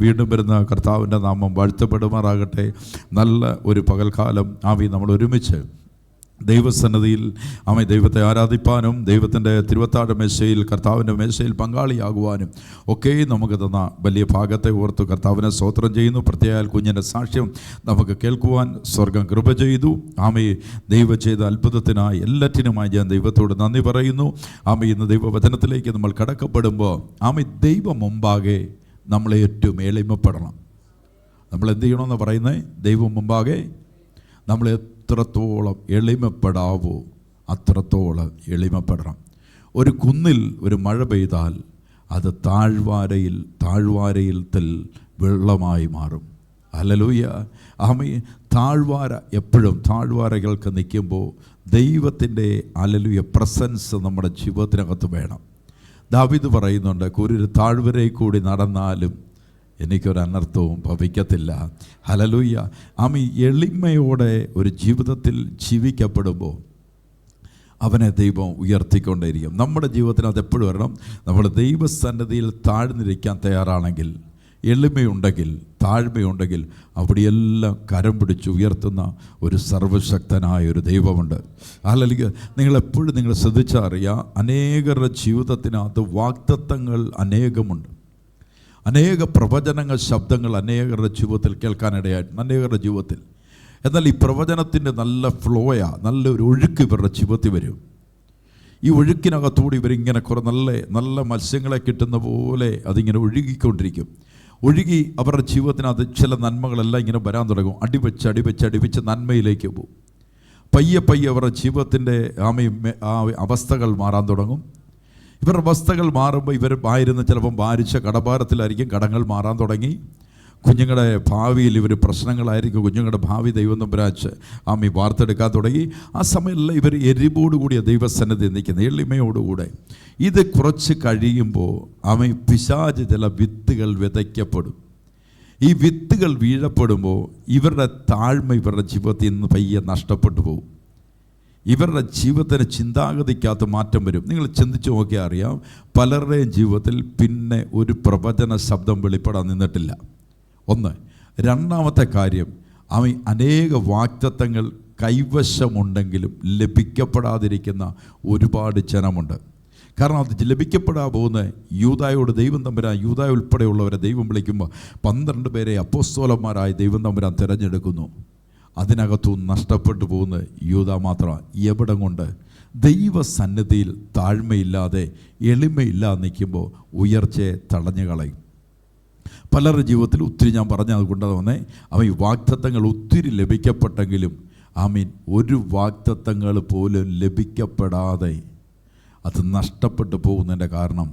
വീണ്ടും വരുന്ന കർത്താവിൻ്റെ നാമം വാഴ്ത്തപ്പെടുമാറാകട്ടെ. നല്ല ഒരു പകൽക്കാലം നമ്മൾ ഒരുമിച്ച് ദൈവസന്നിധിയിൽ ദൈവത്തെ ആരാധിപ്പാനും ദൈവത്തിൻ്റെ തിരുവത്താഴ മേശയിൽ കർത്താവിൻ്റെ മേശയിൽ പങ്കാളിയാകുവാനും ഒക്കെ നമുക്ക് തന്ന വലിയ ഭാഗത്തെ ഓർത്ത് കർത്താവിനെ സ്തോത്രം ചെയ്യുന്നു. പ്രത്യേക കുഞ്ഞിൻ്റെ സാക്ഷ്യം നമുക്ക് കേൾക്കുവാൻ സ്വർഗം കൃപ ചെയ്തു. ദൈവം ചെയ്ത അത്ഭുതത്തിനായി എല്ലാറ്റിനുമായി ഞാൻ ദൈവത്തോട് നന്ദി പറയുന്നു. ഇന്ന് ദൈവവചനത്തിലേക്ക് നമ്മൾ കടക്കപ്പെടുമ്പോൾ ദൈവം മുമ്പാകെ നമ്മളെ ഏറ്റവും എളിമപ്പെടണം. നമ്മൾ എന്ത് ചെയ്യണമെന്ന് പറയുന്നത്? ദൈവം മുമ്പാകെ നമ്മൾ എത്രത്തോളം എളിമപ്പെടാവോ അത്രത്തോളം എളിമപ്പെടണം. ഒരു കുന്നിൽ ഒരു മഴ പെയ്താൽ അത് താഴ്വാരയിൽ വെള്ളമായി മാറും. ഹല്ലേലൂയ. താഴ്വാര എപ്പോഴും താഴ്വാരകൾക്ക് നിൽക്കുമ്പോൾ ദൈവത്തിൻ്റെ ഹല്ലേലൂയ പ്രസൻസ് നമ്മുടെ ജീവിതത്തിനകത്ത് വേണം. ദാവീദ് പറയുന്നുണ്ട്, ഒരു താഴ്വരയിൽ കൂടി നടന്നാലും എനിക്കൊരനർത്ഥവും ഭവിക്കത്തില്ല. ഹല്ലേലൂയ. എളിമയോടെ ഒരു ജീവിതത്തിൽ ജീവിക്കപ്പെടുമ്പോൾ അവനെ ദൈവം ഉയർത്തിക്കൊണ്ടേയിരിക്കും. നമ്മുടെ ജീവിതത്തിന് അതെപ്പോഴും വരണം. നമ്മൾ ദൈവസന്നിധിയിൽ താഴ്ന്നിരിക്കാൻ തയ്യാറാണെങ്കിൽ, എളിമയുണ്ടെങ്കിൽ, താഴ്മയുണ്ടെങ്കിൽ അവിടെയെല്ലാം കരം പിടിച്ച് ഉയർത്തുന്ന ഒരു സർവശക്തനായ ഒരു ദൈവമുണ്ട്. അല്ലെങ്കിൽ നിങ്ങളെപ്പോഴും നിങ്ങൾ ശ്രദ്ധിച്ചറിയാം, അനേകരുടെ ജീവിതത്തിനകത്ത് വാഗ്ദത്തങ്ങൾ അനേകമുണ്ട്. അനേക പ്രവചനങ്ങൾ, ശബ്ദങ്ങൾ അനേകരുടെ ജീവിതത്തിൽ കേൾക്കാനിടയായിട്ടുണ്ട്, അനേകരുടെ ജീവിതത്തിൽ. എന്നാൽ ഈ പ്രവചനത്തിൻ്റെ നല്ല നല്ലൊരു ഒഴുക്ക് ഇവരുടെ ജീവിതത്തിൽ വരും. ഈ ഒഴുക്കിനകത്തൂടി ഇവരിങ്ങനെ കുറേ നല്ല മത്സ്യങ്ങളെ കിട്ടുന്ന പോലെ അതിങ്ങനെ ഒഴുകിക്കൊണ്ടിരിക്കും. ഒഴുകി അവരുടെ ജീവിതത്തിനകത്ത് ചില നന്മകളെല്ലാം ഇങ്ങനെ വരാൻ തുടങ്ങും. അടിവെച്ച് നന്മയിലേക്ക് പോകും. പയ്യെ അവരുടെ ജീവിതത്തിൻ്റെ അവസ്ഥകൾ മാറാൻ തുടങ്ങും. ഇവരുടെ അവസ്ഥകൾ മാറുമ്പോൾ ഇവർ ചിലപ്പം ഭാരിച്ച കടഭാരത്തിലായിരിക്കും. കടങ്ങൾ മാറാൻ തുടങ്ങി. കുഞ്ഞുങ്ങളുടെ ഭാവിയിൽ ഇവർ പ്രശ്നങ്ങളായിരിക്കും. കുഞ്ഞുങ്ങളുടെ ഭാവി ദൈവം തമ്പുരാച്ച് വാർത്തെടുക്കാൻ തുടങ്ങി. ആ സമയമെല്ലാം ഇവർ എരിവോടുകൂടിയ ദൈവസന്നിധി നിൽക്കുന്നത്, എളിമയോടുകൂടെ. ഇത് കുറച്ച് കഴിയുമ്പോൾ പിശാച് ചില വിത്തുകൾ വിതയ്ക്കപ്പെടും. ഈ വിത്തുകൾ വീഴപ്പെടുമ്പോൾ ഇവരുടെ താഴ്മ ഇവരുടെ ജീവിതത്തിൽ നിന്ന് പയ്യെ നഷ്ടപ്പെട്ടു പോകും. ഇവരുടെ ജീവിതത്തിന് ചിന്താഗതിക്കകത്ത് മാറ്റം വരും. നിങ്ങൾ ചിന്തിച്ച് നോക്കിയാൽ അറിയാം, പലരുടെയും ജീവിതത്തിൽ പിന്നെ ഒരു പ്രവചന ശബ്ദം വെളിപ്പെടാൻ നിന്നിട്ടില്ല. ഒന്ന്. രണ്ടാമത്തെ കാര്യം, അനേക വാഗ്ദത്തങ്ങൾ കൈവശമുണ്ടെങ്കിലും ലഭിക്കപ്പെടാതിരിക്കുന്ന ഒരുപാട് ജനമുണ്ട്. കാരണം അത് ലഭിക്കപ്പെടാൻ പോകുന്ന യൂദായോട് ദൈവം തമ്പുരാൻ, യൂദായ ഉൾപ്പെടെയുള്ളവരെ ദൈവം വിളിക്കുമ്പോൾ 12 പേരെ അപ്പോസ്തലന്മാരായി ദൈവം തമ്പുരാൻ തിരഞ്ഞെടുക്കുന്നു. അതിനകത്തും നഷ്ടപ്പെട്ടു പോകുന്ന യൂദാ മാത്രമാണ്. എവിടം കൊണ്ട്? ദൈവസന്നിധിയിൽ താഴ്മയില്ലാതെ എളിമയില്ലാതെ നിൽക്കുമ്പോൾ ഉയർച്ചയെ തടഞ്ഞു കളയും. പലരുടെ ജീവിതത്തിൽ ഒത്തിരി ഞാൻ പറഞ്ഞത് കൊണ്ടുവന്നേ, ഈ വാഗ്ദത്തങ്ങൾ ഒത്തിരി ലഭിക്കപ്പെട്ടെങ്കിലും ഒരു വാഗ്ദത്തങ്ങൾ പോലും ലഭിക്കപ്പെടാതെ അത് നഷ്ടപ്പെട്ടു പോകുന്നതിൻ്റെ കാരണം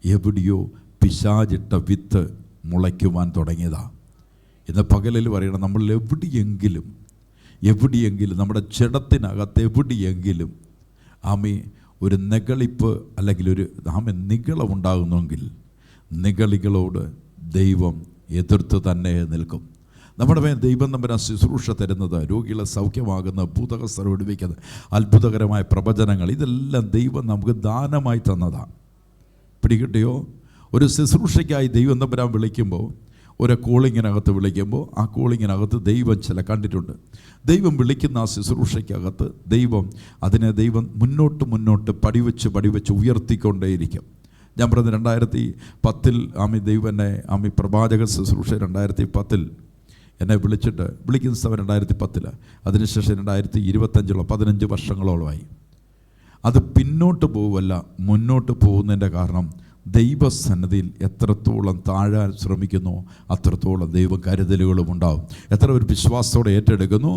എവിടെയോ പിശാചിട്ട വിത്ത് മുളയ്ക്കുവാൻ തുടങ്ങിയതാണ്. ഇന്ന് പകലിൽ പറയണം, നമ്മൾ എവിടെയെങ്കിലും നമ്മുടെ ജഡത്തിനകത്ത് എവിടെയെങ്കിലും ഒരു നെകളിപ്പ് അല്ലെങ്കിൽ ഒരു നിഗളമുണ്ടാകുന്നെങ്കിൽ നിഗളികളോട് ദൈവം എതിർത്ത് തന്നെ നിൽക്കും. നമ്മുടെ മേൽ ദൈവം തമ്പുരാൻ ശുശ്രൂഷ തരുന്നത്, രോഗികളെ സൗഖ്യമാകുന്ന, ഭൂതഹസ്തരെ വിടുവിക്കുന്നത്, അത്ഭുതകരമായ പ്രവചനങ്ങൾ, ഇതെല്ലാം ദൈവം നമുക്ക് ദാനമായി തന്നതാണ്. പിടികിട്ടിയോ? ഒരു ശുശ്രൂഷയ്ക്കായി ദൈവം തമ്പുരാൻ വിളിക്കുമ്പോൾ, ഒരു കോളിങ്ങിനകത്ത് വിളിക്കുമ്പോൾ ആ കോളിങ്ങിനകത്ത് ദൈവം ചില കണ്ടിട്ടുണ്ട്. ദൈവം വിളിക്കുന്ന ആ ശുശ്രൂഷയ്ക്കകത്ത് അതിനെ ദൈവം മുന്നോട്ട് പടിവെച്ച് ഉയർത്തിക്കൊണ്ടേയിരിക്കും. ഞാൻ പറഞ്ഞത് 2010 ദൈവം എന്നെ പ്രവാചക ശുശ്രൂഷ 2010 എന്നെ വിളിക്കുന്ന സമയം 2010. അതിനുശേഷം 2025 15 വർഷങ്ങളോളമായി. അത് പിന്നോട്ട് പോവല്ല, മുന്നോട്ട് പോകുന്നതിൻ്റെ കാരണം ദൈവസന്നിധിയിൽ എത്രത്തോളം താഴാൻ ശ്രമിക്കുന്നു അത്രത്തോളം ദൈവ കരുതലുകളും ഉണ്ടാവും. എത്ര ഒരു വിശ്വാസത്തോടെ ഏറ്റെടുക്കുന്നു.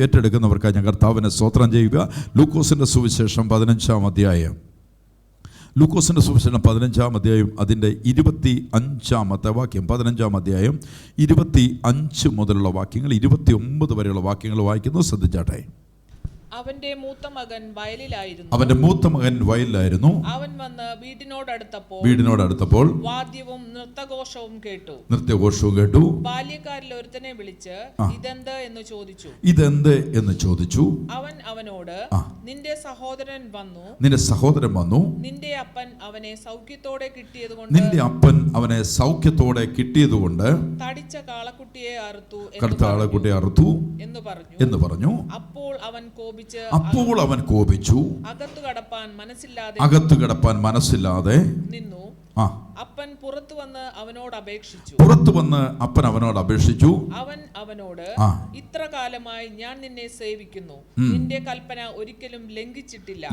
ഏറ്റെടുക്കുന്നവർക്കായി ഞാൻ കർത്താവിനെ സ്തോത്രം ചെയ്യുക. ലൂക്കോസിൻ്റെ സുവിശേഷം 15-ാം അധ്യായം, ലൂക്കോസിൻ്റെ സുവിശേഷം 15-ാം അധ്യായം അതിൻ്റെ 25-ാമത്തെ വാക്യം, 15-ാം അധ്യായം 25 മുതലുള്ള വാക്യങ്ങൾ 29 വരെയുള്ള വാക്യങ്ങൾ വായിക്കുന്നു. ശ്രദ്ധിച്ചാട്ടെ. അവന്റെ മൂത്ത മകൻ വയലിലായിരുന്നു. അവൻ വന്ന് വീടിനോടടുത്തപ്പോൾ വാദ്യവും നൃത്തഘോഷവും കേട്ടു. ബാല്യക്കാരിൽ ഒരുത്തനെ വിളിച്ച് ഇതെന്ത് എന്ന് ചോദിച്ചു. അവൻ അവനോട്, നിന്റെ സഹോദരൻ വന്നു. നിന്റെ അപ്പൻ അവനെ സൗഖ്യത്തോടെ കിട്ടിയതുകൊണ്ട് തടിച്ച കാളക്കുട്ടിയെ അറുത്തു എന്ന് പറഞ്ഞു. അപ്പോൾ അവൻ കോപിച്ചു അകത്തു കടപ്പാൻ മനസ്സില്ലാതെ നിന്നു. അപ്പൻ പുറത്തു വന്ന് അപ്പൻ അവനോട് അപേക്ഷിച്ചു. അവൻ അവനോട്, ഇത്ര കാലമായി ഞാൻ നിന്നെ സേവിക്കുന്നു, നിന്റെ കൽപ്പന ഒരിക്കലും ലംഘിച്ചിട്ടില്ല.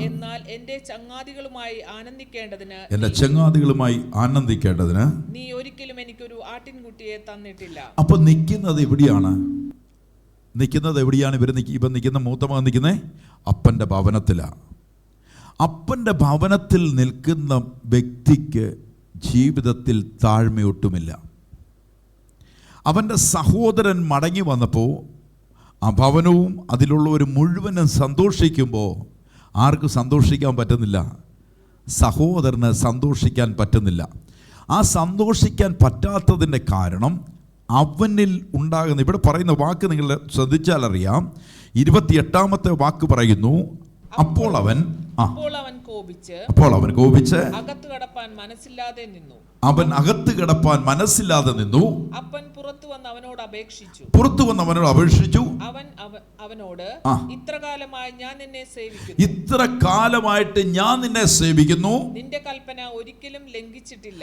എന്നാൽ എന്റെ ചങ്ങാതികളുമായി ആനന്ദിക്കേണ്ടതിന് നീ ഒരിക്കലും എനിക്കൊരു ആട്ടിൻകുട്ടിയെ തന്നിട്ടില്ല. അപ്പൊ നിൽക്കുന്നത് എവിടെയാണ്? ഇവൻ നിൽക്കുന്ന മൂത്ത മകൻ നിൽക്കുന്നേ അപ്പൻ്റെ ഭവനത്തിലാണ്. അപ്പൻ്റെ ഭവനത്തിൽ നിൽക്കുന്ന വ്യക്തിക്ക് ജീവിതത്തിൽ താഴ്മയൊട്ടുമില്ല. അവൻ്റെ സഹോദരൻ മടങ്ങി വന്നപ്പോൾ ആ ഭവനവും അതിലുള്ളവർ മുഴുവനും സന്തോഷിക്കുമ്പോൾ ആർക്കും സന്തോഷിക്കാൻ പറ്റുന്നില്ല? സഹോദരന് സന്തോഷിക്കാൻ പറ്റുന്നില്ല. ആ സന്തോഷിക്കാൻ പറ്റാത്തതിൻ്റെ കാരണം അവനിൽ ഉണ്ടാകുന്ന, ഇവിടെ പറയുന്ന വാക്ക് നിങ്ങൾ ശ്രദ്ധിച്ചാൽ അറിയാം, 28ാമത്തെ വാക്ക് പറയുന്നു, അപ്പോൾ അവൻ കോപിച്ച് അകത്തു കടപ്പാൻ മനസ്സില്ലാതെ നിന്നു. അപ്പൻ പുറത്തു വന്ന് അവനോട് അപേക്ഷിച്ചു. അവൻ അവനോട്, ഇത്ര കാലമായിട്ട് ഞാൻ നിന്നെ സേവിക്കുന്നു, നിന്റെ കൽപ്പന ഒരിക്കലും ലംഘിച്ചിട്ടില്ല.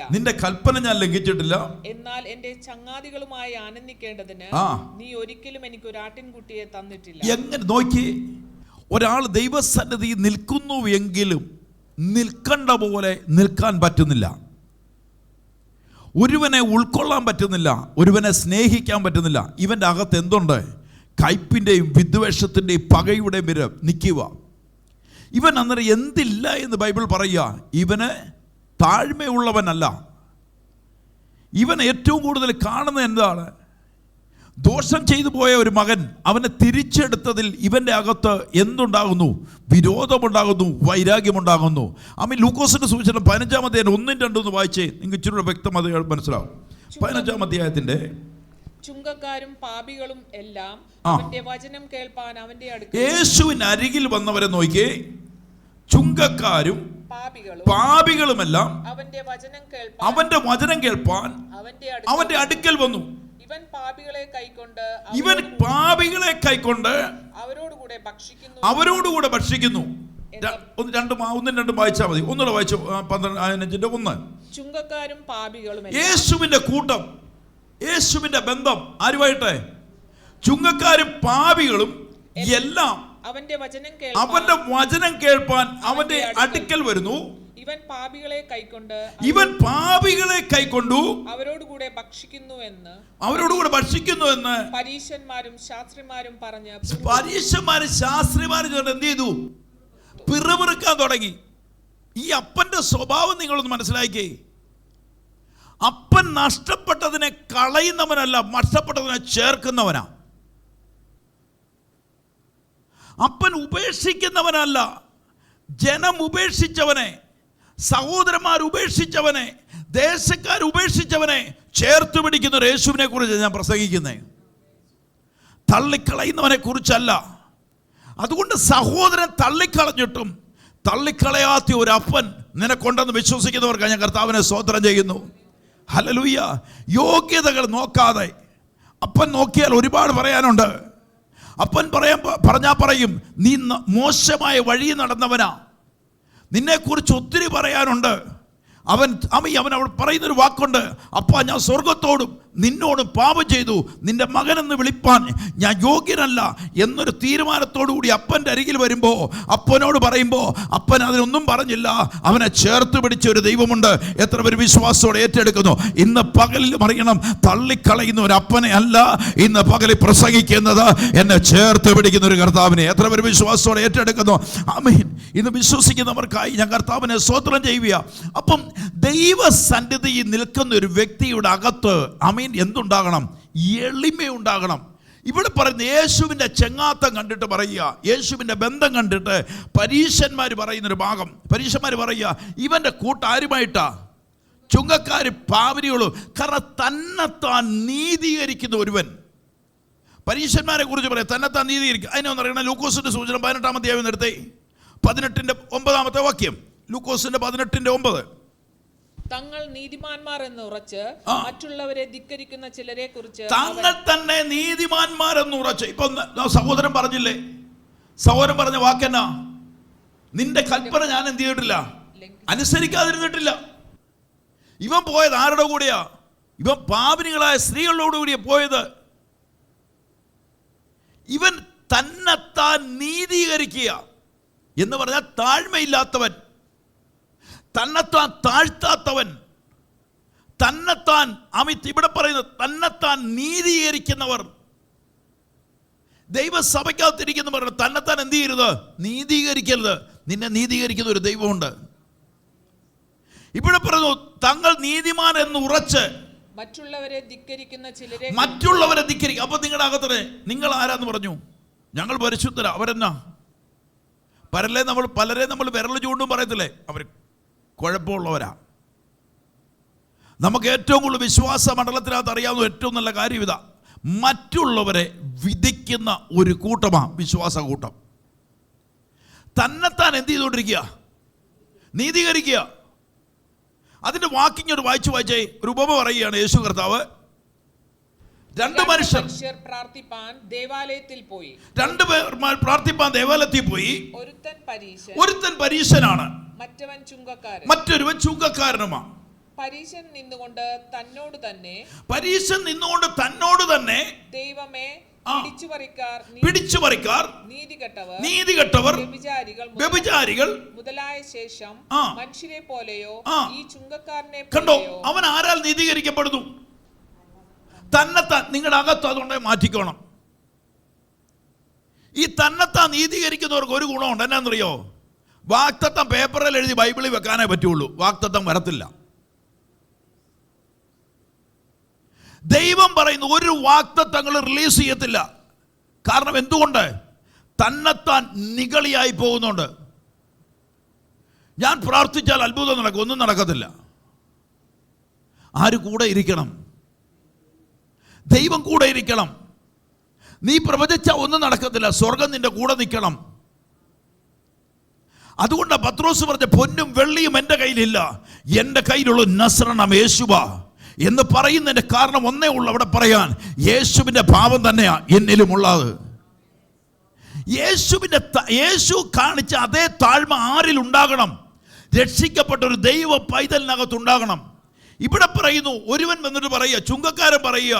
ഞാൻ ലംഘിച്ചിട്ടില്ല. എന്നാൽ എന്റെ ചങ്ങാതികളുമായി ആനന്ദിക്കേണ്ടതിന് നീ ഒരിക്കലും എനിക്ക് ഒരു ആട്ടിൻകുട്ടിയെ തന്നിട്ടില്ല. എങ്ങനെ നോക്കി, ഒരാൾ ദൈവസന്നിധി നിൽക്കുന്നു എങ്കിലും നിൽക്കേണ്ട പോലെ നിൽക്കാൻ പറ്റുന്നില്ല. ഒരുവനെ ഉൾക്കൊള്ളാൻ പറ്റുന്നില്ല, ഒരുവനെ സ്നേഹിക്കാൻ പറ്റുന്നില്ല. ഇവൻ്റെ അകത്ത് എന്തുണ്ട്? കയ്പിൻ്റെയും വിദ്വേഷത്തിൻ്റെയും പകയുടെയും പേര് നിൽക്കുക. ഇവൻ അന്നേരം എന്തില്ല എന്ന് ബൈബിൾ പറയുക? ഇവന് താഴ്മയുള്ളവനല്ല. ഇവൻ ഏറ്റവും കൂടുതൽ കാണുന്നത് എന്താണ്? ദോഷം ചെയ്തു പോയ ഒരു മകൻ അവനെ തിരിച്ചെടുത്തതിൽ ഇവൻ്റെ അകത്ത് എന്തുണ്ടാകുന്നു? വിരോധമുണ്ടാകുന്നു, വൈരാഗ്യമുണ്ടാകുന്നു. ലൂക്കോസിന്റെ സുവിശേഷം 15-ാം അധ്യായം 1-2 വായിച്ചേ, നിങ്ങൾക്ക് ഇച്ചിരി വ്യക്തമായി മനസ്സിലാവും. 15-ാം അധ്യായത്തിന്റെ ചുങ്കക്കാരും പാപികളും എല്ലാം അവന്റെ വചനം കേൾപ്പാൻ അവന്റെ അടുക്കൽ. യേശുവിന് അരികിൽ വന്നവരെ നോക്കിയേ, ചുങ്കക്കാരും പാപികളുമെല്ലാം അവന്റെ വചനം കേൾപ്പാൻ അവന്റെ അടുക്കൽ വന്നു. ഇവൻ പാപികളെ കൈക്കൊണ്ട് അവരോടുകൂടെ ഭക്ഷിക്കുന്നു. 1-2 വായിച്ചാൽ മതി. ഒന്നുകൂടെ വായിച്ചു. 15-1. ചുങ്കക്കാരും പാപികളും, യേശുവിന്റെ കൂട്ടം, യേശുവിന്റെ ബന്ധം ആരുമായിട്ട്? ചുങ്കക്കാരും പാപികളും എല്ലാം അവന്റെ വചനം കേൾപ്പാൻ അവന്റെ അടുക്കൽ വരുന്നു. ഇവൻ പാപികളെ കൈക്കൊണ്ടു അവരോടുകൂടെ ഭക്ഷിക്കുന്നു എന്ന് പരീശന്മാരും ശാസ്ത്രിമാരും എന്ത് ചെയ്തു? പിറുപിറുക്കാൻ തുടങ്ങി. ഈ അപ്പന്റെ സ്വഭാവം നിങ്ങളൊന്ന് മനസ്സിലാക്കി. അപ്പൻ നഷ്ടപ്പെട്ടതിനെ കളയുന്നവനല്ല, നഷ്ടപ്പെട്ടതിനെ ചേർക്കുന്നവനാ. അപ്പൻ ഉപേക്ഷിക്കുന്നവനല്ല, ജനം ഉപേക്ഷിച്ചവനെ, സഹോദരന്മാർ ഉപേക്ഷിച്ചവനെ, ദേശക്കാർ ഉപേക്ഷിച്ചവനെ ചേർത്ത് പിടിക്കുന്ന ഒരു യേശുവിനെ കുറിച്ച് ഞാൻ പ്രസംഗിക്കുന്നത്, തള്ളിക്കളയുന്നവനെ കുറിച്ചല്ല. അതുകൊണ്ട് സഹോദരൻ തള്ളിക്കളഞ്ഞിട്ടും തള്ളിക്കളയാത്ത ഒരു അപ്പൻ നിനക്കൊണ്ടെന്ന് വിശ്വസിക്കുന്നവർക്ക് ഞാൻ കർത്താവിനെ സ്തോത്രം ചെയ്യുന്നു. ഹല്ലേലൂയ. യോഗ്യതകൾ നോക്കാതെ അപ്പൻ നോക്കിയാൽ ഒരുപാട് പറയാനുണ്ട്. അപ്പൻ പറഞ്ഞാൽ പറയും, നീ മോശമായ വഴി നടന്നവനാ, നിന്നെക്കുറിച്ച് ഒത്തിരി പറയാനുണ്ട്. അവൻ അവിടെ പറയുന്നൊരു വാക്കുണ്ട്, അപ്പാ ഞാൻ സ്വർഗത്തോടും നിന്നോടും പാപം ചെയ്തു, നിന്റെ മകനെന്ന് വിളിപ്പാൻ ഞാൻ യോഗ്യനല്ല എന്നൊരു തീരുമാനത്തോടുകൂടി അപ്പൻ്റെ അരികിൽ വരുമ്പോൾ, അപ്പനോട് പറയുമ്പോൾ അപ്പൻ അതിനൊന്നും പറഞ്ഞില്ല. അവനെ ചേർത്ത് പിടിച്ച ഒരു ദൈവമുണ്ട്. എത്ര പേര് വിശ്വാസത്തോടെ ഏറ്റെടുക്കുന്നു? ഇന്ന് പകലിൽ അറിയണം, തള്ളിക്കളയുന്ന ഒരു അപ്പനെ അല്ല ഇന്ന് പകലിൽ പ്രസംഗിക്കുന്നത്, എന്നെ ചേർത്ത് പിടിക്കുന്ന ഒരു കർത്താവിനെ. എത്ര പേര് വിശ്വാസത്തോടെ ഏറ്റെടുക്കുന്നു? ആമേൻ. ഇന്ന് വിശ്വസിക്കുന്നവർക്കായി ഞാൻ കർത്താവിനെ സ്തോത്രം ചെയ്യുക. അപ്പം ദൈവസന്നിധിയിൽ നിൽക്കുന്ന ഒരു വ്യക്തിയുടെ അകത്ത് എന്തുണ്ടാകണം? എളിമയുണ്ടാകണം. ഇവിടെ പറയുന്ന യേശുവിൻ്റെ ചെങ്ങാത്തം കണ്ടിട്ട് പറയുക, യേശുവിൻ്റെ ബന്ധം കണ്ടിട്ട് പരീശന്മാർ പറയുന്നൊരു ഭാഗം. പരീശന്മാർ പറയുക, ഇവൻ്റെ കൂട്ടാരുമായിട്ടാ ചുങ്കക്കാർ പാവരിയുള്ളൂ. കാരണം തന്നെത്താൻ നീതീകരിക്കുന്ന ഒരുവൻ. പരീശന്മാരെ കുറിച്ച് പറയാം, തന്നെത്താൻ നീതീകരിക്കുക. അതിനൊന്നും അറിയണം. ലൂക്കോസിന്റെ സൂചന 18-ാം അധ്യായം നിർത്തി 18-ന്റെ 9 ലൂക്കോസിന്റെ 18-9. തങ്ങൾ നീതിമാന്മാർ എന്ന് ഉറച്ച് മറ്റുള്ളവരെ ധിക്കരിക്കുന്ന ചിലരെ കുറിച്ച് തങ്ങൾ തന്നെ നീതിമാന്മാരെന്ന് ഉറച്ച്. ഇപ്പൊ സഹോദരൻ പറഞ്ഞില്ലേ, സഹോദരൻ പറഞ്ഞ വാക്കെന്നാ? നിന്റെ കൽപ്പന ഞാൻ എന്ത് ചെയ്തിട്ടില്ല, അനുസരിക്കാതിരുന്നിട്ടില്ല. ഇവൻ പോയത് ആരുടെ കൂടെയാ? ഇവൻ പാപിനികളായ സ്ത്രീകളോടുകൂടിയാ പോയത്. ഇവൻ തന്നെത്താൻ നീതീകരിക്കുക എന്ന് പറഞ്ഞാൽ താഴ്മയില്ലാത്തവൻ, തന്നെത്താൻ താഴ്ത്താത്തവൻ, തന്നെത്താൻ ഇവിടെ പറയുന്നത് തന്നെത്താൻ നീതീകരിക്കുന്നവർ. ദൈവസഭയ്ക്കകത്തിരിക്കുന്ന പറയുന്നത് തന്നെത്താൻ എന്ത് ചെയ്യരുത്, നീതീകരിക്കരുത്. നിന്നെ നീതീകരിക്കുന്ന ഒരു ദൈവമുണ്ട്. ഇവിടെ പറയുന്നു തങ്ങൾ നീതിമാൻ എന്ന് ഉറച്ച് മറ്റുള്ളവരെ ധിക്കരിക്കുന്ന ചിലരെ ധിക്കരിക്കും. അപ്പൊ നിങ്ങളുടെ അകത്തേ നിങ്ങൾ ആരാന്ന് പറഞ്ഞു? ഞങ്ങൾ പരിശുദ്ധരാ. അവരെന്നാ? പലരെ നമ്മൾ വിരൽ ചൂണ്ടും പറയത്തില്ലേ, അവർ കുഴപ്പമുള്ളവരാ. നമുക്ക് ഏറ്റവും കൂടുതൽ വിശ്വാസ മണ്ഡലത്തിനകത്ത് അറിയാവുന്ന ഏറ്റവും നല്ല കാര്യം ഇതാ, മറ്റുള്ളവരെ വിധിക്കുന്ന ഒരു കൂട്ടമാണ് വിശ്വാസ കൂട്ടം. തന്നെത്താൻ എന്ത് ചെയ്തുകൊണ്ടിരിക്കുക, നീതീകരിക്കുക. അതിന്റെ വാക്കിങ്ങോട് വായിച്ചേ. ഒരു ഉപമ പറയുകയാണ് യേശു കർത്താവ്. രണ്ട് മനുഷ്യർ പ്രാർത്ഥിപ്പാൻ ദേവാലയത്തിൽ പോയി. പ്രാർത്ഥിപ്പാൻ ദേവാലയത്തിൽ പോയി. ഒരുത്തൻ പരീശനാണ്, മറ്റൊരുവൻ ചുങ്കക്കാരനുമാണ്. പരീശൻ നിന്നുകൊണ്ട് തന്നോട് തന്നെ ദൈവമേ, പിടിച്ചുപറിക്കാർ, നീതികെട്ടവർ, വ്യഭിചാരികൾ മുതലായ ശേഷം മനുഷ്യരെ പോലെയോ ഈ ചുങ്കക്കാരനെ കണ്ടോ. അവൻ ആരാൽ നീതീകരിക്കപ്പെടുന്നു? തന്നെത്താൻ. നിങ്ങളുടെ അകത്ത് അതുകൊണ്ട് മാറ്റിക്കോണം. ഈ തന്നെത്താൻ നീതീകരിക്കുന്നവർക്ക് ഒരു ഗുണമുണ്ട്. എന്നാന്നറിയോ? വാക്തത്വം പേപ്പറിൽ എഴുതി ബൈബിളിൽ വെക്കാനേ പറ്റുള്ളൂ. വാക്തത്വം വരത്തില്ല. ദൈവം പറയുന്നു ഒരു വാക്തത്വങ്ങൾ റിലീസ് ചെയ്യത്തില്ല. കാരണം എന്തുകൊണ്ട്? തന്നെത്താൻ നിഗളിയായി പോകുന്നുണ്ട്. ഞാൻ പ്രാർത്ഥിച്ചാൽ അത്ഭുതം നടക്കും, ഒന്നും നടക്കത്തില്ല. ആര് കൂടെ ഇരിക്കണം? ദൈവം കൂടെ ഇരിക്കണം. നീ പ്രവചിച്ചാൽ ഒന്നും നടക്കത്തില്ല, സ്വർഗം നിന്റെ കൂടെ നിൽക്കണം. അതുകൊണ്ട് പത്രോസ് പറഞ്ഞ പൊന്നും വെള്ളിയും എൻ്റെ കയ്യിലില്ല, എൻ്റെ കയ്യിലുള്ള നസ്രണ യേശുവ എന്ന് പറയുന്നതിന്റെ കാരണം ഒന്നേ ഉള്ളൂ. അവിടെ പറയാൻ യേശുവിൻ്റെ ഭാവം തന്നെയാ എന്നിലുമുള്ളത്. യേശു കാണിച്ച അതേ താഴ്മ ആരിൽ ഉണ്ടാകണം? രക്ഷിക്കപ്പെട്ട ഒരു ദൈവ പൈതലിനകത്ത് ഉണ്ടാകണം. ഇവിടെ പറയുന്നു ഒരുവൻ വന്നിട്ട് പറയുക, ചുങ്കക്കാരൻ പറയുക,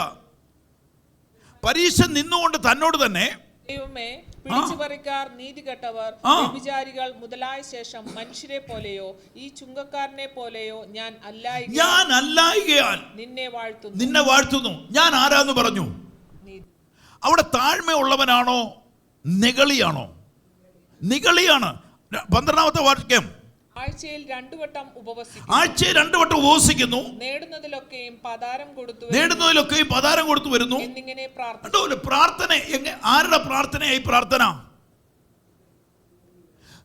പരീശൻ നിന്നുകൊണ്ട് തന്നോട് തന്നെ ദൈവമേ, പിടിച്ചുപറിക്കാർ, നീതികെട്ടവർ, വ്യഭിചാരികൾ മുതലായ ശേഷം മനുഷ്യരെ പോലെയോ ഈ ചുങ്കക്കാരനെ പോലെയോ ഞാൻ അല്ലായികയാൽ നിന്നെ വാഴ്ത്തുന്നു. ഞാൻ ആരാന്ന് പറഞ്ഞു? അവിടെ താഴ്മയുള്ളവനാണോ നിഗളിയാണോ? നിഗളിയാണ്. 12-ാമത്തെ വാക്യം. ആഴ്ചയിൽ 2 വട്ടം ഉപവസിക്കുന്നു, നേടുന്നതിലൊക്കെയും പതാരം കൊടുത്തു വരുന്നു. എന്നിങ്ങനെ പ്രാർത്ഥന. ആരുടെ പ്രാർത്ഥനയായി പ്രാർത്ഥന?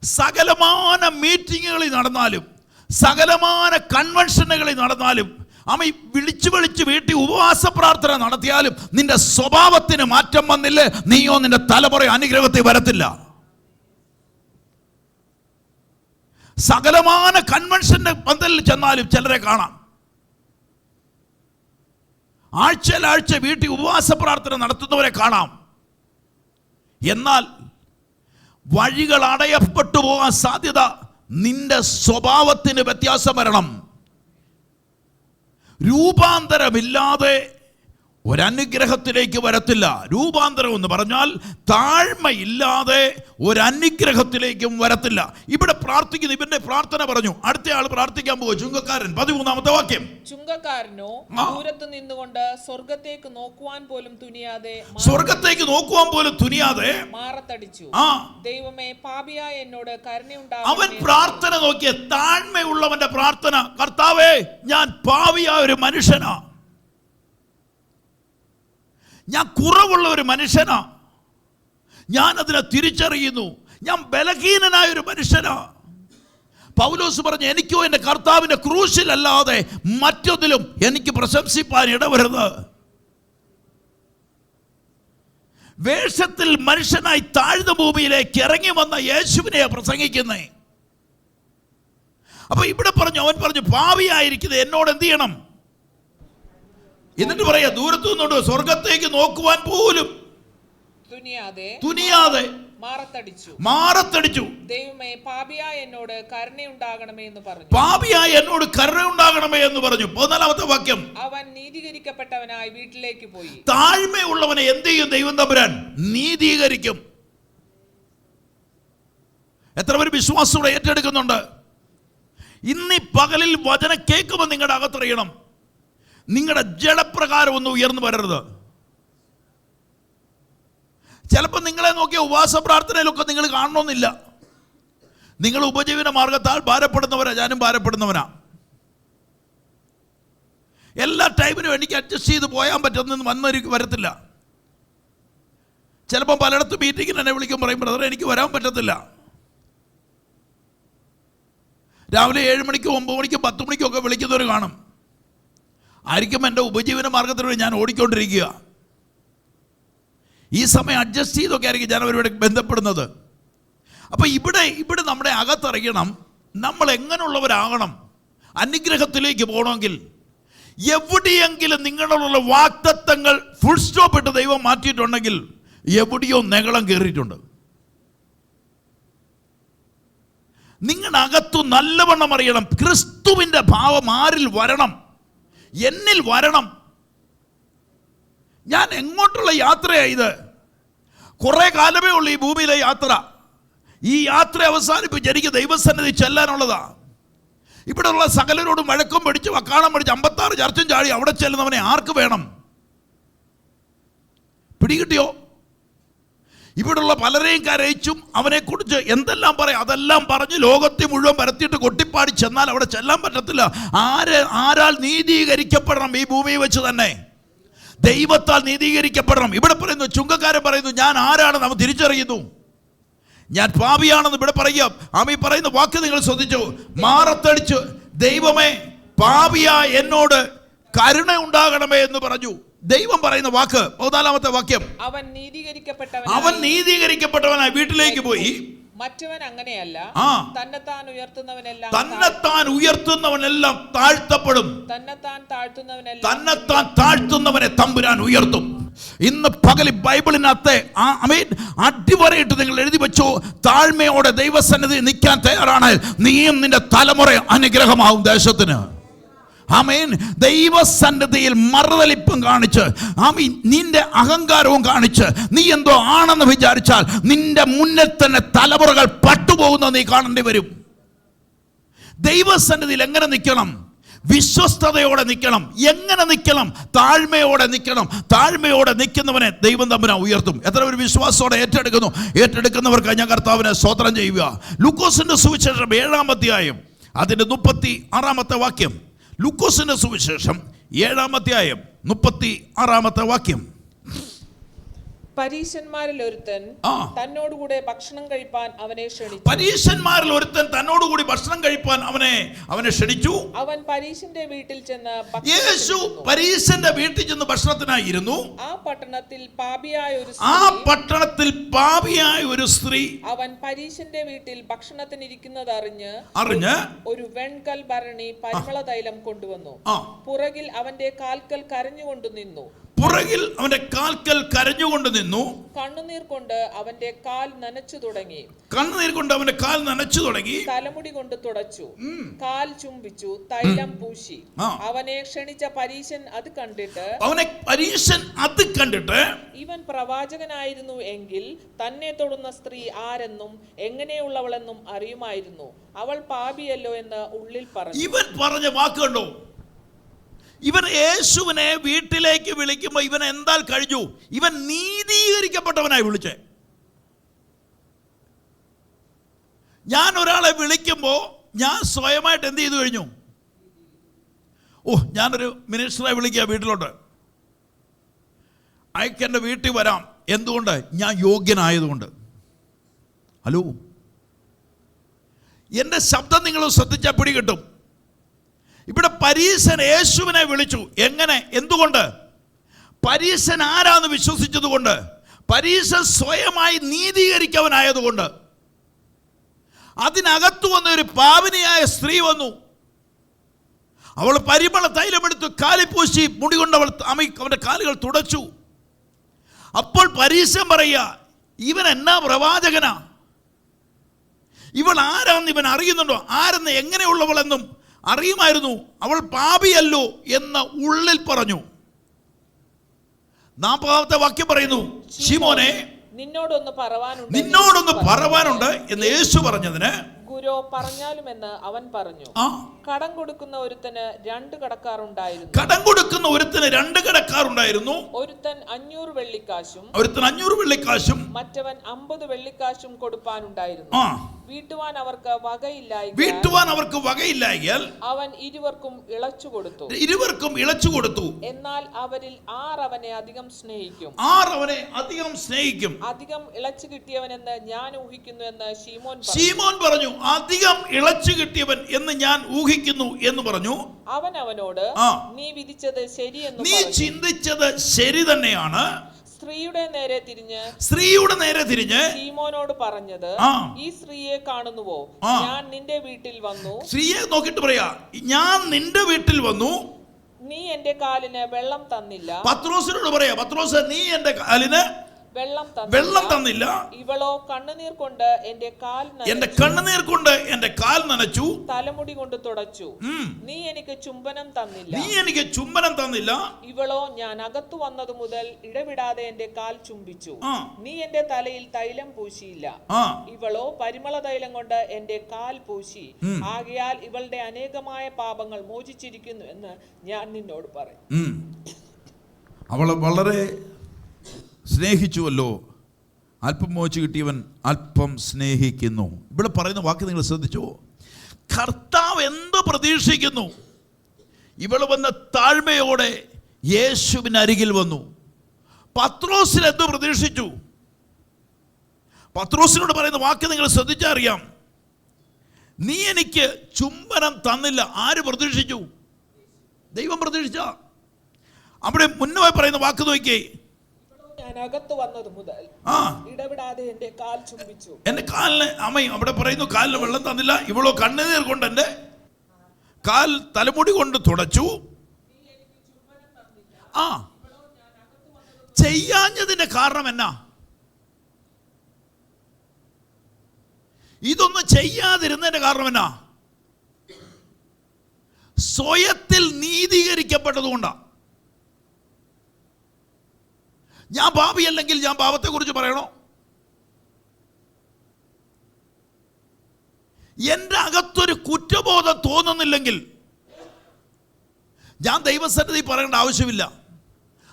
സകലമാന മീറ്റിങ്ങുകളിൽ നടന്നാലും, സകലമാന കൺവെൻഷനുകളിൽ നടന്നാലും, വിളിച്ച് വീട്ടിൽ ഉപവാസ പ്രാർത്ഥന നടത്തിയാലും നിന്റെ സ്വഭാവത്തിന് മാറ്റം വന്നില്ലേ, നീയോ നിന്റെ തലമുറ അനുഗ്രഹത്തിൽ വരത്തില്ല. സകലമാന കൺവെൻഷന്റെ പന്തലിൽ ചെന്നാലും ചിലരെ കാണാം, ആഴ്ച വീട്ടിൽ ഉപവാസ പ്രാർത്ഥന നടത്തുന്നവരെ കാണാം. എന്നാൽ വഴികൾ അടയപ്പെട്ടു പോകാൻ സാധ്യത. നിന്റെ സ്വഭാവത്തിന് വ്യത്യാസം വരണം. രൂപാന്തരമില്ലാതെ ഒരനുഗ്രഹത്തിലേക്ക് വരത്തില്ല. രൂപാന്തരം എന്ന് പറഞ്ഞാൽ താഴ്മയില്ലാതെ ഒരനുഗ്രഹത്തിലേക്കും വരത്തില്ല. ഇവിടെ പ്രാർത്ഥിക്കുന്നു, ഇവന്റെ പ്രാർത്ഥന പറഞ്ഞു. അടുത്ത ആൾ പ്രാർത്ഥിക്കാൻ പോകും, ചുങ്കക്കാരൻ. 13-ാമത്തെ വാക്യം. ചുങ്കക്കാരനോ ദൂരത്ത് നിന്നുകൊണ്ട് സ്വർഗത്തേക്ക് നോക്കുവാൻ പോലും തുനിയാതെ മാറത്തടിച്ചു. ദൈവമേ, പാപിയായ എന്നോട് കരുണയുണ്ടാകണമേ. അവൻ പ്രാർത്ഥന നോക്കിയ താഴ്മയുള്ളവന്റെ പ്രാർത്ഥന. കർത്താവേ, ഞാൻ പാപിയായ ഒരു മനുഷ്യനാ, ഞാൻ കുറവുള്ള ഒരു മനുഷ്യനാ, ഞാൻ അതിനെ തിരിച്ചറിയുന്നു, ഞാൻ ബലഹീനനായ ഒരു മനുഷ്യനാ. പൗലോസ് പറഞ്ഞു, എനിക്കോ എൻ്റെ കർത്താവിൻ്റെ ക്രൂശിലല്ലാതെ മറ്റൊന്നിലും എനിക്ക് പ്രശംസിപ്പാൻ ഇടവരുത്. വേഷത്തിൽ മനുഷ്യനായി താഴ്ന്ന ഭൂമിയിലേക്ക് ഇറങ്ങി വന്ന യേശുവിനെ പ്രസംഗിക്കുന്നേ. അപ്പൊ ഇവിടെ പറഞ്ഞു, അവൻ പറഞ്ഞു പാപിയായിരിക്കുന്നത് എന്നോട് എന്ത് ചെയ്യണം? എന്നിട്ട് പറയാ, ദൂരത്തു നിന്നുകൊണ്ട് സ്വർഗത്തേക്ക് നോക്കുവാൻ പോലും തുനിയാതെ മാറത്തടിച്ചു. ദൈവമേ, പാപിയായ എന്നോട് കരുണയുണ്ടാകണമേ എന്ന് പറഞ്ഞു. പാപിയായ എന്നോട് കരുണയുണ്ടാകണമേ എന്ന് പറഞ്ഞു. 14-ാമത്തെ വാക്യം, അവൻ നീതീകരിക്കപ്പെട്ടവനായി വീട്ടിലേക്ക് പോയി. താഴ്മയുള്ളവനെ എന്ത് ചെയ്യും ദൈവം തമ്പുരാൻ? നീതീകരിക്കും. എത്ര പേര് വിശ്വാസത്തോടെ ഏറ്റെടുക്കുന്നുണ്ട്? ഇന്നീ പകലിൽ വചനം കേൾക്കുമ്പോൾ നിങ്ങളുടെ അകത്തറിയണം, നിങ്ങളുടെ ജഡപ്രകാരം ഒന്നും ഉയർന്നു വരരുത്. ചിലപ്പോൾ നിങ്ങളെ നോക്കിയ ഉപവാസ പ്രാർത്ഥനയിലൊക്കെ നിങ്ങൾ കാണണമെന്നില്ല. നിങ്ങൾ ഉപജീവന മാർഗത്താൽ ഭാരപ്പെടുന്നവരാ, ഞാനും ഭാരപ്പെടുന്നവനാ. എല്ലാ ടൈമിനും എനിക്ക് അഡ്ജസ്റ്റ് ചെയ്ത് പോയാൻ പറ്റുന്ന വരത്തില്ല. ചിലപ്പോൾ പലയിടത്തും മീറ്റിങ്ങിന് എന്നെ വിളിക്കും, പറയും ബ്രദറെ എനിക്ക് വരാൻ പറ്റത്തില്ല. രാവിലെ 7 മണിക്കും 9 മണിക്കും 10 മണിക്കും ഒക്കെ വിളിക്കുന്നവർ കാണും. ആയിരിക്കും എൻ്റെ ഉപജീവന മാർഗത്തിലൂടെ ഞാൻ ഓടിക്കൊണ്ടിരിക്കുക. ഈ സമയം അഡ്ജസ്റ്റ് ചെയ്തൊക്കെ ആയിരിക്കും ഞാൻ അവരോട് ബന്ധപ്പെടുന്നത്. അപ്പോൾ ഇവിടെ നമ്മുടെ അകത്തറിയണം, നമ്മൾ എങ്ങനെയുള്ളവരാകണം. അനുഗ്രഹത്തിലേക്ക് പോകണമെങ്കിൽ എവിടെയെങ്കിലും നിങ്ങളുള്ള വാഗ്ദത്തങ്ങൾ ഫുൾ സ്റ്റോപ്പ് ഇട്ട് ദൈവം മാറ്റിയിട്ടുണ്ടെങ്കിൽ എവിടെയോ നെകളം കയറിയിട്ടുണ്ട്. നിങ്ങളുടെ അകത്തു നല്ലവണ്ണം അറിയണം, ക്രിസ്തുവിൻ്റെ ഭാവം ആരിൽ വരണം, എന്നിൽ വരണം. ഞാൻ എങ്ങോട്ടുള്ള യാത്രയാണ് ഇത്? കുറേ കാലമേ ഉള്ളൂ ഈ ഭൂമിയിലെ യാത്ര. ഈ യാത്ര അവസാനിപ്പിച്ച് എനിക്ക് ദൈവസന്നിധി ചെല്ലാനുള്ളതാ. ഇവിടെയുള്ള സകലരോടും വഴക്കം പിടിച്ച് വക്കാണം പിടിച്ച് 56 ചർച്ചും ചാടി അവിടെ ചെല്ലുന്നവനെ ആർക്ക് വേണം? പിടികിട്ടിയോ? ഇവിടെയുള്ള പലരെയും കരയിച്ചും അവനെക്കുറിച്ച് എന്തെല്ലാം പറയാം അതെല്ലാം പറഞ്ഞ് ലോകത്തെ മുഴുവൻ പരത്തിയിട്ട് കൊട്ടിപ്പാടി ചെന്നാൽ അവിടെ ചെല്ലാൻ പറ്റത്തില്ല. ആരാൽ നീതീകരിക്കപ്പെടണം? ഈ ഭൂമിയിൽ വെച്ച് തന്നെ ദൈവത്താൽ നീതീകരിക്കപ്പെടണം. ഇവിടെ പറയുന്നു, ചുങ്കക്കാരൻ പറയുന്നു, ഞാൻ ആരാണെന്ന് അവൻ തിരിച്ചറിയുന്നു, ഞാൻ പാപിയാണെന്ന് ഇവിടെ പറയുക. ആമീ പറയുന്ന വാക്ക് നിങ്ങൾ ശ്രദ്ധിച്ചു, മാറത്തടിച്ചു, ദൈവമേ പാപിയായ എന്നോട് കരുണ ഉണ്ടാകണമേ എന്ന് പറഞ്ഞു. ദൈവം പറയുന്ന വാക്ക് 14-ാമത്തെ വാക്യം, അവൻ നീതീകരിക്കപ്പെട്ടവനായി വീട്ടിലേക്ക് പോയി. മറ്റവൻ അങ്ങനെയല്ല, തന്നെത്താൻ ഉയർത്തുന്നവനെല്ലാം താഴ്ത്തപ്പെടും, തന്നെത്താൻ താഴ്ത്തുന്നവനെ തമ്പുരാൻ ഉയർത്തും. ഇന്ന് പകൽ ബൈബിളിനകത്തെ അടിവരയിട്ട് നിങ്ങൾ എഴുതി വെച്ചു, താഴ്മയോടെ ദൈവസന്നിധി നിൽക്കാൻ തയ്യാറാണ്, നീയും നിന്റെ തലമുറ അനുഗ്രഹമാവും ദേശത്തിന്. ആമേൻ. ദൈവസന്നിധിയിൽ മറുതലിപ്പും കാണിച്ച്, ആമീൻ, നിന്റെ അഹങ്കാരവും കാണിച്ച് നീ എന്തോ ആണെന്ന് വിചാരിച്ചാൽ നിന്റെ മുന്നിൽ തന്നെ തലമുറകൾ പട്ടുപോകുന്ന നീ കാണേണ്ടി വരും. ദൈവസന്നിധിയിൽ എങ്ങനെ നിൽക്കണം? വിശ്വസ്തയോടെ നിൽക്കണം. എങ്ങനെ നിൽക്കണം? താഴ്മയോടെ നിൽക്കണം. താഴ്മയോടെ നിൽക്കുന്നവനെ ദൈവം തമ്പുരാൻ ഉയർത്തും. എത്ര ഒരു വിശ്വാസത്തോടെ ഏറ്റെടുക്കുന്നവർക്ക് ഞാൻ കർത്താവിനെ സ്തോത്രം ചെയ്യുക. ലൂക്കോസിന്റെ സുവിശേഷം 7-ാം അധ്യായം അതിന്റെ 36-ാമത്തെ വാക്യം. ലൂക്കോസിന്റെ സുവിശേഷം 7-ാം അധ്യായം 36-ാമത്തെ വാക്യം. പരീശന്മാരിൽ ഒരുത്തൻ തന്നോടുകൂടെ ഭക്ഷണം കഴിപ്പാൻ അവനെ ക്ഷണിച്ചു. പരീശന്മാരിൽ ഒരുത്തൻ തന്നോടുകൂടി ഭക്ഷണം കഴിപ്പാൻ അവനെ ക്ഷണിച്ചു. അവൻ പരീശന്റെ വീട്ടിൽ ചെന്ന് യേശു പരീശന്റെ വീട്ടിൽ ചെന്ന് ഭക്ഷണത്തിനായിരുന്നു. ആ പട്ടണത്തിൽ പാപിയായ ഒരു സ്ത്രീ അവൻ പരീശന്റെ വീട്ടിൽ ഭക്ഷണത്തിനിരിക്കുന്നത് അറിഞ്ഞ് ഒരു വെൺകൽ ഭരണി പരിമള തൈലം കൊണ്ടുവന്നു. പുറകിൽ അവന്റെ കാൽക്കൽ കരഞ്ഞുകൊണ്ട് നിന്നു. കണ്ണുനീർ കൊണ്ട് അവന്റെ കാൽ നനച്ചു തുടങ്ങി. തലമുടി കൊണ്ട് തുടച്ചു, കാൽ ചുംബിച്ചു, തൈലം പൂശി. അവനെ ക്ഷണിച്ച പരീശൻ അത് കണ്ടിട്ട് ഇവൻ പ്രവാചകനായിരുന്നു എങ്കിൽ തന്നെ തൊടുന്ന സ്ത്രീ ആരെന്നും എങ്ങനെയുള്ളവളെന്നും അറിയുമായിരുന്നു. അവൾ പാപിയല്ലോ എന്ന് ഉള്ളിൽ പറഞ്ഞു. ഇവൻ പറഞ്ഞ വാക്കുണ്ടോ? ഇവൻ യേശുവിനെ വീട്ടിലേക്ക് വിളിക്കുമ്പോൾ ഇവൻ എന്താ കഴിഞ്ഞു? ഇവൻ നീതീകരിക്കപ്പെട്ടവനായി വിളിച്ചേ. ഞാൻ ഒരാളെ വിളിക്കുമ്പോൾ ഞാൻ സ്വയമായിട്ട് എന്ത് ചെയ്തു കഴിഞ്ഞു? ഞാനൊരു മിനിസ്റ്ററെ വിളിക്കുക വീട്ടിലോട്ട്. അയക്ക് എൻ്റെ വീട്ടിൽ വരാം. എന്തുകൊണ്ട്? ഞാൻ യോഗ്യനായതുകൊണ്ട്. ഹലോ, എൻ്റെ ശബ്ദം നിങ്ങൾ ശ്രദ്ധിച്ചാൽ പിടികിട്ടും. ഇവിടെ പരീശൻ യേശുവിനെ വിളിച്ചു. എങ്ങനെ? എന്തുകൊണ്ട്? പരീശൻ ആരാന്ന് വിശ്വസിച്ചതുകൊണ്ട്, പരീശൻ സ്വയമായി നീതീകരിക്കവനായതുകൊണ്ട്. അതിനകത്ത് വന്ന ഒരു പാപിനിയായ സ്ത്രീ വന്നു. അവൾ പരിമള തൈലമെടുത്ത് കാലിൽ പൂശി മുടി കൊണ്ട് അവൻ്റെ കാലുകൾ തുടച്ചു. അപ്പോൾ പരീശൻ പറയുക, ഇവൻ എന്നാ പ്രവാചകനാ? ഇവൾ ആരാന്ന് ഇവൻ അറിയുന്നുണ്ടോ? ആരെന്ന്, എങ്ങനെയുള്ളവളെന്നും അറിയുമായിരുന്നു. അവൾ പാപിയല്ലോ എന്ന് ഉള്ളിൽ പറഞ്ഞു. 40-ാമത്തെ വാക്യം പറയുന്നു, ശിമോനെ, നിന്നോടൊന്ന് പറവാനുണ്ട് എന്ന് യേശു പറഞ്ഞതിന്, ഗുരു പറഞ്ഞാലുമെന്ന് അവൻ പറഞ്ഞു. കടം കൊടുക്കുന്ന ഒരുത്തന് 2 കടക്കാരുണ്ടായിരുന്നു. ഒരുത്തൻ 500 വെള്ളിക്കാശും മറ്റവൻ 50 വെള്ളിക്കാശും കൊടുപ്പാനുണ്ടായിരുന്നു. വീട്ടുവാൻ അവർക്ക് വകയില്ലായകയാൽ അവൻ ഇരുവർക്കും ഇളച്ചു കൊടുത്തു. എന്നാൽ അവരിൽ 6 അവനെ അധികം സ്നേഹിക്കും. അധികം ഇളച്ചു കിട്ടിയവനെന്ന് ഞാൻ ഊഹിക്കുന്നു എന്ന് ശീമോൻ പറഞ്ഞു. അധികം ഇളച്ചു കിട്ടിയവൻ എന്ന് ഞാൻ ഊഹിക്കുന്നു എന്ന് പറഞ്ഞു. അവൻ അവനോട്, നീ വിധിച്ചത് ശരിയെന്ന്, നീ ചിന്തിച്ചത് ശരി തന്നെയാണ്. സ്ത്രീയുടെ നേരെ തിരിഞ്ഞ് ശീമോനോട് പറഞ്ഞത്, ഈ സ്ത്രീയെ കാണുന്നുവോ? ഞാൻ നിന്റെ വീട്ടിൽ വന്നു. സ്ത്രീയെ നോക്കിട്ട് പറയാ, ഞാൻ നിന്റെ വീട്ടിൽ വന്നു. നീ എന്റെ കാലിന് വെള്ളം തന്നില്ല. പത്രോസിനോട് പറയാ, പത്രോസ്, നീ എന്റെ കാലിന് വെള്ളം തന്നില്ല. ഇവളോ കണ്ണുനീർ കൊണ്ട് എന്റെ കാൽ നനച്ചു, തലമുടി കൊണ്ട് തുടച്ചു. നീ എനിക്ക് ചുംബനം തന്നില്ല. ഇവളോ ഞാൻ അകത്തു വന്നതു മുതൽ ഇടവിടാതെ എന്റെ കാൽ ചുംബിച്ചു. നീ എന്റെ തലയിൽ തൈലം പൂശിയില്ല. ഇവളോ പരിമള തൈലം കൊണ്ട് എന്റെ കാൽ പൂശി. ആകയാൽ ഇവളുടെ അനേകമായ പാപങ്ങൾ മോചിച്ചിരിക്കുന്നു എന്ന് ഞാൻ നിന്നോട് പറയും. അവളെ വളരെ സ്നേഹിച്ചുവല്ലോ. അല്പം മോചിച്ച് കിട്ടിയവൻ അല്പം സ്നേഹിക്കുന്നു. ഇവിടെ പറയുന്ന വാക്ക് നിങ്ങൾ ശ്രദ്ധിച്ചോ? കർത്താവ് എന്ത് പ്രതീക്ഷിക്കുന്നു? ഇവൾ വന്ന താഴ്മയോടെ യേശുവിന് അരികിൽ വന്നു. പത്രോസിൽ എന്ത് പ്രതീക്ഷിച്ചു? പത്രോസിനോട് പറയുന്ന വാക്ക് നിങ്ങൾ ശ്രദ്ധിച്ചാൽ അറിയാം. നീ എനിക്ക് ചുംബനം തന്നില്ല. ആര് പ്രതീക്ഷിച്ചു? ദൈവം പ്രതീക്ഷിച്ച. അവിടെ മുന്നേ പറയുന്ന വാക്ക് നോക്കിയേ, അകത്തു വന്നത് മുതൽ ഇടവിടാതെ എന്റെ കാൽ ചുംബിച്ചു. എന്റെ കാലിന് അമ്മയും അവിടെ പറയുന്നു, കാലിന് വെള്ളം തന്നില്ല. ഇവളോ കണ്ണുനീർ കൊണ്ട് എന്റെ കാൽ തലമുടി കൊണ്ട് തുടച്ചു. ചെയ്യാഞ്ഞതിന്റെ കാരണം എന്നാ? ഇതൊന്നും ചെയ്യാതിരുന്നതിന്റെ കാരണം എന്നാ? സ്വയത്തിൽ നീതീകരിക്കപ്പെട്ടതുകൊണ്ടാ. ഞാൻ പാപിയല്ലെങ്കിൽ ഞാൻ പാപത്തെ കുറിച്ച് പറയണോ? എൻ്റെ അകത്തൊരു കുറ്റബോധം തോന്നുന്നില്ലെങ്കിൽ ഞാൻ ദൈവസന്നിധി പറയേണ്ട ആവശ്യമില്ല.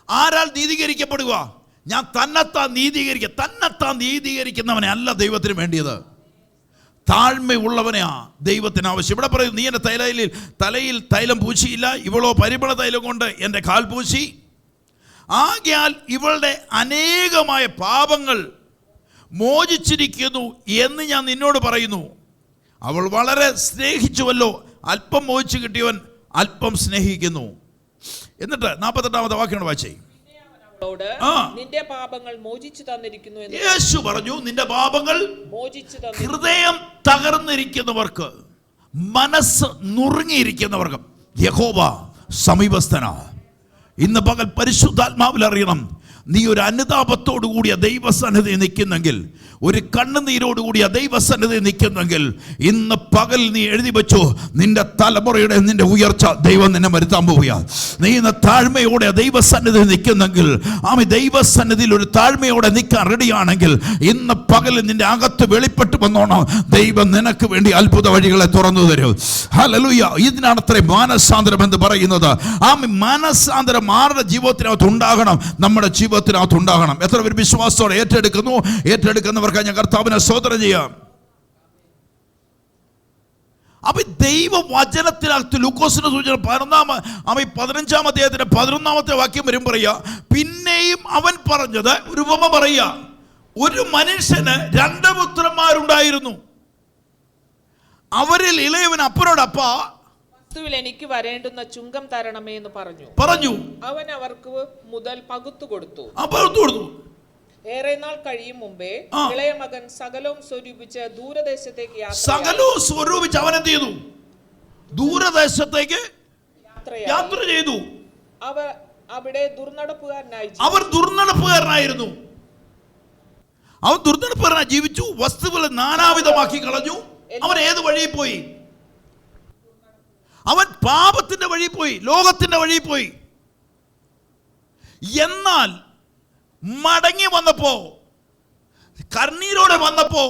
ആരാൽ നീതീകരിക്കപ്പെടുക? ഞാൻ തന്നെത്താൻ നീതീകരിക്കുന്നവനെ അല്ല ദൈവത്തിന് വേണ്ടിയത്. താഴ്മയുള്ളവനെയാ ദൈവത്തിന് ആവശ്യം. ഇവിടെ പറയും, നീ എൻ്റെ തലയിൽ തൈലം പൂശിയില്ല. ഇവളോ പരിമള തൈലം കൊണ്ട് എൻ്റെ കാൽ പൂശി. ആകയാൽ ഇവളുടെ അനേകമായ പാപങ്ങൾ മോചിച്ചിരിക്കുന്നു എന്ന് ഞാൻ നിന്നോട് പറയുന്നു. അവൾ വളരെ സ്നേഹിച്ചുവല്ലോ. അല്പം മോചിച്ച് കിട്ടിയവൻ അല്പം സ്നേഹിക്കുന്നു. എന്നിട്ട് 48-ാമത്തെ വാക്യം വായിച്ചേ. നിന്റെ പാപങ്ങൾ മോചിച്ചു തന്നിരിക്കുന്നു എന്ന് യേശു പറഞ്ഞു. നിന്റെ പാപങ്ങൾ മോചിച്ചു. ഹൃദയം തകർന്നിരിക്കുന്നവർക്ക്, മനസ്സ് നുറുങ്ങിയിരിക്കുന്നവർക്ക് യഹോവ സമീപസ്ഥനാ. ഇന്ന് പകൽ പരിശുദ്ധാത്മാവിൽ അറിയണം, നീ ഒരു അനുതാപത്തോടു കൂടിയ ദൈവസന്നിധി നിൽക്കുന്നെങ്കിൽ, ഒരു കണ്ണുനീരോടുകൂടിയ ദൈവസന്നിധി നിൽക്കുന്നെങ്കിൽ, ഇന്ന് പകൽ നീ എഴുതി വെച്ചു, നിന്റെ തലമുറയുടെ നിന്റെ ഉയർച്ച ദൈവം നിന്നെ വരുത്താൻ പോവുക. നീ ഇന്ന് താഴ്മയോടെ ദൈവസന്നിധി നിൽക്കുന്നെങ്കിൽ, ദൈവസന്നിധിയിൽ ഒരു താഴ്മയോടെ നിൽക്കാൻ റെഡിയാണെങ്കിൽ, ഇന്ന് പകൽ നിന്റെ അകത്ത് വെളിപ്പെട്ട് വന്നോണം. ദൈവം നിനക്ക് വേണ്ടി അത്ഭുത വഴികളെ തുറന്നു തരും. ഹല്ലേലൂയ. ഇതിനാണ് അത്ര മാനസാന്തരം എന്ന് പറയുന്നത്. മാനസാന്തരം ആരുടെ ജീവിതത്തിനകത്ത് ഉണ്ടാകണം? നമ്മുടെ ജീവിതത്തിനകത്ത് ഉണ്ടാകണം. എത്ര പേര് വിശ്വാസത്തോടെ ഏറ്റെടുക്കുന്നവർക്ക് ഞാൻ കർത്താവിനെ സ്തോത്രം ചെയ്യാം. അപ്പൊ ദൈവവചനത്തിനകത്ത് ലൂക്കോസിന്റെ സൂചന 15-ാം അധ്യായത്തിന്റെ 11-ാമത്തെ വാക്യം വരും പറയാ, പിന്നെയും അവൻ പറഞ്ഞത് ഒരു ഉപമ പറയാ, ഒരു മനുഷ്യന് 2 പുത്രന്മാരുണ്ടായിരുന്നു. അവരിൽ ഇളയവൻ അപ്പനോട്, അപ്പാ വസ്തുവിൽ എനിക്ക് വരേണ്ടുന്ന ചുങ്കം തരണമേ എന്ന് പറഞ്ഞു. അവൻ അവർക്ക് മുതൽ പകുത്തു കൊടുത്തു. ഏറെ നാൾ കഴിയും മുമ്പേ ഇളയ മകൻ സകലവും സ്വരൂപിച്ച് ദൂരദേശത്തേക്ക് അവൻ എന്ത് ചെയ്തു? ദൂരദേശത്തേക്ക് യാത്ര ചെയ്തു. അവർ അവിടെ ദുർനടപ്പുകാരനായി ജീവിച്ചു. വസ്തുക്കളെ നാനാവിധമാക്കി കളഞ്ഞു. അവൻ ഏത് വഴി പോയി? അവൻ പാപത്തിന്റെ വഴി പോയി, ലോകത്തിന്റെ വഴി പോയി. എന്നാൽ മടങ്ങി വന്നപ്പോ, കണ്ണീരോടെ വന്നപ്പോ,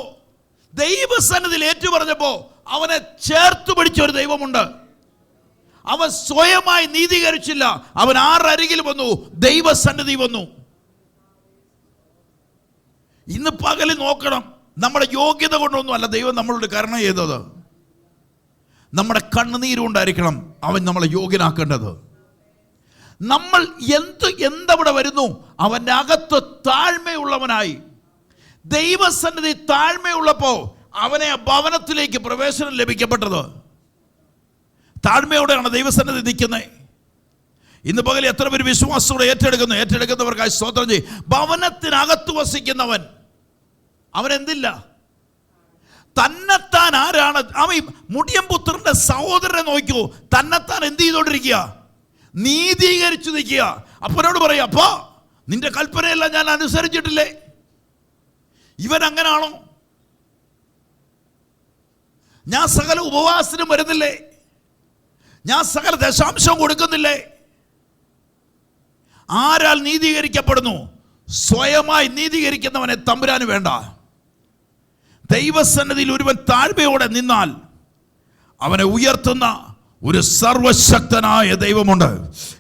ദൈവസന്നിധിയിൽ ഏറ്റു പറഞ്ഞപ്പോ അവനെ ചേർത്ത് പിടിച്ച ഒരു ദൈവമുണ്ട്. അവൻ സ്വയമായി നീതീകരിച്ചില്ല. അവൻ ആരരികിൽ വന്നു? ദൈവസന്നിധി വന്നു. ഇന്ന് പകല് നോക്കണം, നമ്മുടെ യോഗ്യത കൊണ്ടൊന്നും അല്ല ദൈവം നമ്മളോട് കരുണ ചെയ്തത്. നമ്മുടെ കണ്ണുനീരുകൊണ്ടായിരിക്കണം അവൻ നമ്മളെ യോഗ്യനാക്കേണ്ടത്. നമ്മൾ എന്തവിടെ വരുന്നു? അവൻ്റെ അകത്ത് താഴ്മയുള്ളവനായി, ദൈവസന്നിധി താഴ്മയുള്ളപ്പോ അവനെ ഭവനത്തിലേക്ക് പ്രവേശനം ലഭിക്കപ്പെട്ടത്. താഴ്മയോടെയാണ് ദൈവസന്നിധി നിൽക്കുന്നത്. ഇന്ന് പകൽ എത്ര പേര് വിശ്വാസത്തോടെ ഏറ്റെടുക്കുന്നവർക്കായി സ്തോത്രം ചെയ്യും. ഭവനത്തിനകത്ത് വസിക്കുന്നവൻ, അവനെന്തില്ല? തന്നെത്താൻ ആരാണ്? അവൻ മുടിയൻ പുത്രന്റെ സഹോദരനെ നോക്കൂ, തന്നെത്താൻ എന്ത് ചെയ്തോണ്ടിരിക്കുക? നീതീകരിച്ചു നിൽക്കുക. അപ്പനോട് പറയാ, അപ്പാ നിന്റെ കൽപ്പനയെല്ലാം ഞാൻ അനുസരിച്ചിട്ടില്ലേ? ഇവൻ അങ്ങനാണോ? ഞാൻ സകല ഉപവാസത്തിനും വരുന്നില്ലേ? ഞാൻ സകല ദശാംശം കൊടുക്കുന്നില്ലേ? ആരാൽ നീതീകരിക്കപ്പെടുന്നു? സ്വയമായി നീതീകരിക്കുന്നവനെ തമ്പുരാന് വേണ്ട. ദൈവസന്നിധിയിൽ ഒരുവൻ താഴ്മയോടെ നിന്നാൽ അവനെ ഉയർത്തുന്ന ഒരു സർവശക്തനായ ദൈവമുണ്ട്.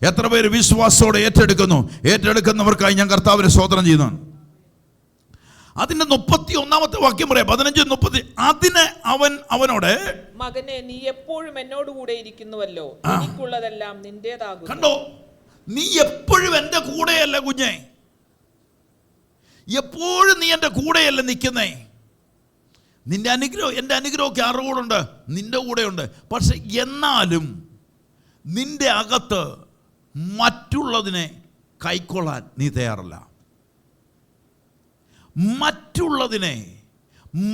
എത്ര പേര് വിശ്വാസത്തോടെ ഏറ്റെടുക്കുന്നവർക്കായി ഞാൻ കർത്താവിനെ സ്തോത്രം ചെയ്യുന്നു. അതിന്റെ 31-ാമത്തെ വാക്യം പറയാം, 15-30. അതിന് അവൻ അവനോട്, മകനെ, നീ എപ്പോഴും എന്നോട് കൂടെ ഇരിക്കുന്നുവല്ലോ, എനിക്കുള്ളതെല്ലാം നിന്റേതാകുന്നു. കണ്ടോ, നീ എപ്പോഴും എൻ്റെ കൂടെയല്ല കുഞ്ഞെ, എപ്പോഴും നീ എൻ്റെ കൂടെയല്ല നിൽക്കുന്നേ. നിന്റെ അനുഗ്രഹം, എൻ്റെ അനുഗ്രഹമൊക്കെ ആരുടെ കൂടെ ഉണ്ട്? നിന്റെ കൂടെയുണ്ട്. പക്ഷെ എന്നാലും നിന്റെ അകത്ത് മറ്റുള്ളതിനെ കൈക്കൊള്ളാൻ നീ തയ്യാറല്ല.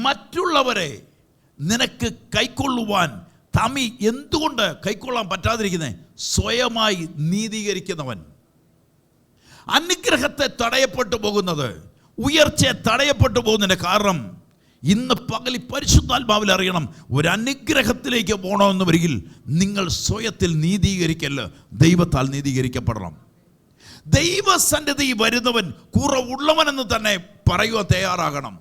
മറ്റുള്ളവരെ നിനക്ക് കൈക്കൊള്ളുവാൻ എന്തുകൊണ്ട് കൈക്കൊള്ളാൻ പറ്റാതിരിക്കുന്നത്? സ്വയമായി നീതീകരിക്കുന്നവൻ. അനുഗ്രഹത്തെ തടയപ്പെട്ടു പോകുന്നത്, ഉയർച്ചയെ തടയപ്പെട്ടു പോകുന്നതിൻ്റെ കാരണം ഇന്ന് പകൽ പരിശുദ്ധാത്മാവിൽ അറിയണം, ഒരു അനുഗ്രഹത്തിലേക്ക് പോകണമെന്ന് വരികിൽ നിങ്ങൾ സ്വയത്തിൽ നീതീകരിക്കല്ല, ദൈവത്താൽ നീതീകരിക്കപ്പെടണം. ദൈവസന്നിധി വരുന്നവൻ കുറവുള്ളവനെന്ന് തന്നെ പറയുവാൻ തയ്യാറാകണം.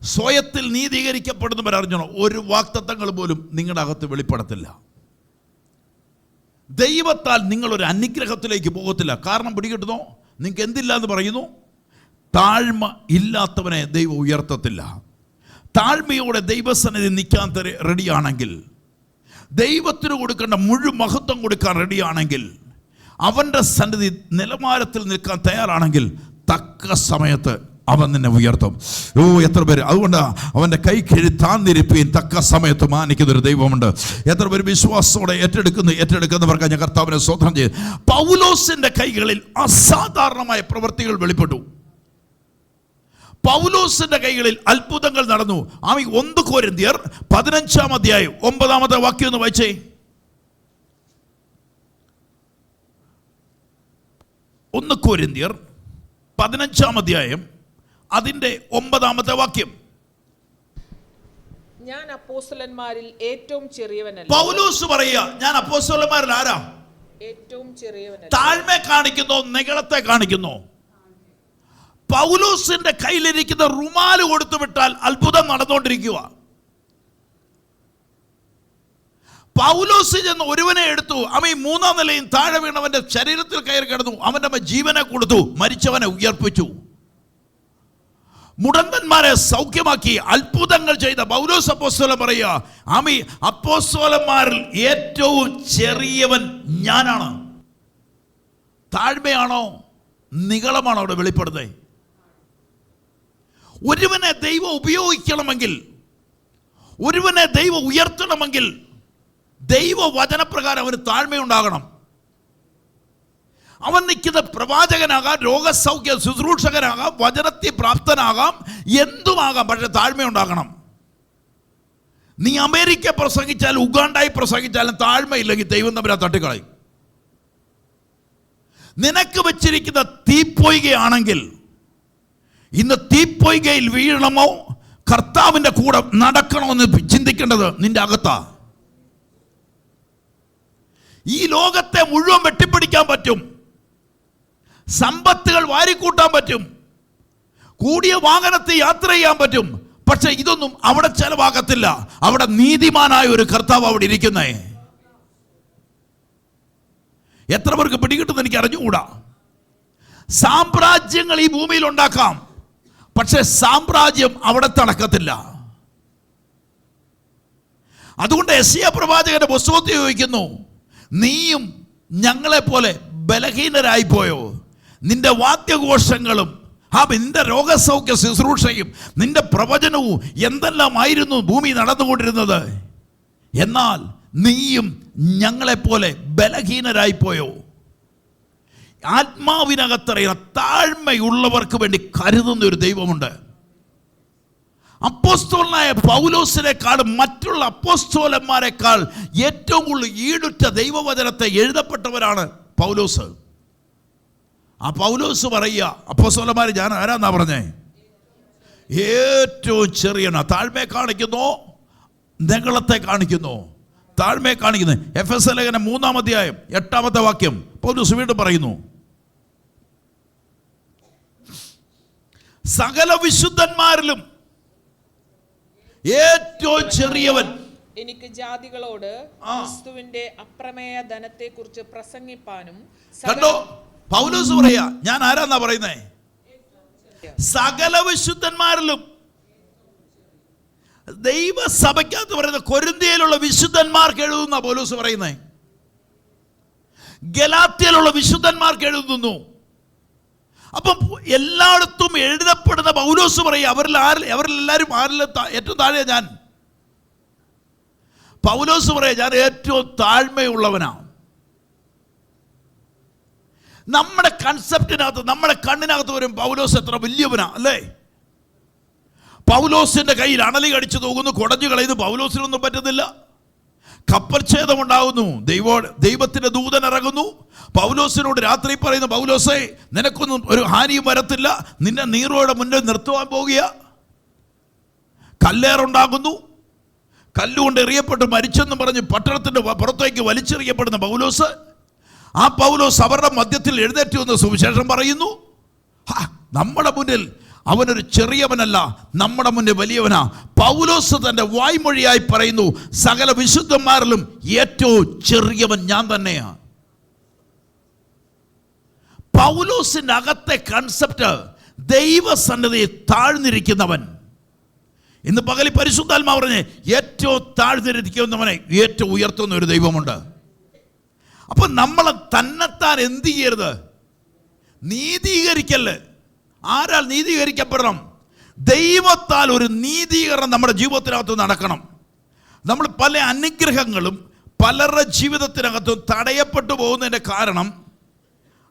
സ്വയത്തിൽ നീതീകരിക്കപ്പെടുന്നവർ അറിഞ്ഞണം, ഒരു വാഗ്ദത്തങ്ങൾ പോലും നിങ്ങളുടെ അകത്ത് വെളിപ്പെടത്തില്ല. ദൈവത്താൽ നിങ്ങളൊരു അനുഗ്രഹത്തിലേക്ക് പോകത്തില്ല. കാരണം പിടികിട്ടുന്നോ? നിങ്ങൾക്ക് എന്തില്ല എന്ന് പറയുന്നു? താഴ്മ ഇല്ലാത്തവനെ ദൈവം ഉയർത്തത്തില്ല. താഴ്മയോടെ ദൈവസന്നിധി നിൽക്കാൻ റെഡിയാണെങ്കിൽ, ദൈവത്തിന് കൊടുക്കേണ്ട മുഴുവൻ മഹത്വം കൊടുക്കാൻ റെഡിയാണെങ്കിൽ, അവൻ്റെ സന്നിധി നിലവാരത്തിൽ നിൽക്കാൻ തയ്യാറാണെങ്കിൽ, തക്ക സമയത്ത് അവൻ നിന്നെ ഉയർത്തും. എത്ര പേര് അതുകൊണ്ടാ അവൻ്റെ കൈ കീഴി താന്നിരിപ്പീൻ, തക്ക സമയത്ത് മാനിക്കുന്നൊരു ദൈവമുണ്ട്. എത്ര പേര് വിശ്വാസത്തോടെ ഏറ്റെടുക്കുന്നവർക്ക് ഞാൻ കർത്താവിനെ സ്തോത്രം ചെയ്യും. പൗലോസിന്റെ കൈകളിൽ അസാധാരണമായ പ്രവൃത്തികൾ വെളിപ്പെട്ടു. പൗലോസിന്റെ കൈകളിൽ അത്ഭുതങ്ങൾ നടന്നു. 1 കൊരിന്ത്യർ 15-ാം അധ്യായം 9-ാമത്തെ വാക്യം ഒന്ന് വായിച്ചേ. 1 കൊരിന്ത്യർ 15-ാം അധ്യായം അതിന്റെ 9-ാമത്തെ വാക്യം. ഞാൻ അപ്പോസ്തലന്മാരിൽ ഏറ്റവും ചെറിയവനല്ല. പൗലോസ് പറയുക, ഞാൻ അപ്പോസ്തലന്മാരിൽ ആരാ? ഏറ്റവും ചെറിയവനല്ല. താഴ്മ കാണിക്കുന്നോ നിഗളത്തെ കാണിക്കുന്നോ? പൗലോസിന്റെ കയ്യിലിരിക്കുന്ന റുമാല് കൊടുത്തു വിട്ടാൽ അത്ഭുതം നടന്നുകൊണ്ടിരിക്കുക. പൗലോസ് ചെന്ന് ഒരുവനെ എടുത്തു, അവൻ 3-ാം നിലയും താഴെ വീണവന്റെ ശരീരത്തിൽ കയറി കിടന്നു, അവന്റെ ജീവനെ കൊടുത്തു, മരിച്ചവനെ ഉയർപ്പിച്ചു. മുടന്തന്മാരെ സൗഖ്യമാക്കി അത്ഭുതങ്ങൾ ചെയ്ത പൗലോസ് അപ്പോസ്തലൻ പറയുക, ആമി അപ്പോസ്തലന്മാരിൽ ഏറ്റവും ചെറിയവൻ ഞാനാണ്. താഴ്മയാണോ നിഗളമാണോ അവിടെ വെളിപ്പെടുന്നത്? ഒരുവനെ ദൈവം ഉപയോഗിക്കണമെങ്കിൽ, ഒരുവനെ ദൈവം ഉയർത്തണമെങ്കിൽ ദൈവ വചനപ്രകാരം അവന് താഴ്മയുണ്ടാകണം. അവൻ നിൽക്കുന്ന പ്രവാചകനാകാം, രോഗസൗഖ്യ ശുശ്രൂഷകനാകാം, വചനത്തിൽ പ്രാപ്തനാകാം, എന്തുമാകാം, പക്ഷെ താഴ്മയുണ്ടാകണം. നീ അമേരിക്ക പ്രസംഗിച്ചാലും ഉഗാണ്ടായി പ്രസംഗിച്ചാലും താഴ്മയില്ലെങ്കിൽ ദൈവം തമ്മിൽ തട്ടിക്കളയും. നിനക്ക് വെച്ചിരിക്കുന്ന തീപ്പൊയ്കയാണെങ്കിൽ ഇന്ന് തീപ്പൊയ്കയിൽ വീഴണമോ കർത്താവിൻ്റെ കൂടെ നടക്കണമെന്ന് ചിന്തിക്കേണ്ടത് നിന്റെ അകത്താ. ഈ ലോകത്തെ മുഴുവൻ വെട്ടിപ്പിടിക്കാൻ പറ്റും, സമ്പത്തുകൾ വാരിക്കൂട്ടാൻ പറ്റും, കൂടിയ വാഹനത്തിൽ യാത്ര ചെയ്യാൻ പറ്റും, പക്ഷെ ഇതൊന്നും അവിടെ ചെലവാകത്തില്ല. അവിടെ നീതിമാനായ ഒരു കർത്താവ് അവിടെ ഇരിക്കുന്നേ. എത്ര പേർക്ക് പിടികിട്ടുന്ന എനിക്ക് അറിഞ്ഞുകൂടാ. സാമ്രാജ്യങ്ങൾ ഈ ഭൂമിയിൽ ഉണ്ടാക്കാം, പക്ഷെ സാമ്രാജ്യം അവിടെ നടക്കത്തില്ല. അതുകൊണ്ട് യെശയ്യാ പ്രവാചകന്റെ പുസ്തകത്തിൽ ചോദിക്കുന്നു, നീയും ഞങ്ങളെപ്പോലെ ബലഹീനരായി പോയോ? നിന്റെ വാദ്യഘോഷങ്ങളും നിന്റെ രോഗസൗഖ്യ ശുശ്രൂഷയും നിന്റെ പ്രവചനവും എന്തെല്ലാമായിരുന്നു ഭൂമി നടന്നുകൊണ്ടിരുന്നത്. എന്നാൽ നീയും ഞങ്ങളെപ്പോലെ ബലഹീനരായി പോയോ? ആത്മാവിനകത്തറിയുന്ന താഴ്മയുള്ളവർക്ക് വേണ്ടി കരുതുന്ന ഒരു ദൈവമുണ്ട്. അപ്പോസ്തലനായ പൗലോസിനേക്കാളും മറ്റുള്ള അപ്പോസ്തലന്മാരെക്കാൾ ഏറ്റവും കൂടുതൽ ഈടുറ്റ ദൈവവചനത്തെ എഴുതപ്പെട്ടവരാണ് പൗലോസ്. ആ പൗലോസ് പറയുക, അപ്പോസ്തലന്മാർ ഞാൻ ആരാന്നാ പറഞ്ഞേ? ഏറ്റവും ചെറിയ താഴ്മയെ കാണിക്കുന്നു, നിഗളത്തെ കാണിക്കുന്നു, താഴ്മയെ കാണിക്കുന്നു. എഫെസ്യ ലേഖനം 3-ാം അധ്യായം 8-ാമത്തെ വാക്യം പൗലോസ് വീണ്ടും പറയുന്നു, സകല വിശുദ്ധന്മാരിലും ഏറ്റവും ചെറിയവൻ എനിക്ക് ജാതികളോട് ക്രിസ്തുവിന്റെ അപ്രമേയ ധനത്തെ കുറിച്ച് പ്രസംഗിപ്പാനും. കണ്ടോ, പൗലോസ് പറയാ, ഞാൻ ആരാന്നാ പറയുന്നേ? സകല വിശുദ്ധന്മാരിലും. ദൈവസഭയ്ക്കകത്ത് പറയുന്ന കൊരിന്ത്യയിലുള്ള വിശുദ്ധന്മാർക്ക് എഴുതുന്ന പൗലോസ് പറയുന്നേ, ഗലാത്യയിലുള്ള വിശുദ്ധന്മാർക്ക് എഴുതുന്നു. അപ്പം എല്ലായിടത്തും എഴുതപ്പെടുന്ന പൗലോസ് പറയും, അവരിലെല്ലാവരും ഏറ്റവും താഴെ ഞാൻ. പൗലോസ് പറയാം, ഞാൻ ഏറ്റവും താഴ്മയുള്ളവനാണ്. നമ്മുടെ കൺസെപ്റ്റിനകത്ത്, നമ്മുടെ കണ്ണിനകത്ത് വരും പൗലോസ് എത്ര വലിയവനാ അല്ലേ? പൗലോസിന്റെ കയ്യിൽ അണലി കടിച്ചു തോകുന്നു, കുടഞ്ഞു കളയുന്നു, പൗലോസിനൊന്നും പറ്റുന്നില്ല. കപ്പൽ ഛേദമുണ്ടാകുന്നു, ദൈവത്തിന്റെ ദൂതൻ ഇറങ്ങുന്നു, പൗലോസിനോട് രാത്രി പറയുന്നു, പൗലോസേ നിനക്കൊന്നും ഒരു ഹാനിയും വരത്തില്ല, നിന്നെ നീറോയുടെ മുന്നിൽ നിർത്തുവാൻ പോകുക. കല്ലേറുണ്ടാകുന്നു, കല്ലുകൊണ്ട് എറിയപ്പെട്ട് മരിച്ചെന്ന് പറഞ്ഞ് പട്ടണത്തിന്റെ പുറത്തേക്ക് വലിച്ചെറിയപ്പെടുന്ന പൗലോസ്, ആ പൗലോസ് അവരുടെ മധ്യത്തിൽ എഴുന്നേറ്റ് വന്ന് സുവിശേഷം പറയുന്നു. നമ്മുടെ മുന്നിൽ അവനൊരു ചെറിയവനല്ല, നമ്മുടെ മുന്നിൽ വലിയവനാ. പൗലോസ് തന്റെ വായ്മൊഴിയായി പറയുന്നു, സകല വിശുദ്ധന്മാരിലും ഏറ്റവും ചെറിയവൻ ഞാൻ തന്നെയാ. പൗലോസിന്റെ അകത്തെ കൺസെപ്റ്റ് ദൈവസന്നിധിയിൽ താഴ്ന്നിരിക്കുന്നവൻ. ഇന്ന് പകൽ പരിശുദ്ധാത്മാവ് പറഞ്ഞ് ഏറ്റവും താഴ്ന്നിരിക്കുന്നവനെ ഏറ്റവും ഉയർത്തുന്ന ഒരു ദൈവമുണ്ട്. അപ്പൊ നമ്മൾ തന്നെത്താൻ എന്ത് ചെയ്യരുത്? നീതീകരിക്കല്ലേ. ആരാൽ നീതീകരിക്കപ്പെടണം? ദൈവത്താൽ ഒരു നീതീകരണം നമ്മുടെ ജീവിതത്തിനകത്ത് നടക്കണം. നമ്മൾ പല അനുഗ്രഹങ്ങളും പലരുടെ ജീവിതത്തിനകത്തും തടയപ്പെട്ടു പോകുന്നതിൻ്റെ കാരണം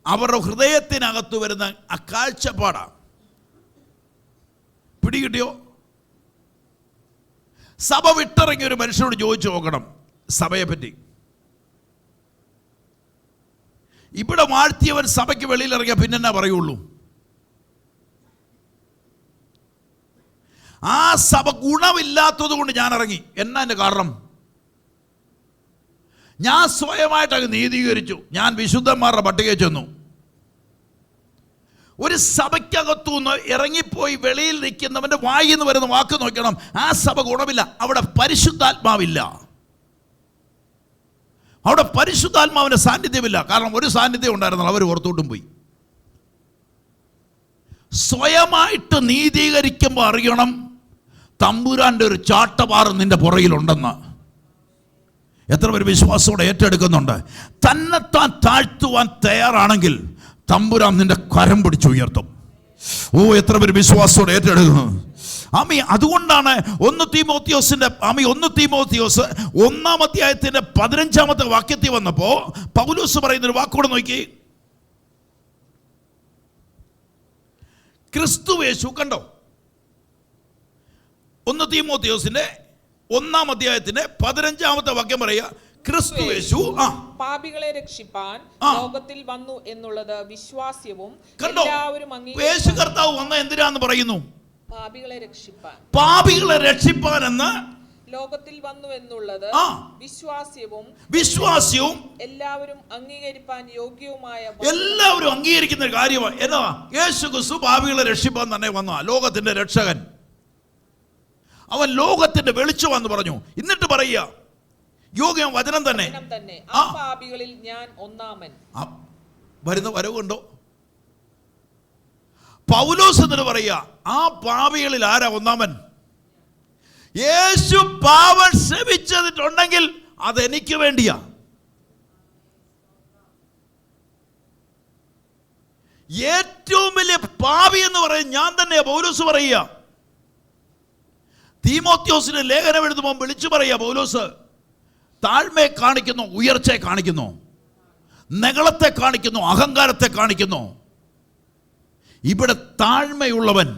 അവരുടെ ഹൃദയത്തിനകത്ത് വരുന്ന ആ കാഴ്ചപ്പാടാണ്. പിടികിട്ടിയോ? സഭ വിട്ടിറങ്ങിയ ഒരു മനുഷ്യനോട് ചോദിച്ചു നോക്കണം സഭയെ പറ്റി. ഇവിടെ വാഴ്ത്തിയവൻ സഭയ്ക്ക് വെളിയിലിറങ്ങിയ പിന്നെന്നാ പറയുള്ളൂ? ആ സഭ ഗുണമില്ലാത്തത് കൊണ്ട് ഞാൻ ഇറങ്ങി. എന്നാ എൻ്റെ കാരണം? ഞാൻ സ്വയമായിട്ടങ്ങ് നീതീകരിച്ചു. ഞാൻ വിശുദ്ധന്മാരുടെ പട്ടികയിൽ ചെന്നു. ഒരു സഭയ്ക്കകത്തുനിന്ന് ഇറങ്ങിപ്പോയി വെളിയിൽ നിൽക്കുന്നവൻ്റെ വായിൽ നിന്ന് വരുന്ന വാക്ക് നോക്കണം. ആ സഭ ഗുണമില്ല, അവിടെ പരിശുദ്ധാത്മാവില്ല, അവിടെ പരിശുദ്ധാത്മാവിൻ്റെ സാന്നിധ്യമില്ല. കാരണം ഒരു സാന്നിധ്യം ഉണ്ടായിരുന്നല്ലോ, അവർ പുറത്തോട്ടും പോയി. സ്വയമായിട്ട് നീതീകരിക്കുമ്പോൾ അറിയണം തമ്പുരാൻ്റെ ഒരു ചാട്ടവാറ് നിന്റെ പുറകിലുണ്ടെന്ന്. എത്ര പേര് വിശ്വാസത്തോടെ ഏറ്റെടുക്കുന്നുണ്ട്? തന്നെത്താൻ താഴ്ത്തുവാൻ തയ്യാറാണെങ്കിൽ തമ്പുരാൻ നിന്റെ കരം പിടിച്ചുയർത്തും. എത്ര പേര് വിശ്വാസത്തോടെ ഏറ്റെടുക്കുന്നു? ആമി, അതുകൊണ്ടാണ് 1 തീമോത്തിയോസ് 1 അധ്യായത്തിന്റെ 15 വാക്യത്തിൽ വന്നപ്പോ പൗലോസ് പറയുന്നൊരു വാക്കോടെ നോക്കി. ക്രിസ്തുയേശു, കണ്ടോ, 1 തീമോത്തിയോസിന്റെ 1 അധ്യായത്തിന്റെ 15 വാക്യം പറയുക, ക്രിസ്തുയേശു പാപികളെ രക്ഷിപ്പാൻ ലോകത്തിൽ വന്നു എന്നുള്ളത് വിശ്വാസ്യവും കണ്ടോ. യേശു കർത്താവ് വന്ന എന്തിനാന്ന് പറയുന്നു? പാപികളെ രക്ഷിപ്പാൻ എന്ന് ലോകത്തിൽ വന്നു എന്നുള്ളത് വിശ്വാസ്യവും എല്ലാവരും അംഗീകരിപ്പാൻ യോഗ്യവുമായ, എല്ലാവരും അംഗീകരിക്കുന്ന ഒരു കാര്യമാണ്. എന്നാ? യേശു ക്രിസ്തു പാപികളെ രക്ഷിപ്പാൻ തന്നെ വന്ന ലോകത്തിന്റെ രക്ഷകൻ. അവൻ ലോകത്തിന്റെ വെളിച്ചമെന്ന് പറഞ്ഞു. എന്നിട്ട് പറയുക, യോഗ്യ വചനം തന്നെ, ആ പാപികളിൽ ഞാൻ ഒന്നാമൻ. വരുന്ന വരവുണ്ടോ? പൗലോസ് എന്നിട്ട് പറയുക, ആ പാപികളിൽ ആരാ ഒന്നാമൻ? യേശു പാപം ക്ഷമിച്ചിട്ടുണ്ടെങ്കിൽ അതെനിക്ക് വേണ്ടിയാ. ഏറ്റവും വലിയ പാപി എന്ന് പറയും ഞാൻ തന്നെയാ. പൗലോസ് പറയുക, തീമോത്തിയോസിന് ലേഖനം എഴുതുമ്പോൾ വിളിച്ചു പറയുക, പൗലോസ് താഴ്മയെ കാണിക്കുന്നു, ഉയർച്ചയെ കാണിക്കുന്നു, നെകളത്തെ കാണിക്കുന്നു, അഹങ്കാരത്തെ കാണിക്കുന്നു. ഇവിടെ താഴ്മയുള്ളവൻ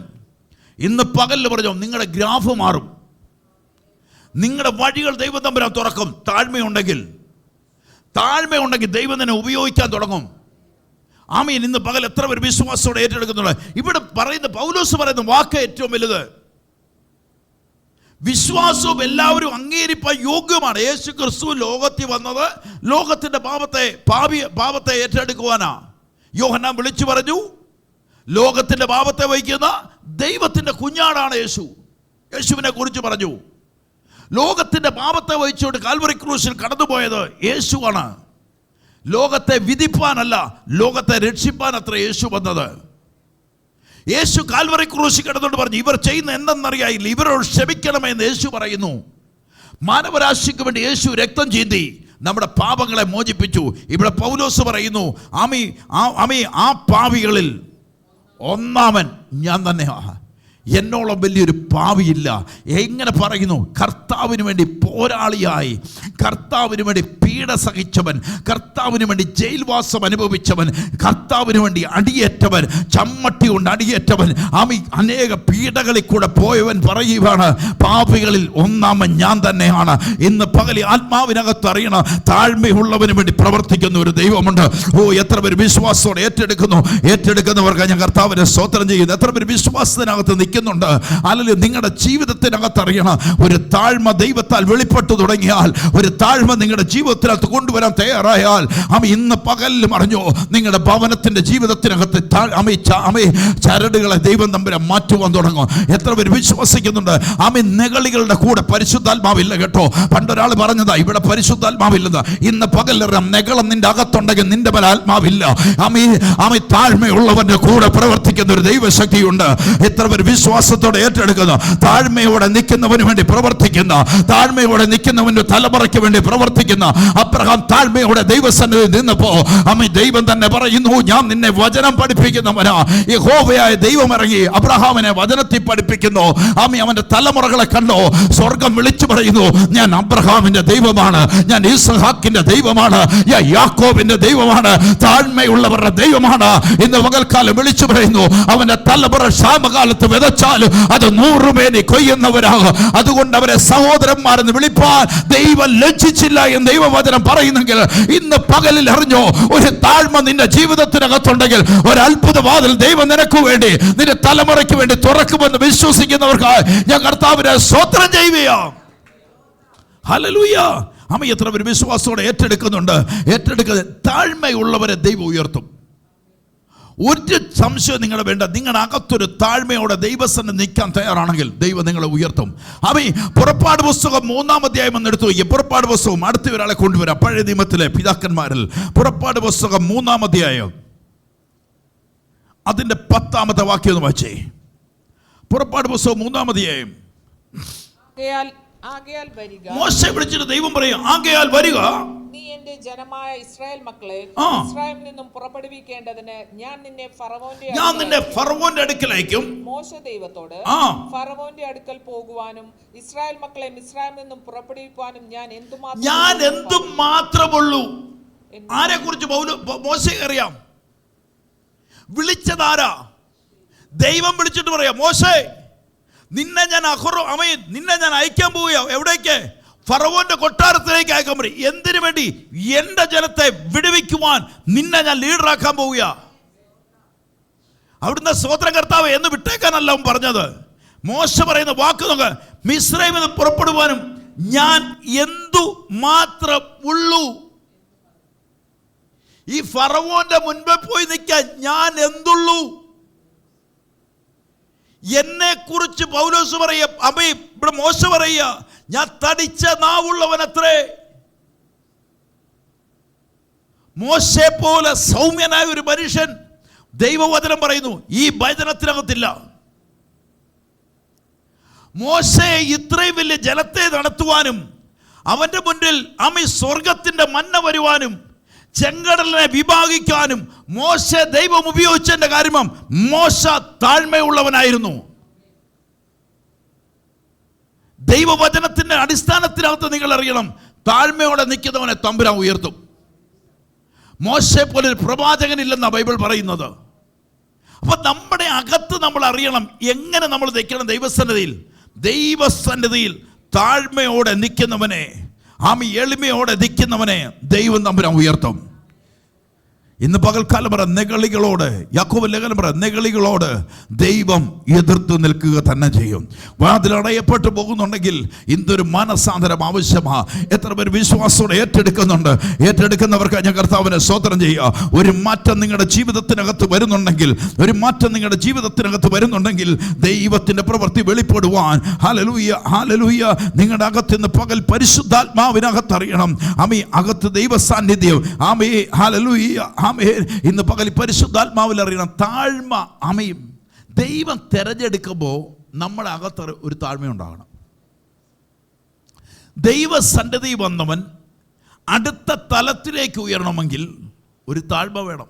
ഇന്ന് പകലിൽ പറഞ്ഞു, നിങ്ങളുടെ ഗ്രാഫ് മാറും, നിങ്ങളുടെ വഴികൾ ദൈവം തമ്പുരാൻ തുറക്കും. താഴ്മയുണ്ടെങ്കിൽ ദൈവം തന്നെ ഉപയോഗിക്കാൻ തുടങ്ങും. ആമീൻ. ഇന്ന് പകൽ എത്ര പേർ വിശ്വാസത്തോടെ ഏറ്റെടുക്കുന്നുണ്ട്? ഇവിടെ പറയുന്ന പൗലോസ് പറയുന്ന വാക്ക് ഏറ്റവും വലുത്. വിശ്വാസവും എല്ലാവരും അംഗീകരിപ്പാൻ യോഗ്യമാണ്. യേശു ക്രിസ്തു ലോകത്തിൽ വന്നത് ലോകത്തിന്റെ പാപത്തെ ഏറ്റെടുക്കുവാനാ. യോഹന്നാൻ വിളിച്ചു പറഞ്ഞു, ലോകത്തിന്റെ പാപത്തെ വഹിക്കുന്ന ദൈവത്തിന്റെ കുഞ്ഞാടാണ് യേശു. യേശുവിനെ കുറിച്ച് പറഞ്ഞു, ലോകത്തിന്റെ പാപത്തെ വഹിച്ചുകൊണ്ട് കാൽവറി ക്രൂശിൽ കടന്നുപോയത് യേശുവാണ്. ലോകത്തെ വിധിപ്പാനല്ല, ലോകത്തെ രക്ഷിപ്പാൻ അത്ര യേശു വന്നത്. യേശു കാൽവറി ക്രൂശിൽ കിടന്നുകൊണ്ട് പറഞ്ഞു, ഇവർ ചെയ്യുന്ന എന്തെന്നറിയായില്ല, ഇവരോട് ക്ഷമിക്കണമെന്ന് യേശു പറയുന്നു. മാനവരാശിക്ക് വേണ്ടി യേശു രക്തം ചീന്തി നമ്മുടെ പാപങ്ങളെ മോചിപ്പിച്ചു. ഇവിടെ പൗലോസ് പറയുന്നു, ആ പാപികളിൽ ഒന്നാമൻ ഞാൻ തന്നെയാ. എന്നോളം വലിയൊരു പാവിയില്ല. എങ്ങനെ പറയുന്നു? കർത്താവിന് വേണ്ടി പോരാളിയായി, കർത്താവിന് വേണ്ടി പീഡ സഹിച്ചവൻ, കർത്താവിന് വേണ്ടി ജയിൽവാസം അനുഭവിച്ചവൻ, കർത്താവിന് വേണ്ടി അടിയേറ്റവൻ, ചമ്മട്ടി കൊണ്ട് അടിയേറ്റവൻ, അനേക പീഡകളിൽ കൂടെ പോയവൻ പറയുവാണ്, പാപികളിൽ ഒന്നാമൻ ഞാൻ തന്നെയാണ്. ഇന്ന് പകൽ ആത്മാവിനകത്ത് അറിയണം, താഴ്മയുള്ളവന് വേണ്ടി പ്രവർത്തിക്കുന്ന ഒരു ദൈവമുണ്ട്. എത്ര പേര് വിശ്വാസത്തോടെ ഏറ്റെടുക്കുന്നവർക്ക് ഞാൻ കർത്താവിനെ സ്തോത്രം ചെയ്യുന്നു. എത്ര പേര് വിശ്വാസത്തിനകത്ത് നിൽക്കുന്നുണ്ട്? അല്ലെങ്കിൽ നിങ്ങളുടെ ജീവിതത്തിനകത്ത് അറിയണം, ഒരു താഴ്മ ദൈവത്താൽ വെളിപ്പെട്ടു തുടങ്ങിയാൽ, ഒരു താഴ്മ നിങ്ങളുടെ ജീവിതത്തിനകത്ത് കൊണ്ടുവരാൻ തയ്യാറായാൽ, ഇന്ന് പകലിലും അറിഞ്ഞോ, നിങ്ങളുടെ ഭവനത്തിന്റെ ജീവിതത്തിനകത്ത് ചരടുകളെ ദൈവം തമ്പുരാൻ മാറ്റുവാൻ തുടങ്ങും. എത്ര പേര് വിശ്വസിക്കുന്നുണ്ട്? നെകളികളുടെ കൂടെ പരിശുദ്ധാത്മാവില്ല കേട്ടോ. പണ്ടൊരാൾ പറഞ്ഞതാ, ഇവിടെ പരിശുദ്ധാത്മാവില്ലെന്ന്. ഇന്ന് പകലിലും നെകളം നിന്റെ അകത്തുണ്ടെങ്കിൽ നിന്റെ മേൽ ആത്മാവില്ല. താഴ്മയുള്ളവന്റെ കൂടെ പ്രവർത്തിക്കുന്ന ഒരു ദൈവശക്തിയുണ്ട്. എത്ര പേര് വിശ്വാസത്തോടെ ഏറ്റെടുക്കുന്നു? താഴ്മയോടെ നിൽക്കുന്നവന് വേണ്ടി പ്രവർത്തിക്കുന്ന, താഴ്മയോടെ നിൽക്കുന്നവന്റെ തലമുറയ്ക്ക് വേണ്ടി പ്രവർത്തിക്കുന്ന അബ്രഹാം താഴ്മയോടെ ദൈവസന്നിധിയിൽ നിന്നപ്പോ ദൈവം തന്നെ പറയുന്നു, ഞാൻ നിന്നെ വചനം പഠിപ്പിക്കുന്നവനാ. യഹോവയായ ദൈവം ഇറങ്ങി അബ്രഹാമിനെ വചനത്തിൽ പഠിപ്പിക്കുന്നു. അവന്റെ തലമുറകളെ കണ്ടോ? സ്വർഗം വിളിച്ചു പറയുന്നു, ഞാൻ അബ്രഹാമിന്റെ ദൈവമാണ്, ഞാൻ ഇസ്ഹാക്കിന്റെ ദൈവമാണ്, ഞാൻ യാക്കോബിന്റെ ദൈവമാണ്, താഴ്മയുള്ളവരുടെ ദൈവമാണ്. ഇന്ന് പകൽക്കാലം വിളിച്ചു പറയുന്നു, അവന്റെ തലമുറ ക്ഷാമകാലത്ത് വിതച്ചാലും അത് 100 മേനി കൊയ്യുന്നവരാകും. അതുകൊണ്ട് അവരെ സഹോദരന്മാരെന്ന് വിളിപ്പാൻ ദൈവം ലജ്ജിച്ചില്ല എന്ന് ദൈവവചനം പറയുന്നെങ്കിൽ, ഇന്ന് പകലിൽ അറിഞ്ഞോ, ഒരു താഴ്മ നിന്റെ ജീവിതത്തിനകത്തുണ്ടെങ്കിൽ ഒരു അത്ഭുത വാതിൽ ദൈവം നിനക്ക് വേണ്ടി, നിന്റെ തലമുറയ്ക്ക് വേണ്ടി തുറക്കുമെന്ന് വിശ്വസിക്കുന്നവർക്ക് ഞാൻ കർത്താവിനെ സ്തോത്രം ചെയ്യുകയാണ്. ഹല്ലേലൂയ. എത്ര പേര് വിശ്വാസത്തോടെ ഏറ്റെടുക്കുന്നുണ്ട്? താഴ്മയുള്ളവരെ ദൈവം ഉയർത്തും. ഒരു സംശയം നിങ്ങളെ വേണ്ട. നിങ്ങളുടെ അകത്തൊരു താഴ്മയോടെ ദൈവസന്നിധിയിൽ നിൽക്കാൻ തയ്യാറാണെങ്കിൽ ദൈവം നിങ്ങളെ ഉയർത്തും. പുറപ്പാട് പുസ്തകം 3-ാം അധ്യായം എന്നെടുത്തു. പുറപ്പാട് പുസ്തകം അടുത്ത ഒരാളെ കൊണ്ടുവരാം. പഴയ നിയമത്തിലെ പിതാക്കന്മാരിൽ പുറപ്പാട് പുസ്തകം 3-ാം അധ്യായം അതിന്റെ 10-ാമത്തെ വാക്യം ഒന്ന് വായിച്ചേ. പുറപ്പാട് പുസ്തകം 3-ാം അധ്യായം. ആകയാൽ വരിക, മോശെ വിളിച്ചിട്ട് ദൈവം പറയും, ആകയാൽ വരിക, നീ എന്റെ ജനമായ ഇസ്രായേൽ മക്കളെ ഇസ്രായേലിൽ നിന്നും പുറപ്പെടുവിക്കേണ്ടതിന് ഞാൻ നിന്നെ ഫറവോന്റെ അടുക്കലേക്കും. മോശ ദൈവത്തോട്, ഫറവോന്റെ അടുക്കൽ പോകുവാനും ഇസ്രായേൽ മക്കളെ മിസ്രയീമിൽ നിന്നും പുറപ്പെടുവിക്കുവാനും ഞാൻ എന്തുമാത്രമുള്ളൂ. ആരെ കുറിച്ച് മോശെ അറിയാം? വിളിച്ചതാരാ? ദൈവം വിളിച്ചിട്ട് പറയാം, മോശേ നിന്നെ ഞാൻ അയക്കാൻ പോവുക. എവിടേക്ക്? ഫറവോന്റെ കൊട്ടാരത്തിലേക്ക് അയക്കാൻ പറയും. എന്തിനു വേണ്ടി? എന്റെ ജനത്തെ വിടുവിക്കുവാൻ നിന്നെ ഞാൻ ലീഡറാക്കാൻ പോവുക. അവിടുന്ന് സ്തോത്രം കർത്താവേ എന്ന് വിട്ടേക്കാനല്ല അവൻ പറഞ്ഞത്. മോശ പറയുന്ന വാക്ക് നോക്ക്, മിസ്രയീമിൽ നിന്ന് പുറപ്പെടുവാനും ഞാൻ എന്തു മാത്രം ഉള്ളൂ. ഈ ഫറവോന്റെ മുൻപേ പോയി നിൽക്കാൻ ഞാൻ എന്തുള്ളൂ. എന്നെ കുറിച്ച് പൗലോസ് പറയുക, ഇവിടെ മോശ പറയുക, ഞാൻ തടിച്ച നാവുള്ളവനത്രേ. മോശയെ പോലെ സൗമ്യനായ ഒരു മനുഷ്യൻ ദൈവവചനം പറയുന്നു ഈ വചനത്തിനകത്തില്ല. മോശയെ ഇത്രയും വലിയ ജനത്തെ നടത്തുവാനും അവന്റെ മുന്നിൽ സ്വർഗത്തിന്റെ മന്ന വരുവാനും ചെങ്കടലിനെ വിഭാഗിക്കാനും മോശ ദൈവം ഉപയോഗിച്ചതിന്റെ കാരണം മോശ താഴ്മയുള്ളവനായിരുന്നു. ദൈവവചനത്തിന്റെ അടിസ്ഥാനത്തിനകത്ത് നിങ്ങൾ അറിയണം, താഴ്മയോടെ നിൽക്കുന്നവനെ തമ്പുരാൻ ഉയർത്തും. മോശയെ പോലെ ഒരു പ്രവാചകനില്ലെന്നാണ് ബൈബിൾ പറയുന്നത്. അപ്പൊ നമ്മുടെ അകത്ത് നമ്മൾ അറിയണം എങ്ങനെ നമ്മൾ നിൽക്കണം. ദൈവസന്നിധിയിൽ താഴ്മയോടെ നിൽക്കുന്നവനെ, എളിമയോടെ നിൽക്കുന്നവനെ ദൈവം തമ്പുരാൻ ഉയർത്തും. ഇന്ന് പകൽക്കാലം പറ നെഗളികളോട്, യാക്കോബ് ലേഖനം പറ നെഗളികളോട് ദൈവം എതിർത്ത് നിൽക്കുക തന്നെ ചെയ്യും. വാതിലടയപ്പെട്ടു പോകുന്നുണ്ടെങ്കിൽ ഇന്നൊരു മനസാന്തരം ആവശ്യമാ. എത്ര പേര് വിശ്വാസത്തോടെ ഏറ്റെടുക്കുന്നുണ്ട്? ഏറ്റെടുക്കുന്നവർക്ക് ഞാൻ കർത്താവിനെ സ്തോത്രം ചെയ്യുക. ഒരു മാറ്റം നിങ്ങളുടെ ജീവിതത്തിനകത്ത് വരുന്നുണ്ടെങ്കിൽ ദൈവത്തിന്റെ പ്രവൃത്തി വെളിപ്പെടുവാൻ ഹല്ലേലൂയ ഹല്ലേലൂയ നിങ്ങളുടെ അകത്ത് നിന്ന് പകൽ പരിശുദ്ധാത്മാവിനകത്ത് അറിയണം. അകത്ത് ദൈവ സാന്നിധ്യം. ഹല്ലേലൂയ. ഇന്ന് പകൽ പരിശുദ്ധാത്മാവിൽ അറിയണം താഴ്മ. ദൈവം തിരഞ്ഞെടുക്കുമ്പോൾ നമ്മുടെ അകത്ത് ഒരു താഴ്മ ഉണ്ടാകണം. ദൈവസന്നിധി വന്നവൻ അടുത്ത തലത്തിലേക്ക് ഉയരണമെങ്കിൽ ഒരു താഴ്മ വേണം.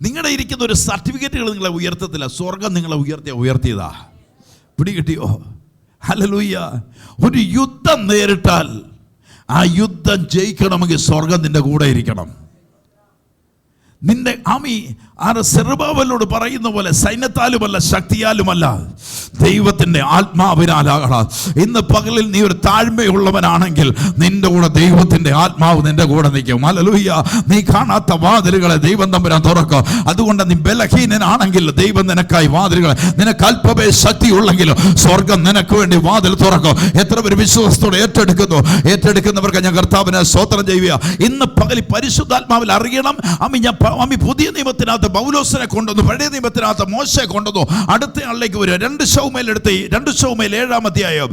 നിങ്ങളുടെ ഇരിക്കുന്ന ഒരു സർട്ടിഫിക്കറ്റുകൾ നിങ്ങളെ ഉയർത്തത്തില്ല, സ്വർഗം നിങ്ങളെ ഉയർത്തിയതാ. പിടികിട്ടിയോ? ഹല്ലേലൂയ. ഒരു യുദ്ധം നേരിട്ടാൽ ആ യുദ്ധം ജയിക്കണമെങ്കിൽ സ്വർഗം നിന്റെ കൂടെ ഇരിക്കണം. നിന്റെ സെറുബാബേലോട് പറയുന്ന പോലെ സൈന്യത്താലുമല്ല ശക്തിയാലുമല്ല ദൈവത്തിന്റെ ആത്മാവിനാലാകണം. ഇന്ന് പകലിൽ നീ ഒരു താഴ്മയുള്ളവനാണെങ്കിൽ നിന്റെ കൂടെ ദൈവത്തിന്റെ ആത്മാവ് നിന്റെ കൂടെ നിൽക്കും. ഹല്ലേലൂയ. നീ കാണാത്ത വാതിലുകളെ ദൈവം തമ്പുരാൻ തുറക്കും. അതുകൊണ്ട് നീ ബലഹീനനാണെങ്കിൽ ദൈവം നിനക്കായി വാതിലുകൾ, നിനക്ക് അല്പമേ ശക്തിയുള്ളെങ്കിലും സ്വർഗം നിനക്ക് വേണ്ടി വാതിൽ തുറക്കും. എത്ര പേര് വിശ്വാസത്തോടെ ഏറ്റെടുക്കുന്നവർക്ക് ഞാൻ കർത്താവിനെ സ്തോത്രം ചെയ്യുക. ഇന്ന് പകൽ പരിശുദ്ധാത്മാവിൽ അറിയണം. പുതിയ നിയമത്തിനകത്ത് പൗലോസിനെ കൊണ്ടുവന്നു, പഴയ നിയമത്തിനകത്ത് മോശയെ കൊണ്ടുവന്നു. അടുത്ത ആളിലേക്ക് വരിക. 2 ശമൂവേൽ എടുത്ത് 2 ശമൂവേൽ 7-ാം അധ്യായം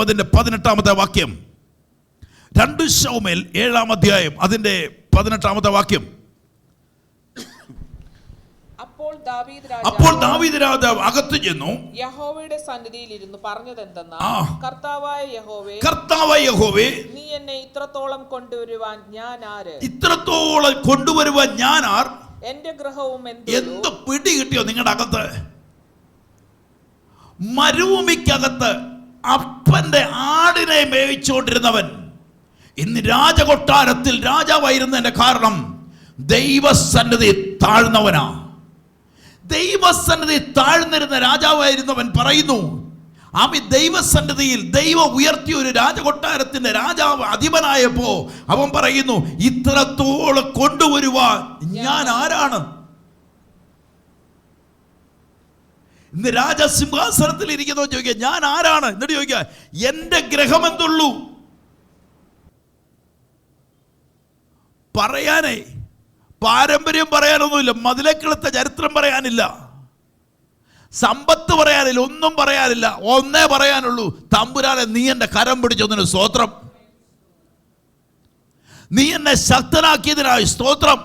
അതിന്റെ 18-ാമത്തെ വാക്യം. 2 ശമൂവേൽ 7-ാം അധ്യായം അതിന്റെ 18-ാമത്തെ വാക്യം. അപ്പോൾ ദാവീദ് രാജാവ് അകത്ത് ചെന്നു യഹോവയുടെ സന്നിധിയിൽ ഇരുന്നു പറഞ്ഞതെന്തെന്നാൽ, കർത്താവായ യഹോവേ, നീ എന്നെ ഇത്രത്തോളം കൊണ്ടുവരുവാൻ ഞാൻ ആർ? എന്റെ ഗൃഹവും എന്ത് പിടി കിട്ടിയോ നിങ്ങളുടെ അകത്ത്? മരുഭൂമിക്കകത്ത് അപ്പന്റെ ആടിനെ മേയിച്ചുകൊണ്ടിരുന്നവൻ ഇന്ന് രാജകൊട്ടാരത്തിൽ രാജാവായിരുന്നതിന്റെ കാരണം ദൈവസന്നിധി താഴ്ന്നവനാ. ദൈവസന്നിധി താഴ്ന്നിരുന്ന രാജാവായിരുന്നവൻ പറയുന്നു, ദൈവസന്നിധിയിൽ ദൈവം ഉയർത്തിയ ഒരു രാജകൊട്ടാരത്തിന്റെ രാജാവ് അധിപനായപ്പോ അവൻ പറയുന്നു, ഇത്രത്തോളം കൊണ്ടുവരുവാൻ ഞാൻ ആരാണ്? ഇന്ന് രാജസിംഹാസനത്തിൽ ഇരിക്കുന്നവൻ ചോദിക്കുക, ഞാൻ ആരാണ്? എന്നിട്ട് ചോദിക്കുക, എന്റെ ഗ്രഹം എന്തുള്ളൂ? പറയാനേ പാരമ്പര്യം പറയാനൊന്നുമില്ല, മതിലേക്കെടുത്ത ചരിത്രം പറയാനില്ല, സമ്പത്ത് പറയാനില്ല, ഒന്നും പറയാനില്ല. ഒന്നേ പറയാനുള്ളൂ, തമ്പുരാനെ നീ എന്റെ കരം പിടിച്ചതിന് സ്തോത്രം, നീ എന്നെ ശക്തനാക്കിയതിനായി സ്തോത്രം.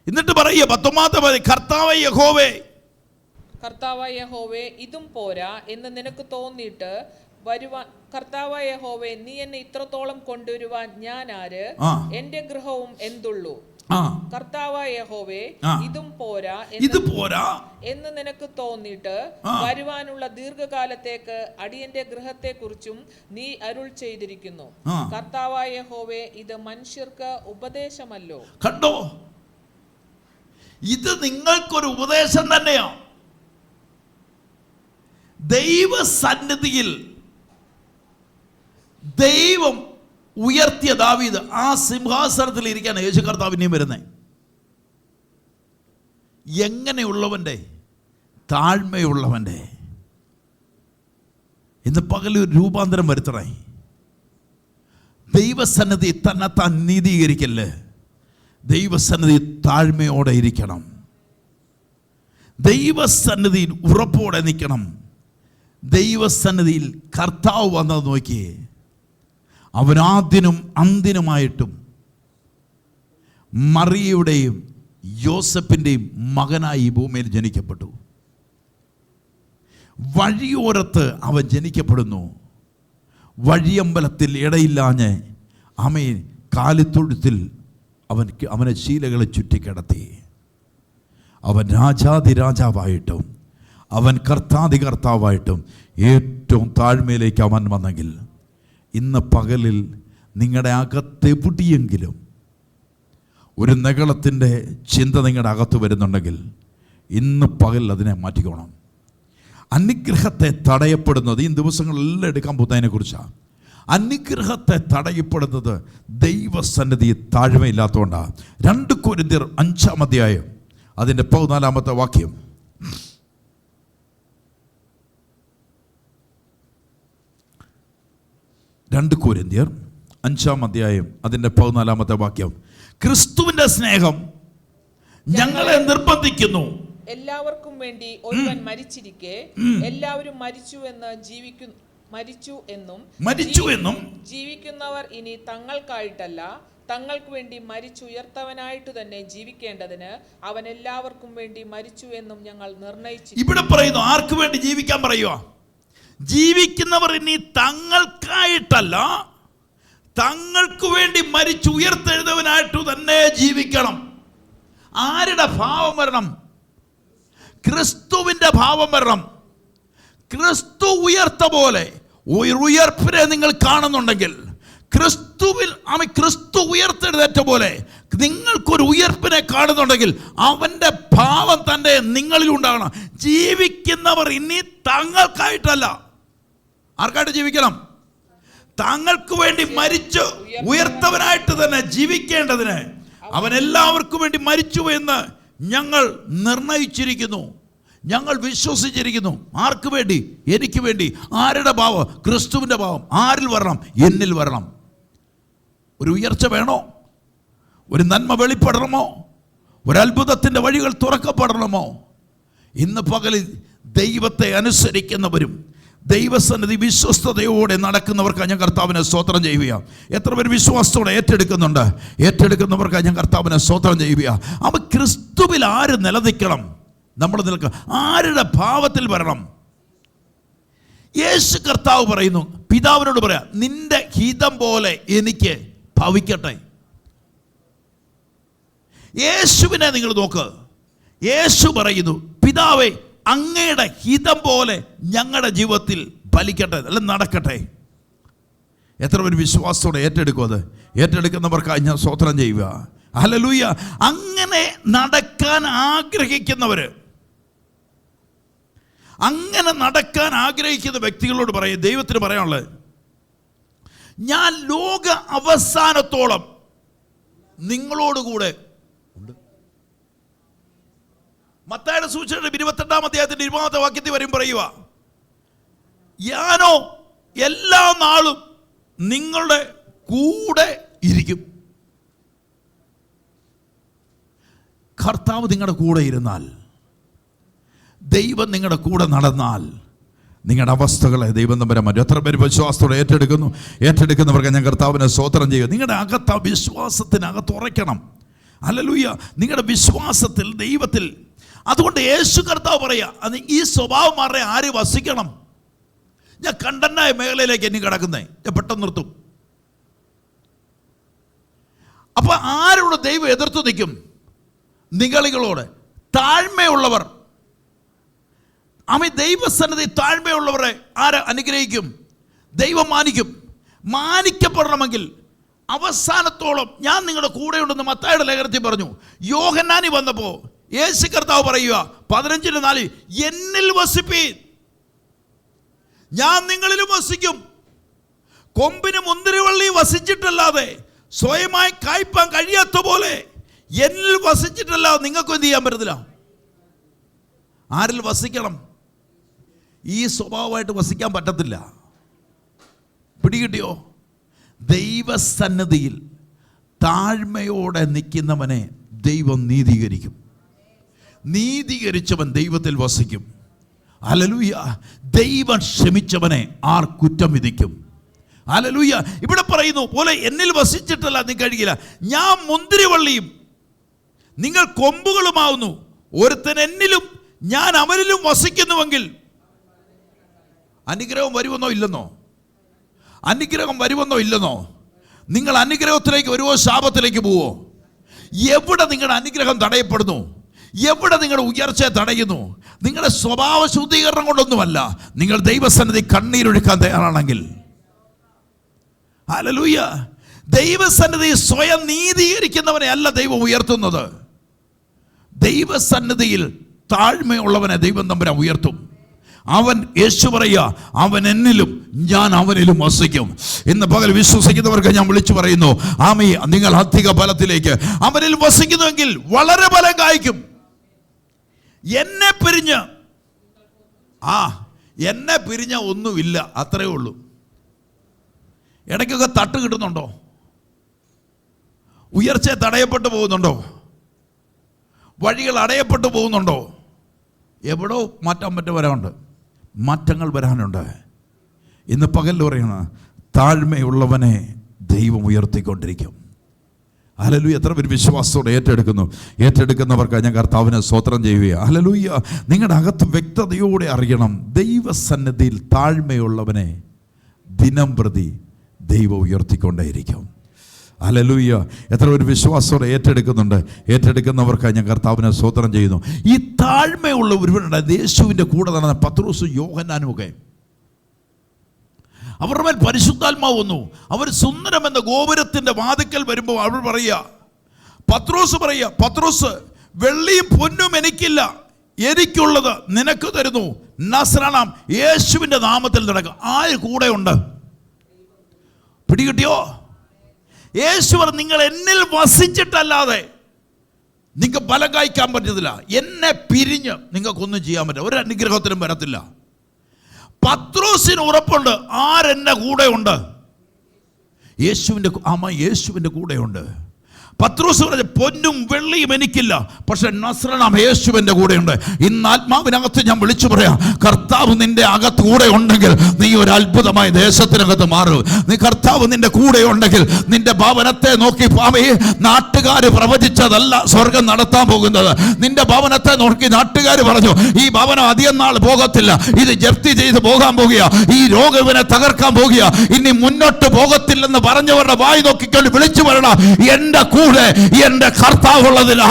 എന്നിട്ട് പറയുക 19 കർത്താവേ യഹോവേ, കർത്താവായ യഹോവേ ഇതും പോരാ എന്ന് നിനക്ക് തോന്നിയിട്ട് വരുവാൻ, കർത്താവായ യഹോവേ നീ എന്നെ ഇത്രത്തോളം കൊണ്ടുവരുവാൻ ഞാൻ ആര്, എന്റെ ഗൃഹവും എന്തുള്ളൂ. കർത്താവായ യഹോവേ ഇതും പോരാ എന്ന് നിനക്ക് തോന്നിയിട്ട് വരുവാനുള്ള ദീർഘകാലത്തേക്ക് അടിയന്റെ ഗൃഹത്തെ കുറിച്ചും നീ അരുൾ ചെയ്തിരിക്കുന്നു. കർത്താവായ യഹോവേ ഇത് മനുഷ്യർക്ക് ഉപദേശമല്ലോ. കണ്ടോ, ഇത് നിങ്ങൾക്കൊരു ഉപദേശം തന്നെയാണ്. ദൈവസന്നിധിയിൽ ദൈവം ഉയർത്തിയ ദാവീദ്, ആ സിംഹാസനത്തിൽ ഇരിക്കാൻ യേശു കർത്താവിനെയും വരുന്നേ. എങ്ങനെയുള്ളവൻ്റെ? താഴ്മയുള്ളവൻ്റെ. ഇന്ന് പകൽ ഒരു രൂപാന്തരം വരുത്തണേ. ദൈവസന്നിധി തന്നെത്താൻ നീതീകരിക്കല്ലേ. ദൈവസന്നിധി താഴ്മയോടെ ഇരിക്കണം. ദൈവസന്നിധിയിൽ ഉറപ്പോടെ നിൽക്കണം. ദൈവസന്നിധിയിൽ കർത്താവ് വന്നത് നോക്കിയേ, അവനാദ്യനും അന്തിനുമായിട്ടും മറിയയുടെയും യോസഫിൻ്റെയും മകനായി ഈ ഭൂമിയിൽ ജനിക്കപ്പെട്ടു. വഴിയോരത്ത് അവൻ ജനിക്കപ്പെടുന്നു. വഴിയമ്പലത്തിൽ ഇടയില്ലാഞ്ഞ് അമേൻ കാലിത്തൊഴുത്തിൽ അവനെ ശീലകളെ ചുറ്റിക്കിടത്തി. അവൻ രാജാതിരാജാവായിട്ടും അവൻ കർത്താതികർത്താവായിട്ടും ഏറ്റവും താഴ്മയിലേക്ക് അവൻ വന്നെങ്കിൽ, ഇന്ന് പകലിൽ നിങ്ങളുടെ അകത്തെവിടെയെങ്കിലും ഒരു നഗളത്തിൻ്റെ ചിന്ത നിങ്ങളുടെ അകത്ത് വരുന്നുണ്ടെങ്കിൽ ഇന്ന് പകൽ അതിനെ മാറ്റിക്കോണം. അനുഗ്രഹത്തെ തടയപ്പെടുന്നത് ഈ ദിവസങ്ങളെല്ലാം എടുക്കാൻ പോകുന്നതിനെക്കുറിച്ചാണ്. അനുഗ്രഹത്തെ തടയപ്പെടുന്നത് ദൈവസന്നിധി താഴ്മയില്ലാത്തതുകൊണ്ടാണ്. 2 കൊരിന്ത്യർ 5-ാം അധ്യായം അതിൻ്റെ 14-ാമത്തെ വാക്യം. 2 കൊരിന്ത്യർ 5-ാം അധ്യായം അതിൻ്റെ 14-ാമത്തെ വാക്യം. ക്രിസ്തുവിന്റെ സ്നേഹം ഞങ്ങളെ നിർബന്ധിക്കുന്നു. എല്ലാവർക്കും വേണ്ടി ഒരുവൻ മരിച്ചിരിക്കെ എല്ലാവരും മരിച്ചു എന്നും ജീവിക്കുന്നവർ ഇനി തങ്ങൾക്കായിട്ടല്ല തങ്ങൾക്ക് വേണ്ടി മരിച്ചുയർത്തവനായിട്ട് തന്നെ ജീവിക്കേണ്ടതിന് അവൻ എല്ലാവർക്കും വേണ്ടി മരിച്ചു എന്നും ഞങ്ങൾ നിർണയിച്ചു. ഇവിടെ പറയുന്നു, ആർക്ക് വേണ്ടി ജീവിക്കാൻ പറയുക? ജീവിക്കുന്നവർ ഇനി തങ്ങൾക്കായിട്ടല്ല തങ്ങൾക്ക് വേണ്ടി മരിച്ചു ഉയർത്തെഴുതവനായിട്ട് തന്നെ ജീവിക്കണം. ആരുടെ ഭാവം വരണം? ക്രിസ്തുവിന്റെ ഭാവം വരണം. ക്രിസ്തു ഉയർത്ത പോലെ ഉയർപ്പിനെ നിങ്ങൾ കാണുന്നുണ്ടെങ്കിൽ, ക്രിസ്തു ഉയർത്തെഴുന്നേറ്റ പോലെ നിങ്ങൾക്കൊരു ഉയർപ്പിനെ കാണുന്നുണ്ടെങ്കിൽ അവന്റെ ഭാവം തന്നെ നിങ്ങളിൽ ഉണ്ടാകണം. ജീവിക്കുന്നവർ ഇനി തങ്ങൾക്കായിട്ടല്ല. ആർക്കായിട്ട് ജീവിക്കണം? താങ്കൾക്ക് വേണ്ടി മരിച്ചു ഉയർത്തവനായിട്ട് തന്നെ ജീവിക്കേണ്ടതിന് അവൻ എല്ലാവർക്കും വേണ്ടി മരിച്ചു എന്ന് ഞങ്ങൾ നിർണയിച്ചിരിക്കുന്നു, ഞങ്ങൾ വിശ്വസിച്ചിരിക്കുന്നു. ആർക്ക് വേണ്ടി? എനിക്ക് വേണ്ടി. ആരുടെ ഭാവം? ക്രിസ്തുവിൻ്റെ ഭാവം. ആരിൽ വരണം? എന്നിൽ വരണം. ഒരു ഉയർച്ച വേണോ? ഒരു നന്മ വെളിപ്പെടണമോ? ഒരു അത്ഭുതത്തിൻ്റെ വഴികൾ തുറക്കപ്പെടണമോ? ഇന്ന് പകലിൽ ദൈവത്തെ അനുസരിക്കുന്നവരും ദൈവസന്നിധി വിശ്വസ്തയോടെ നടക്കുന്നവർക്ക് ഞാൻ കർത്താവിനെ സ്തോത്രം ചെയ്യുക. എത്ര പേര് വിശ്വാസത്തോടെ ഏറ്റെടുക്കുന്നുണ്ട്? ഏറ്റെടുക്കുന്നവർക്ക് ഞാൻ കർത്താവിനെ സ്തോത്രം ചെയ്യുക. അപ്പോൾ ക്രിസ്തുവിൽ ആര് നിലനിൽക്കണം? നമ്മൾ നിൽക്കുക. ആരുടെ ഭാവത്തിൽ വരണം? യേശു കർത്താവ് പറയുന്നു, പിതാവിനോട് പറയാം, നിന്റെ ഹിതം പോലെ എനിക്ക് ഭവിക്കട്ടെ. യേശുവിനെ നിങ്ങൾ നോക്ക്. യേശു പറയുന്നു, പിതാവേ അങ്ങയുടെ ഹിതം പോലെ ഞങ്ങളുടെ ജീവിതത്തിൽ ഫലിക്കട്ടെ, അല്ല നടക്കട്ടെ. എത്ര പേര് വിശ്വാസത്തോടെ ഏറ്റെടുക്കും? അത് ഏറ്റെടുക്കുന്നവർക്കായി ഞാൻ സ്തോത്രം ചെയ്യുക. ഹല്ലേലൂയ. അങ്ങനെ നടക്കാൻ ആഗ്രഹിക്കുന്നവർ, അങ്ങനെ നടക്കാൻ ആഗ്രഹിക്കുന്ന വ്യക്തികളോട് പറയും, ദൈവത്തിന് പറയാനുള്ളത്, ഞാൻ ലോക അവസാനത്തോളം നിങ്ങളോടുകൂടെ ഉണ്ട്. മത്തായിയുടെ സുവിശേഷം 28-ാം അധ്യായത്തിന്റെ 20-ാമത്തെ വാക്യത്തിൽ വരും പറയുക, ഞാനോ എല്ലാ നാളും നിങ്ങളുടെ കൂടെ ഇരിക്കും. കർത്താവ് നിങ്ങളുടെ കൂടെ ഇരുന്നാൽ, ദൈവം നിങ്ങളുടെ കൂടെ നടന്നാൽ നിങ്ങളുടെ അവസ്ഥകളെ ദൈവം തമ്പുരാൻ മാറ്റും. എത്ര പേര് വിശ്വാസത്തോടെ ഏറ്റെടുക്കുന്നവർക്ക് ഞാൻ കർത്താവിനെ സ്തോത്രം ചെയ്യുക. നിങ്ങളുടെ അകത്ത് ആ വിശ്വാസത്തിനകത്ത് ഉറയ്ക്കണം. ഹല്ലേലൂയ. നിങ്ങളുടെ വിശ്വാസത്തിൽ, ദൈവത്തിൽ. അതുകൊണ്ട് യേശു കർത്താവ് പറയുക, ഈ സ്വഭാവം മാറി ആര് വസിക്കണം? ഞാൻ കണ്ടന്റായ മേഖലയിലേക്ക് ഇനി കിടക്കുന്നേ, ഞാൻ പെട്ടെന്ന് നിർത്തും. അപ്പൊ ആരോട് ദൈവം എതിർത്ത് നിൽക്കും? നിഗളികളോട്. താഴ്മയുള്ളവർ, ദൈവസന്നിധി താഴ്മയുള്ളവരെ ആര് അനുഗ്രഹിക്കും? ദൈവം മാനിക്കും. മാനിക്കപ്പെടണമെങ്കിൽ അവസാനത്തോളം ഞാൻ നിങ്ങളുടെ കൂടെയുണ്ടെന്ന് മത്തായിയുടെ ലേഖനത്തിൽ പറഞ്ഞു. യോഹന്നാനി വന്നപ്പോൾ യേശു കർത്താവ് പറയുക 15:4, എന്നിൽ വസിപ്പീൻ, ഞാൻ നിങ്ങളിലും വസിക്കും. കൊമ്പിന് മുന്തിരിവള്ളി വസിച്ചിട്ടല്ലാതെ സ്വയമായി കായ്പാൻ കഴിയാത്ത പോലെ എന്നിൽ വസിച്ചിട്ടല്ലാതെ നിങ്ങൾക്കും എന്ത് ചെയ്യാൻ പറ്റത്തില്ല. ആരിൽ വസിക്കണം? ഈ സ്വഭാവമായിട്ട് വസിക്കാൻ പറ്റത്തില്ല. പിടികിട്ടിയോ? ദൈവസന്നിധിയിൽ താഴ്മയോടെ നിൽക്കുന്നവനെ ദൈവം നീതീകരിക്കും. നീതീകരിച്ചവൻ ദൈവത്തിൽ വസിക്കും. ഹല്ലേലൂയ. ദൈവം ക്ഷമിച്ചവനെ ആർ കുറ്റം വിധിക്കും? ഹല്ലേലൂയ. ഇവിടെ പറയുന്നു പോലെ എന്നിൽ വസിച്ചിട്ടല്ല നിങ്ങൾ കഴിയില്ല. ഞാൻ മുന്തിരിവള്ളിയും നിങ്ങൾ കൊമ്പുകളുമാവുന്നു. ഒരുത്തൻ എന്നിലും ഞാൻ അവനിലും വസിക്കുന്നുവെങ്കിൽ അനുഗ്രഹം വരുമെന്നോ ഇല്ലെന്നോ? അനുഗ്രഹം വരുമെന്നോ ഇല്ലെന്നോ? നിങ്ങൾ അനുഗ്രഹത്തിലേക്ക് വരുമോ, ശാപത്തിലേക്ക് പോവോ? എവിടെ നിങ്ങളുടെ അനുഗ്രഹം തടയപ്പെടുന്നു? എവിടെ നിങ്ങളുടെ ഉയർച്ചയെ തടയുന്നു? നിങ്ങളുടെ സ്വഭാവ ശുദ്ധീകരണം കൊണ്ടൊന്നുമല്ല. നിങ്ങൾ ദൈവസന്നിധി കണ്ണീരൊഴുക്കാൻ തയ്യാറാണെങ്കിൽ. ഹല്ലേലൂയ. ദൈവസന്നിധി സ്വയം നീതീകരിക്കുന്നവനെ അല്ല ദൈവം ഉയർത്തുന്നത്. ദൈവസന്നിധിയിൽ താഴ്മയുള്ളവനെ ദൈവം തമ്പുരാൻ ഉയർത്തും. അവൻ, യേശു പറയുക, അവൻ എന്നിലും ഞാൻ അവനിലും വസിക്കും. ഇന്ന് പകൽ വിശ്വസിക്കുന്നവർക്ക് ഞാൻ വിളിച്ചു പറയുന്നു, ആമേ, നിങ്ങൾ അധിക ഫലത്തിലേക്ക് അവനിൽ വസിക്കുന്നുവെങ്കിൽ വളരെ ഫലം കായ്ക്കും. എന്നെ പിരിഞ്ഞ ഒന്നുമില്ല, അത്രയേ ഉള്ളൂ. ഇടയ്ക്കൊക്കെ തട്ട് കിട്ടുന്നുണ്ടോ? ഉയർച്ച തടയപ്പെട്ടു പോകുന്നുണ്ടോ? വഴികൾ അടയപ്പെട്ടു പോകുന്നുണ്ടോ? എവിടോ മാറ്റാൻ പറ്റുവരാനുണ്ട്, മാറ്റങ്ങൾ വരാനുണ്ട്. ഇന്ന് പകൽ പറയുന്ന താഴ്മയുള്ളവനെ ദൈവം ഉയർത്തിക്കൊണ്ടിരിക്കും. ഹല്ലേലൂയ. എത്ര പേര് വിശ്വാസത്തോടെ ഏറ്റെടുക്കുന്നവർക്ക് ഞാൻ കർത്താവിനെ സ്തോത്രം ചെയ്യുകയാണ്. ഹല്ലേലൂയ. നിങ്ങളുടെ അകത്ത് വ്യക്തതയോടെ അറിയണം, ദൈവസന്നിധിയിൽ താഴ്മയുള്ളവനെ ദിനം പ്രതി ദൈവം ഉയർത്തിക്കൊണ്ടേയിരിക്കും. ഹല്ലേലൂയ. എത്ര ഒരു വിശ്വാസത്തോടെ ഏറ്റെടുക്കുന്നവർക്ക് ഞാൻ കർത്താവിനെ സ്തോത്രം ചെയ്യുന്നു. ഈ താഴ്മയുള്ള ഒരുവനുണ്ട്. യേശുവിൻ്റെ കൂടെ നടന്ന പത്രോസും യോഹന്നാനും ഒക്കെ, അവരുടെ മേൽ പരിശുദ്ധാത്മാവ് വന്നു. അവർ സുന്ദരം എന്ന ഗോപുരത്തിൻ്റെ വാതിക്കൽ വരുമ്പോൾ അവർ പറയുക, പത്രോസ്, വെള്ളിയും പൊന്നും എനിക്കില്ല, എനിക്കുള്ളത് നിനക്ക് തരുന്നു. നസ്രാനാം യേശുവിൻ്റെ നാമത്തിൽ നടക്കുക. ആര് കൂടെയുണ്ട്? പിടികിട്ടിയോ? യേശു പറഞ്ഞു, നിങ്ങൾ എന്നിൽ വസിച്ചിട്ടല്ലാതെ നിങ്ങൾക്ക് ഫലം കായ്ക്കാൻ പറ്റത്തില്ല. എന്നെ പിരിഞ്ഞ് നിങ്ങൾക്കൊന്നും ചെയ്യാൻ പറ്റില്ല, ഒരു അനുഗ്രഹത്തിനും വരത്തില്ല. പത്രോസിന് ഉറപ്പുണ്ട്, ആരെന്നെ കൂടെയുണ്ട്? യേശുവിൻ്റെ കൂടെയുണ്ട്. പത്രോസ് പറഞ്ഞു, പൊന്നും വെള്ളിയും എനിക്കില്ല, പക്ഷെ നസ്രനാം യേശുവിൻ്റെ കൂടെയുണ്ട്. ഇന്ന് ആത്മാവിനകത്ത് ഞാൻ വിളിച്ചു പറയാം, കർത്താവ് നിന്റെ അകത്ത് കൂടെ ഉണ്ടെങ്കിൽ നീ ഒരു അത്ഭുതമായ ദേശത്തിനകത്ത് മാറും. നീ കർത്താവ് നിന്റെ കൂടെ ഉണ്ടെങ്കിൽ നിന്റെ ഭവനത്തെ നോക്കി, നാട്ടുകാർ പ്രവചിച്ചതല്ല സ്വർഗം നടത്താൻ പോകുന്നത്. നിന്റെ ഭവനത്തെ നോക്കി നാട്ടുകാർ പറഞ്ഞു, ഈ ഭവനം അധികം നാൾ പോകത്തില്ല, ഇത് ജപ്തി ചെയ്ത് പോകാൻ പോകുക, ഈ രോഗം ഇവനെ തകർക്കാൻ പോകുക, ഇനി മുന്നോട്ട് പോകത്തില്ലെന്ന് പറഞ്ഞവരുടെ വായി നോക്കിക്കൊണ്ട് വിളിച്ചു പറയണം, എൻ്റെ കൂടെ എന്റെ കർത്താവുള്ളതിനാ.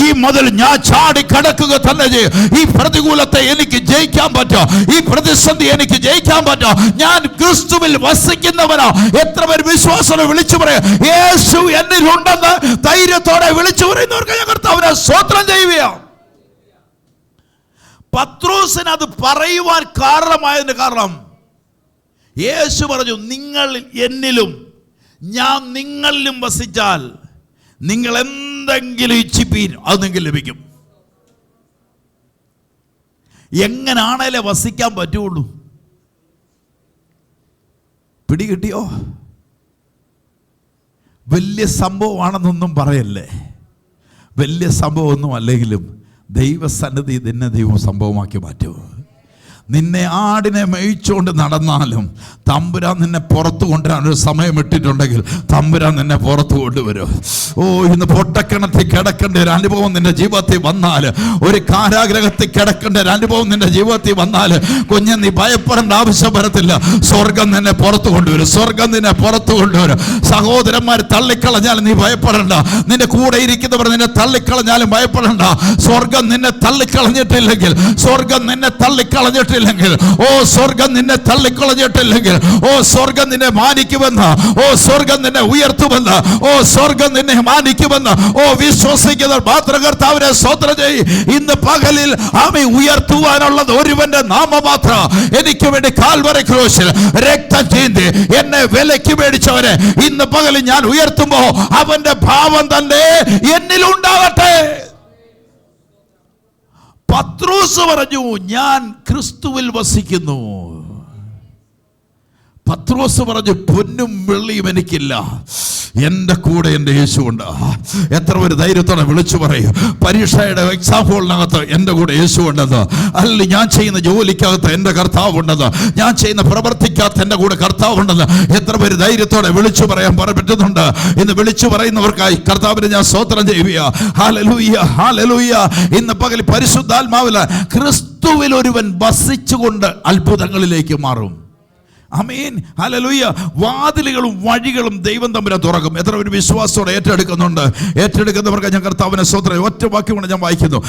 ഈ മുതൽ ഞാൻ ചാടി കടക്കുക തന്നെ ചെയ്യും. ഈ പ്രതികൂലത്തെ എനിക്ക് ജയിക്കാൻ പറ്റോ? ഈ പ്രതിസന്ധി എനിക്ക് ജയിക്കാൻ പറ്റോ? ഞാൻ ക്രിസ്തുവിൽ വസിക്കുന്നവനാ. എത്ര പേർ വിശ്വാസം വിളിച്ചു പറയാം, യേശു എന്നിലുണ്ടെന്ന് ധൈര്യത്തോടെ വിളിച്ചു പറയുന്നവർക്ക് ഞാൻ കർത്താവിനെ സ്തോത്രം ചെയ്യുകയാണ്. പത്രോസിന് അത് പറയുവാൻ കാരണമായതിന്റെ കാരണം, യേശു പറഞ്ഞു, നിങ്ങൾ എന്നിലും ഞാൻ നിങ്ങളിലും വസിച്ചാൽ നിങ്ങൾ എന്തെങ്കിലും ഇച്ഛിപ്പീൻ, അത് നിങ്ങൾക്ക് ലഭിക്കും. എങ്ങനാണേലേ വസിക്കാൻ പറ്റുള്ളൂ. പിടികിട്ടിയോ? വലിയ സംഭവമാണെന്നൊന്നും പറയല്ലേ. വലിയ സംഭവമൊന്നും അല്ലെങ്കിലും ദൈവസന്നിധി തന്നെ ദൈവം സംഭവമാക്കി മാറ്റുമോ? നിന്നെ ആടിനെ മേയിച്ചുകൊണ്ട് നടന്നാലും തമ്പുരാൻ നിന്നെ പുറത്തു കൊണ്ടുവരാൻ ഒരു സമയം ഇട്ടിട്ടുണ്ടെങ്കിൽ തമ്പുരാൻ നിന്നെ പുറത്തു കൊണ്ടുവരും. ഓ, ഇന്ന് പൊട്ടക്കിണത്തിൽ കിടക്കേണ്ട ഒരു അനുഭവം നിന്റെ ജീവിതത്തിൽ വന്നാൽ, ഒരു കാരാഗ്രഹത്തിൽ കിടക്കേണ്ട ഒരു അനുഭവം നിന്റെ ജീവിതത്തിൽ വന്നാൽ, കുഞ്ഞെ നീ ഭയപ്പെടേണ്ട ആവശ്യം വരത്തില്ല. സ്വർഗം നിന്നെ പുറത്തു കൊണ്ടുവരും. സ്വർഗം നിന്നെ പുറത്തു കൊണ്ടുവരും. സഹോദരന്മാർ തള്ളിക്കളഞ്ഞാലും നീ ഭയപ്പെടേണ്ട. നിന്റെ കൂടെ ഇരിക്കുന്നവർ നിന്നെ തള്ളിക്കളഞ്ഞാലും ഭയപ്പെടേണ്ട. സ്വർഗം നിന്നെ തള്ളിക്കളഞ്ഞിട്ടില്ലെങ്കിൽ, സ്വർഗം നിന്നെ തള്ളിക്കളഞ്ഞിട്ടില്ലെങ്കിൽ, ഓ സ്വർഗം നിന്നെ തള്ളിക്കളഞ്ഞിട്ടില്ലെങ്കിൽ, ഓ സ്വർഗം നിന്നെ മാനിക്കുമെന്ന്, ഓ സ്വർഗം നിന്നെ ഉയർത്തുമെന്ന്, ഓ സ്വർഗം നിന്നെ മാനിക്കുമെന്ന് ഓ വിശ്വസിക്കുന്നവർ മാത്രം കർത്താവിനെ സ്തോത്രം ചെയ്യും. ഇന്ന് പകലിൽ ആമേ ഉയർത്തുവാനുള്ളത് ഒരുവന്റെ നാമം മാത്രം. എനിക്ക് വേണ്ടി കാൽവരി ക്രൂശിൽ രക്തം ചിന്തി എന്നെ വിലയ്ക്ക് മേടിച്ചവരെ ഇന്ന് പകലിൽ ഞാൻ ഉയർത്തുമ്പോ അവന്റെ ഭാവം തന്നെ എന്നിലുണ്ടാകട്ടെ. പത്രോസ് പറഞ്ഞു, ഞാൻ ക്രിസ്തുവിൽ വസിക്കുന്നു. പത്രോസ് പറഞ്ഞു, പൊന്നും വെള്ളിയും എനിക്കില്ല, എൻ്റെ കൂടെ എൻ്റെ യേശുവുണ്ട്. എത്ര ഒരു ധൈര്യത്തോടെ വിളിച്ചു പറയും, പരീക്ഷയുടെ എക്സാം ഹോളിനകത്ത് എൻ്റെ കൂടെ യേശുവുണ്ടെന്ന്. അല്ല, ഞാൻ ചെയ്യുന്ന ജോലിക്കകത്ത് എൻ്റെ കർത്താവുണ്ടെന്ന്, ഞാൻ ചെയ്യുന്ന പ്രവർത്തിക്കകത്ത് എൻ്റെ കൂടെ കർത്താവുണ്ടെന്ന് എത്ര പേര് ധൈര്യത്തോടെ വിളിച്ചു പറയാൻ പറ്റുന്നുണ്ട്? ഇന്ന് വിളിച്ചു പറയുന്നവർക്കായി കർത്താവിനെ ഞാൻ സ്തോത്രം ചെയ്യുക. Hallelujah, hallelujah. ഇന്ന് പകൽ പരിശുദ്ധാത്മാവിൽ ക്രിസ്തുവിൽ ഒരുവൻ വസിച്ചുകൊണ്ട് അത്ഭുതങ്ങളിലേക്ക് മാറും. ആമേൻ, ഹല്ലേലൂയ. വാതിലുകളും വഴികളും ദൈവം തമ്പുരാൻ തുറക്കും. എത്ര ഒരു വിശ്വാസത്തോടെ ഏറ്റെടുക്കുന്നുണ്ട്? ഏറ്റെടുക്കുന്നവർക്ക് ഞാൻ കർത്താവിനെ സ്തോത്രം. ഒറ്റ വാക്യം കൊണ്ട് ഞാൻ വായിക്കുന്നു.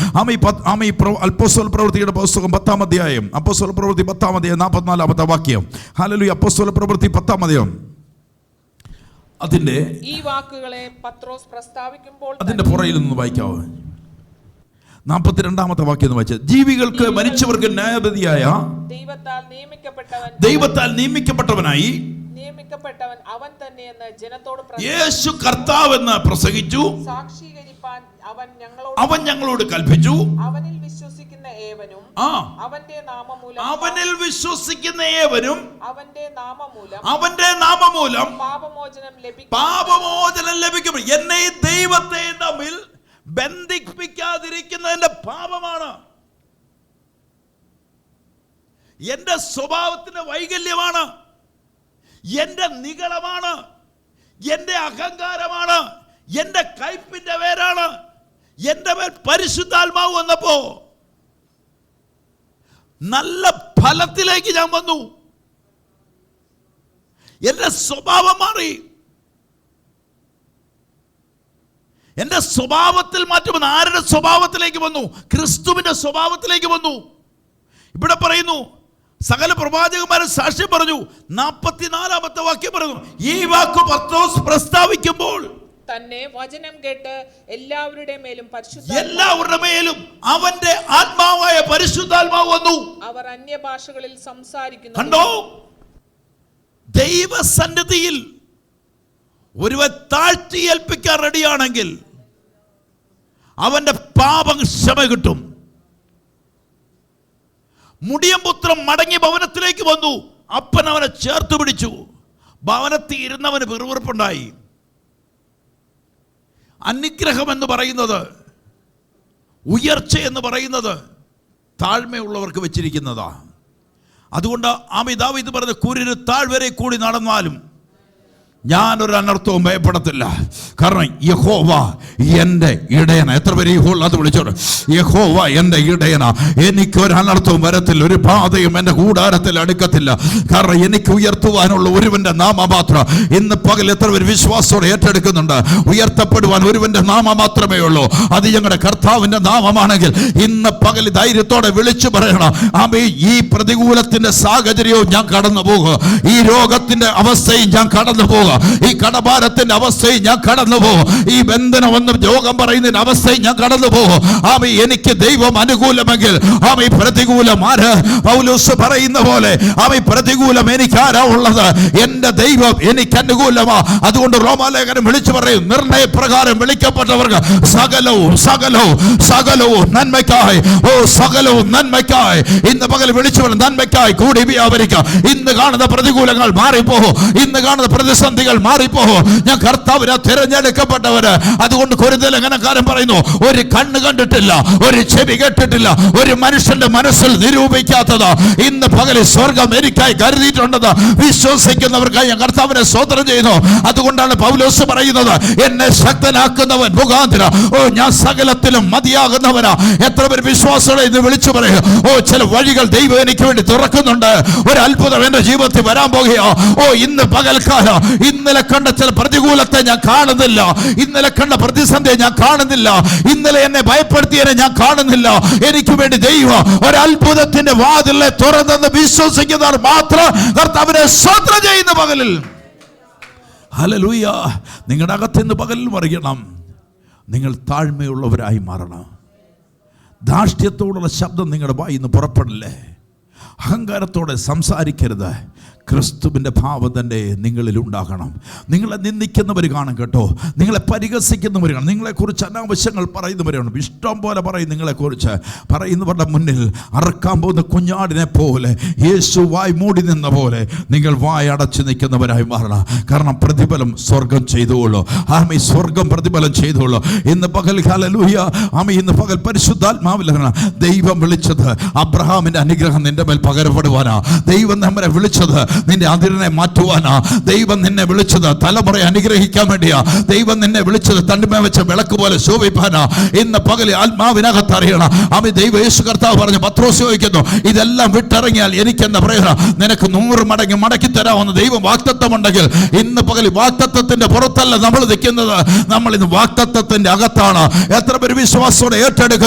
അപ്പോസ്തല പ്രവൃത്തിയുടെ പുസ്തകം 10-ാം അധ്യായം, അപ്പോസ്തല പ്രവൃത്തി 10-ാം അധ്യായം 44-ാമത്തെ വാക്യം. ഹല്ലേലൂയ. അപ്പോസ്തല പ്രവൃത്തി 10-ാം അധ്യായം അതിന്റെ ഈ വാക്കുകളെ പത്രോസ് പ്രസ്താവിക്കുമ്പോൾ അതിന്റെ പുറകിൽ നിന്ന് വായിക്കാവോ? 42-ാമത്തെ വാക്യം വായിച്ചത്. ജീവികൾക്ക് മരിച്ചവർക്ക് ന്യായാധിപതിയായ ദൈവത്താൽ നിയമിക്കപ്പെട്ടവനായി അവൻ തന്നെയെന്ന് ജനത്തോട് യേശു കർത്താവെന്ന് പ്രസംഗിച്ചു, സാക്ഷീകരിപ്പാൻ അവൻ ഞങ്ങളോട് കൽപ്പിച്ചു. അവനിൽ വിശ്വസിക്കുന്ന ഏവനും അവന്റെ നാമമൂലം അവന്റെ നാമമൂലം പാപമോചനം ലഭിക്കും. എന്നെ ദൈവത്തെ തമ്മിൽ ബന്ധിപ്പിക്കാതിരിക്കുന്നതിന്റെ പാപമാണ്, എന്റെ സ്വഭാവത്തിന്റെ വൈകല്യമാണ്, എന്റെ നിഗളമാണ്, എന്റെ അഹങ്കാരമാണ്, എന്റെ കയ്പിന്റെ വേരാണ്. എന്റെ മേൽ പരിശുദ്ധാത്മാവ് വന്നപ്പോ നല്ല ഫലത്തിലേക്ക് ഞാൻ വന്നു. എന്റെ സ്വഭാവം മാറി. എന്റെ സ്വഭാവത്തിൽ മാറ്റം വന്നു. ആരുടെ സ്വഭാവത്തിലേക്ക് വന്നു? ക്രിസ്തുവിന്റെ സ്വഭാവത്തിലേക്ക് വന്നു. ഇവിടെ പറയുന്നു, സകല പ്രവാചകന്മാരെ സാക്ഷ്യം പറഞ്ഞു. 44-ാമത്തെ വാക്യം പറഞ്ഞു, ഈ വാക്ക് പത്രോസ് പ്രസ്താവിക്കുമ്പോൾ തന്നെ വചനം കേട്ട് എല്ലാവരുടെ മേലും അവന്റെ ആത്മാവായ പരിശുദ്ധാത്മാവ് വന്നു. അവർ അന്യഭാഷകളിൽ സംസാരിക്കുന്നു. കണ്ടോ? ദൈവസന്നിധിയിൽ ഒരുവൻ താഴ്ത്തി ഏൽപ്പിക്കാൻ റെഡിയാണെങ്കിൽ അവന്റെ പാപം ക്ഷമ കിട്ടും. മുടിയംപുത്രൻ മടങ്ങി ഭവനത്തിലേക്ക് വന്നു. അപ്പൻ അവനെ ചേർത്ത് പിടിച്ചു. ഭവനത്തിൽ ഇരുന്നവന് പിറുപിറുപ്പുണ്ടായി. അനുഗ്രഹം എന്ന് പറയുന്നത്, ഉയർച്ച എന്ന് പറയുന്നത് താഴ്മയുള്ളവർക്ക് വെച്ചിരിക്കുന്നതാ. അതുകൊണ്ട് ദാവീദ് പറഞ്ഞ, കുരിന് താഴ്വരെ കൂടി നടന്നാലും ഞാനൊരു അനർത്ഥവും ഭയപ്പെടത്തില്ല, കാരണം യഹോവ എൻ്റെ ഇടയന. എത്ര പേര് അത് വിളിച്ചോട്? യഹോവ എൻ്റെ ഇടയന, എനിക്കൊരു അനർത്ഥവും വരത്തില്ല, ഒരു ബാധയും എൻ്റെ കൂടാരത്തിൽ അടുക്കത്തില്ല, കാരണം എനിക്ക് ഉയർത്തുവാനുള്ള ഒരുവന്റെ നാമം മാത്രം. ഇന്ന് പകൽ എത്ര പേര് വിശ്വാസത്തോടെ ഏറ്റെടുക്കുന്നുണ്ട്? ഉയർത്തപ്പെടുവാൻ ഒരുവന്റെ നാമം മാത്രമേ ഉള്ളൂ. അത് ഞങ്ങളുടെ കർത്താവിന്റെ നാമമാണെങ്കിൽ ഇന്ന് പകൽ ധൈര്യത്തോടെ വിളിച്ചു പറയണം, ആമേ, ഈ പ്രതികൂലത്തിന്റെ സാഹചര്യവും ഞാൻ കടന്നു പോകുക, ഈ രോഗത്തിന്റെ അവസ്ഥയും ഞാൻ കടന്നു പോകുക, ഈ കടഭാരത്തിന്റെ അവസ്ഥയും ഞാൻ കടന്നു പോകും, ഈ ബന്ധനം വന്ന് രോഗം പറയുന്നതിന്റെ അവസ്ഥയും ഞാൻ കടന്നു പോകും. ആമേ, എനിക്ക് ദൈവം അനുകൂലമെങ്കിൽ ആമേ പ്രതികൂലം ആര്? പൗലോസ് പറയുന്ന പോലെ, ആമേ, പ്രതികൂലം എനിക്കാരാ ഉള്ളത്? എന്റെ ദൈവം എനിക്ക് അനുകൂലമാ. അതുകൊണ്ട് റോമാലേഖനം വിളിച്ചു പറയും, നിർണയപ്രകാരം വിളിക്കപ്പെട്ടവർക്ക് സകലവും നന്മയ്ക്കായി, ഓ സകലവും നന്മയ്ക്കായി. ഇന്ന് പകൽ വിളിച്ചു പറയും, നന്മയ്ക്കായി കൂടി വ്യാപരിക്കാം. ഇന്ന് കാണുന്ന പ്രതികൂലങ്ങൾ മാറിപ്പോകും. ഇന്ന് കാണുന്ന പ്രതിസന്ധി പ്രതിസന്ധികൾ മാറിപ്പോകും. ഞാൻ കർത്താവിനെ തിരഞ്ഞെടുക്കപ്പെട്ടവര്. അതുകൊണ്ട് കൊരിന്ത്യർ ലേഖനക്കാരൻ പറയുന്നു, ഒരു കണ്ണ് കണ്ടിട്ടില്ല, ഒരു ചെവി കേട്ടിട്ടില്ല, ഒരു മനുഷ്യന്റെ മനസ്സിൽ നിരൂപിക്കാത്തത് ഇന്ന് പകല് സ്വർഗം എനിക്കായി കരുതിയിട്ടുണ്ടെന്ന് വിശ്വസിക്കുന്നവർക്കായി ഞാൻ കർത്താവിനെ സ്തോത്രം ചെയ്യുന്നു. അതുകൊണ്ടാണ് പൗലോസ് പറയുന്നത്, എന്നെ ശക്തനാക്കുന്നവൻ മുഖാന്തരം ഞാൻ സകലത്തിലും മതിയാകുന്നവനാ. എത്ര പേര് വിശ്വാസത്തോടെ ഇന്ന് വിളിച്ചു പറയുക, ചില വഴികൾ ദൈവം എനിക്ക് വേണ്ടി തുറക്കുന്നുണ്ട്, ഒരു അത്ഭുതം എന്റെ ജീവിതത്തിൽ വരാൻ പോകുകയോ. ഇന്ന് പകൽക്കാലം ഇന്നലെ കണ്ട ചില പ്രതികൂലത്തെ ഞാൻ കാണുന്നില്ല, ഇന്നലെ കണ്ട പ്രതിസന്ധിയെ ഞാൻ കാണുന്നില്ല, ഇന്നലെ എന്നെ ഭയപ്പെടുത്തിയതിനെ ഞാൻ കാണുന്നില്ല. എനിക്ക് വേണ്ടി ദൈവം ഒരു അത്ഭുതത്തിന്റെ വാതിലെ തുറന്നെന്ന് വിശ്വസിക്കുന്നവർ മാത്രം കർത്താവിനെ സ്തോത്രം ചെയ്യുന്ന പകലിൽ. ഹല്ലേലൂയ. നിങ്ങളുടെ അകത്തുനിന്ന് പകലിൽ അറിയണം, നിങ്ങൾ താഴ്മയുള്ളവരായി മാറണം. ധാർഷ്ട്യത്തോടുള്ള ശബ്ദം നിങ്ങളുടെ വായിൽ നിന്ന് പുറപ്പെടില്ലേ. അഹങ്കാരത്തോടെ സംസാരിക്കരുത്. ക്രിസ്തുവിൻ്റെ ഭാവം തന്നെ നിങ്ങളിൽ ഉണ്ടാകണം. നിങ്ങളെ നിന്ദിക്കുന്നവർ കാണും കേട്ടോ, നിങ്ങളെ പരിഹസിക്കുന്നവർ കാണും, നിങ്ങളെക്കുറിച്ച് അനാവശ്യങ്ങൾ പറയുന്നവരാണ്. ഇഷ്ടം പോലെ പറയും നിങ്ങളെക്കുറിച്ച്. പറയുന്നവരുടെ മുന്നിൽ അറക്കാൻ പോകുന്ന കുഞ്ഞാടിനെ പോലെ, യേശു വായ് മൂടി നിന്ന പോലെ നിങ്ങൾ വായ് അടച്ചു നിൽക്കുന്നവരായി മാറണം. കാരണം പ്രതിഫലം സ്വർഗം ചെയ്തോളൂ. ആമേ, സ്വർഗം പ്രതിഫലം ചെയ്തോളൂ. ഇന്ന് പകൽ ഹല്ലേലൂയ, ആമേ, ഇന്ന് പകൽ പരിശുദ്ധാത്മാവിലാണ് ദൈവം വിളിച്ചത്. അബ്രഹാമിന്റെ അനുഗ്രഹം നിന്റെ മേൽ പകരപ്പെടുവാനാ. ദൈവം നമ്മളെ വിളിച്ചത് നിന്റെ അതിരിനെ മാറ്റുവാനാ. ദൈവം നിന്നെ വിളിച്ചത് തലമുറ അനുഗ്രഹിക്കാൻ വേണ്ടിയാ. ദൈവം നിന്നെ വിളിച്ചത് തണ്ടുമേ വെച്ച വിളക്ക് പോലെ ശോഭിപ്പാനാ. ഇന്ന് പകല് ആത്മാവിനകത്ത് അറിയണം. ആമേ, ദൈവ യേശു കർത്താവ് പറഞ്ഞു, പത്രോസ് ചോദിക്കുന്നു, ഇതെല്ലാം വിട്ടിറങ്ങിയാൽ എനിക്കെന്താ പ്രയോജനം? നിനക്ക് 100 മടങ്ങ് മടക്കി തരാമെന്ന് ദൈവം വാഗ്ദത്തമുണ്ടെങ്കിൽ ഇന്ന് പകൽ വാഗ്ദത്തത്തിന്റെ പുറത്തല്ല നമ്മൾ നിൽക്കുന്നത്, നമ്മൾ ഇന്ന് വാഗ്ദത്തത്തിന്റെ അകത്താണ്. എത്ര പേര് വിശ്വാസത്തോടെ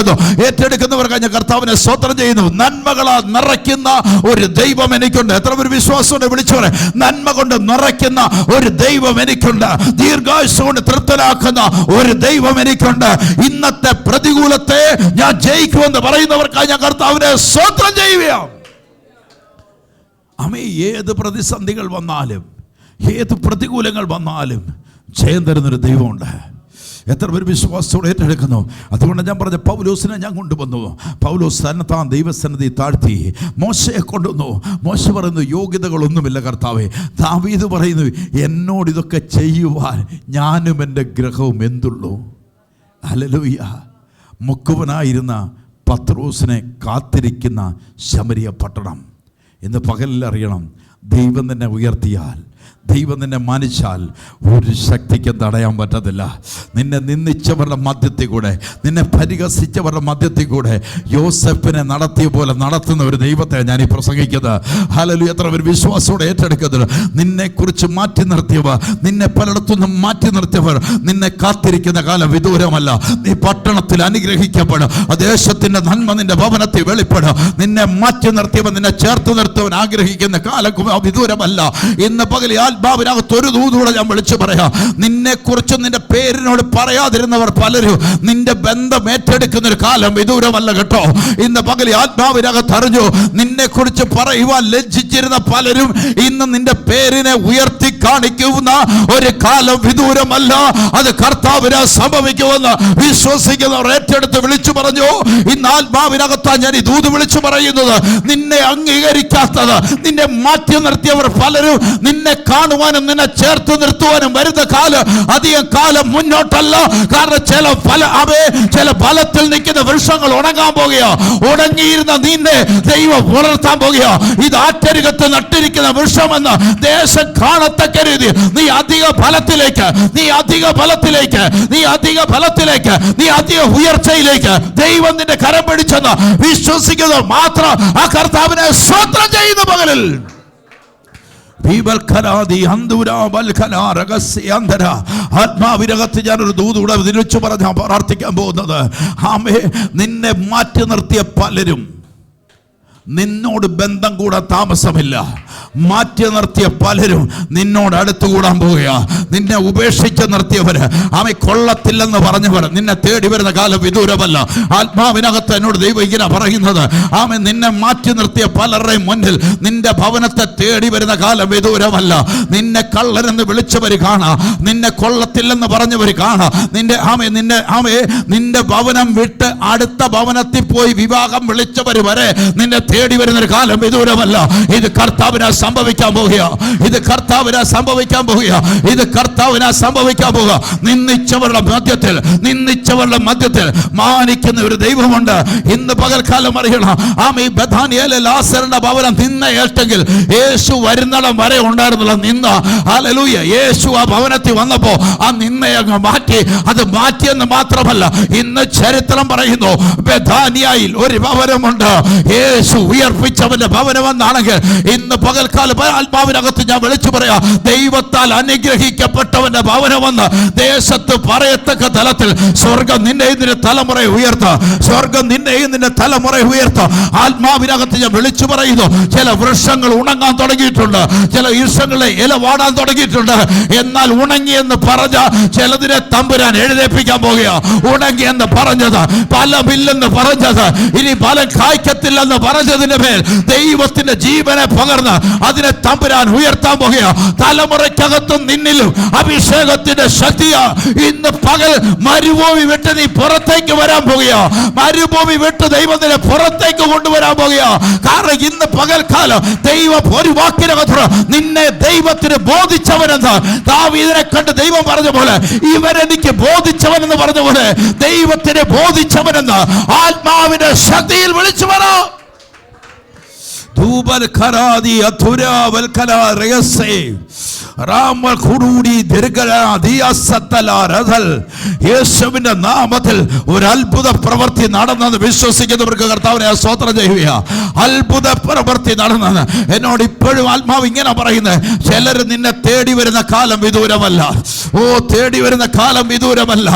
ഏറ്റെടുക്കുന്നവർ കഴിഞ്ഞ കർത്താവിനെ സ്തോത്രം ചെയ്യുന്നു. നന്മകളാ നിറയ്ക്കുന്ന ഒരു ദൈവം എനിക്കുണ്ട്. എത്ര പേര് വിശ്വാസത്തോടെ വിളിച്ചോടെ, നന്മ കൊണ്ട് നിറയ്ക്കുന്ന ഒരു ദൈവം എനിക്കുണ്ട്. ദീർഘായുസ്സ് കൊണ്ട് തൃപ്തനാക്കുന്ന ഒരു ദൈവം എനിക്കുണ്ട്. ഇന്നത്തെ പ്രതികൂലത്തെ ഞാൻ ജയിക്കുമെന്ന് പറയുന്നവർക്കായി ഞാൻ കർത്താവിനെ സ്തോത്രം ചെയ്യുകയാണ്. ആമേ, ഏത് പ്രതിസന്ധികൾ വന്നാലും, ഏത് പ്രതികൂലങ്ങൾ വന്നാലും ജയം തരുന്നൊരു ദൈവമുണ്ട്. എത്ര പേര് വിശ്വാസത്തോടെ ഏറ്റെടുക്കുന്നു? അതുകൊണ്ട് ഞാൻ പറഞ്ഞ പൗലോസിനെ ഞാൻ കൊണ്ടുവന്നു. പൗലോസ് തന്നെത്താൻ ദൈവസന്നിധി താഴ്ത്തി മോശയെ കൊണ്ടുവന്നു. മോശ പറയുന്നു, യോഗ്യതകളൊന്നുമില്ല കർത്താവേ. ദാവീദ് പറയുന്നു, എന്നോട് ഇതൊക്കെ ചെയ്യുവാൻ ഞാനും എൻ്റെ ഗ്രഹവും എന്തുള്ളൂ. ഹല്ലേലൂയ. മുക്കുവനായിരുന്ന പത്രോസിനെ കാത്തിരിക്കുന്ന ശമരിയ പട്ടണം. ഇന്ന് പകലിൽ അറിയണം, ദൈവം തന്നെ ഉയർത്തിയാൽ, ദൈവം നിന്നെ മാനിച്ചാൽ ഒരു ശക്തിക്കും തടയാൻ പറ്റത്തില്ല. നിന്നെ നിന്ദിച്ചവരുടെ മധ്യത്തിൽ കൂടെ, നിന്നെ പരിഹസിച്ചവരുടെ മധ്യത്തിൽ കൂടെ യോസെഫിനെ നടത്തിയ പോലെ നടത്തുന്ന ഒരു ദൈവത്തെ ഞാൻ ഈ പ്രസംഗിക്കുന്നത്. ഹല്ലേലൂയ. എത്ര പേര് വിശ്വാസത്തോടെ ഏറ്റെടുക്കുന്നത്? നിന്നെക്കുറിച്ച് മാറ്റി നിർത്തിയവർ, നിന്നെ പലയിടത്തുനിന്നും മാറ്റി നിർത്തിയവർ നിന്നെ കാത്തിരിക്കുന്ന കാലം വിദൂരമല്ല. നീ പട്ടണത്തിൽ അനുഗ്രഹിക്കപ്പെടും. ആ ദേശത്തിന്റെ നന്മ നിന്റെ ഭവനത്തിൽ വെളിപ്പെടും. നിന്നെ മാറ്റി നിർത്തിയവർ നിന്നെ ചേർത്ത് നിർത്തുവാൻ ആഗ്രഹിക്കുന്ന കാലം വിദൂരമല്ല. ഇന്ന് പകൽ ആത്മാവിനകത്ത് ഒരു ദൂതൂടെ ഞാൻ വിളിച്ചു പറയാം. നിന്നെക്കുറിച്ച് നിന്റെ പേരിനോട് പറയാതിരുന്നവർ പലരും നിന്റെ ബന്ധം ഏറ്റെടുക്കുന്ന ഒരു കാലം വിദൂരമല്ല കേട്ടോ. ഇന്ന് പകൽ ആത്മാവിനകത്ത് അറിഞ്ഞു, നിന്നെക്കുറിച്ച് പറയുവാൻ ലജ്ജിച്ചിരുന്ന പലരും ഇന്ന് നിന്റെ പേരിനെ ഉയർത്തി കാണിക്കുന്ന ഒരു കാലം വിദൂരമല്ല. അത് കർത്താവിനെ സംഭവിക്കുമെന്ന് വിശ്വസിക്കുന്നവർ ഏറ്റെടുത്ത് വിളിച്ചു പറഞ്ഞു. ഇന്ന് ആത്മാവിനകത്താ ഞാൻ ഈ ദൂത് വിളിച്ചു പറയുന്നത്. നിന്നെ അംഗീകരിക്കാത്തത്, നിന്നെ മാറ്റി നിർത്തിയവർ പലരും നിന്നെ കാണുവാനും നിന്നെ ചേർത്ത് നിർത്തുവാനും വരുന്ന കാലം അധികം കാലം മുന്നോട്ടല്ല. കാരണം ചില ഫലത്തിൽ നിൽക്കുന്ന വൃക്ഷങ്ങൾ ഉണങ്ങാൻ പോകുകയോ, ഉണങ്ങിയിരുന്ന നിന്നെ ദൈവം വളർത്താൻ പോകുകയോ. ഇത് ആറ്റരികത്ത് നട്ടിരിക്കുന്ന വൃക്ഷമെന്ന് ദേശം കാണത്തക്ക രീതി നീ അധിക ഫലത്തിലേക്ക്, നീ അധിക ഫലത്തിലേക്ക്, നീ അധിക ഫലത്തിലേക്ക്, നീ അധിക ഉയർച്ചയിലേക്ക് ദൈവം നിന്റെ കരം പിടിച്ചെന്ന് വിശ്വസിക്കുന്നത് മാത്രം ആ കർത്താവിനെ സ്തോത്രം ചെയ്യുന്ന പകലിൽ ആത്മാവിനകത്ത് ഞാനൊരു ദൂതൂടെ വിളിച്ചു പറഞ്ഞ പ്രാർത്ഥിക്കാൻ പോകുന്നത്. ആമേ, നിന്നെ മാറ്റി നിർത്തിയ പലരും നിന്നോട് ബന്ധം കൂടാൻ താമസമില്ല. മാറ്റി നിർത്തിയ പലരും നിന്നോട് അടുത്തുകൂടാൻ പോവുക. നിന്നെ ഉപേക്ഷിച്ച് നിർത്തിയവര്, ആമേ, കൊള്ളത്തില്ലെന്ന് പറഞ്ഞവർ നിന്നെ തേടി വരുന്ന കാലം വിദൂരമല്ല. ആത്മാവിനകത്ത് എന്നോട് ദൈവം ഇങ്ങനെ പറയുന്നത്, ആമേ, നിന്നെ മാറ്റി നിർത്തിയ പലരുടെയും മുന്നിൽ നിന്റെ ഭവനത്തെ തേടി വരുന്ന കാലം വിദൂരമല്ല. നിന്നെ കള്ളനെന്ന് വിളിച്ചവര് കാണാം, നിന്നെ കൊള്ളത്തില്ലെന്ന് പറഞ്ഞവര് കാണാം. നിന്റെ ഭവനം വിട്ട് അടുത്ത ഭവനത്തിൽ പോയി വിവാഹം വിളിച്ചവര് വരെ നിന്നെ തേടി വരുന്നൊരു കാലം വിദൂരമല്ല. ഇത് കർത്താവിനാ സംഭവിക്കാൻ പോകുക. ഇത് കർത്താവിനാ സംഭവിക്കാൻ പോകുക. ഇത് കർത്താവിനാ സംഭവിക്കാൻ പോകുക. നിന്ദിച്ചവരുടെ മധ്യത്തിൽ മാനിക്കുന്ന ഒരു ദൈവമുണ്ട്. ഇന്ന് പകൽക്കാലം അറിയണം. ഈ ബഥാനിയയിലെ ലാസറിന്റെ ഭവനം നിന്നയേറ്റെങ്കിൽ യേശു വരുന്നിടം വരെ ഉണ്ടായിരുന്നുള്ള നിന്ന. ഹല്ലേലൂയ. യേശു ആ ഭവനത്തിൽ വന്നപ്പോ ആ നിന്നയെ അങ്ങ് മാറ്റി. അത് മാറ്റിയെന്ന് മാത്രമല്ല, ഇന്ന് ചരിത്രം പറയുന്നു ബഥാനിയയിൽ ഒരു ഭവനമുണ്ട്. യേശു ഉയർപ്പിച്ചവന്റെ ഭവനമെന്നാണെങ്കിൽ ഇന്ന് പകൽക്കാലം ആത്മാവിനകത്ത് ഞാൻ വിളിച്ചു പറയാ, ദൈവത്താൽ അനുഗ്രഹിക്കപ്പെട്ടവന്റെ ഭവനമെന്ന് ദേശത്ത് പറയത്തക്ക തലത്തിൽ സ്വർഗം നിന്നെയും നിന്റെ തലമുറയെ ഉയർത്താം. സ്വർഗം നിന്നെയും നിന്റെ തലമുറയെ ഉയർത്താം. ആത്മാവിനകത്ത് ഞാൻ വിളിച്ചു പറയുന്നു, ചില വൃക്ഷങ്ങൾ ഉണങ്ങാൻ തുടങ്ങിയിട്ടുണ്ട്, ചില വൃക്ഷങ്ങളെ ഇല വാടാൻ തുടങ്ങിയിട്ടുണ്ട്. എന്നാൽ ഉണങ്ങിയെന്ന് പറഞ്ഞ ചിലതിനെ തമ്പുരാൻ എഴുന്നേൽപ്പിക്കാൻ പോകുക. ഉണങ്ങിയെന്ന് പറഞ്ഞത്, ഫലമില്ലെന്ന് പറഞ്ഞത്, ഇനി ഫലം കായ്ക്കത്തില്ലെന്ന് പറഞ്ഞതിന്റെ മേൽ ദൈവത്തിന്റെ ജീവനെ പകർന്ന് അതിനെ തമ്പുരാൻ ഉയർത്താൻ പോകുക. തലമുറയ്ക്കകത്തും നിന്നിലും അഭിഷേകത്തിന്റെ ശക്തിയാ. ഇന്ന് പകൽ മരുഭൂമി വിട്ട് നീ പുറത്തേക്ക് വരാൻ പോകുക. മരുഭൂമി വിട്ട് ദൈവം നിന്നെ പുറത്തേക്ക് കൊണ്ടുവരാൻ പോകുക. കാരണം ഇന്ന് പകൽക്കാലം ദൈവം ഒരു വാക്കിനകത്ത് നിന്നെ ദൈവത്തിന് ബോധിച്ചവനെന്ന് ദാവീദിനെ കണ്ട് ദൈവം പറഞ്ഞ പോലെ, ഇവരെനിക്ക് ബോധിച്ചവനെന്ന് പറഞ്ഞ പോലെ ദൈവത്തിന് ബോധിച്ചവനെന്ന് ആത്മാവിന്റെ ശക്തിയിൽ വിളിച്ചു പറ. യേശുവിന്റെ നാമത്തിൽ ഒരു അത്ഭുത പ്രവൃത്തി നടന്നെന്ന് വിശ്വസിക്കുന്നവർക്ക് കർത്താവിനെ സ്തോത്രം ചെയ്യുക. അത്ഭുത പ്രവൃത്തി നടന്നെന്ന് എന്നോട് ഇപ്പോഴും ആത്മാവ് ഇങ്ങനെ പറയുന്നത്, ചിലർ നിന്നെ തേടി വരുന്ന കാലം വിദൂരമല്ല. തേടി വരുന്ന കാലം വിദൂരമല്ല.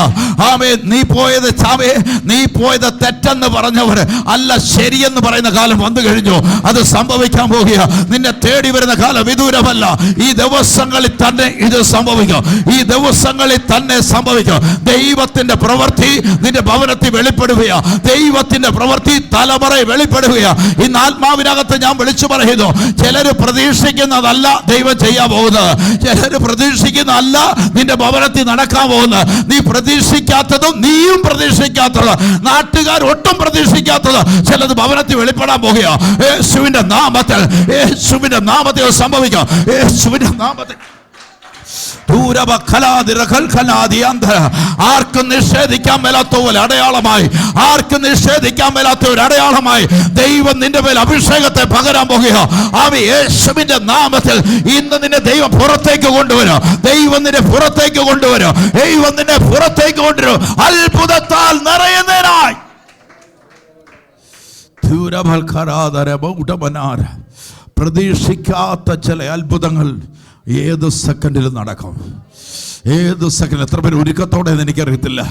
നീ പോയത് തെറ്റെന്ന് പറഞ്ഞവർ അല്ല ശരിയെന്ന് പറയുന്ന കാലം വന്നു കഴിഞ്ഞു. അത് സംഭവിക്കാൻ പോകുക. നിന്നെ തേടി വരുന്ന കാലം വിദൂരമല്ല. ഈ ദിവസങ്ങളിൽ തന്നെ ഇത് സംഭവിക്കും. ഈ ദിവസങ്ങളിൽ തന്നെ സംഭവിക്കും. ദൈവത്തിന്റെ പ്രവൃത്തി നിന്റെ ഭവനത്തിൽ വെളിപ്പെടുകയാ. ദൈവത്തിന്റെ പ്രവൃത്തി തലമുറയിൽ വെളിപ്പെടുകയാ. ഇന്ന് ആത്മാവിനകത്ത് ഞാൻ വിളിച്ചു പറയുന്നു, ചിലര് പ്രതീക്ഷിക്കുന്നതല്ല ദൈവം ചെയ്യാൻ പോകുന്നത്. ചിലര് പ്രതീക്ഷിക്കുന്നതല്ല നിന്റെ ഭവനത്തിൽ നടക്കാൻ പോകുന്നത്. നീ പ്രതീക്ഷിക്കാത്തതും നീയും പ്രതീക്ഷിക്കാത്തത്, നാട്ടുകാർ ഒട്ടും പ്രതീക്ഷിക്കാത്തത് ചിലത് ഭവനത്തിൽ വെളിപ്പെടാൻ പോകുക. യേശുവിന്റെ നാമത്തിൽ സംഭവിക്കാം. യേശുവിന്റെ നാമത്തിൽ ആർക്കും നിഷേധിക്കാൻ മേലാത്ത പോലെ അടയാളമായി, ആർക്കും നിഷേധിക്കാൻ മേലാത്ത ഒരു അടയാളമായി ദൈവം നിന്റെ മേൽ അഭിഷേകത്തെ പകരാൻ പോകുക. യേശുവിന്റെ നാമത്തിൽ ഇന്ന് നിന്നെ ദൈവം പുറത്തേക്ക് കൊണ്ടുവരും. ദൈവം നിന്നെ പുറത്തേക്ക് കൊണ്ടുവരും. ദൈവം നിന്നെ പുറത്തേക്ക് കൊണ്ടുവരും. അത്ഭുതത്താൽ നിറയുന്നതിനായി പ്രതീക്ഷിക്കാത്ത ചില അത്ഭുതങ്ങൾ ഏത് സെക്കൻഡിലും നടക്കും. ഏത് സെക്കൻഡ് എത്ര പേര് ഒരുക്കത്തോടെ എനിക്കറിയത്തില്ല.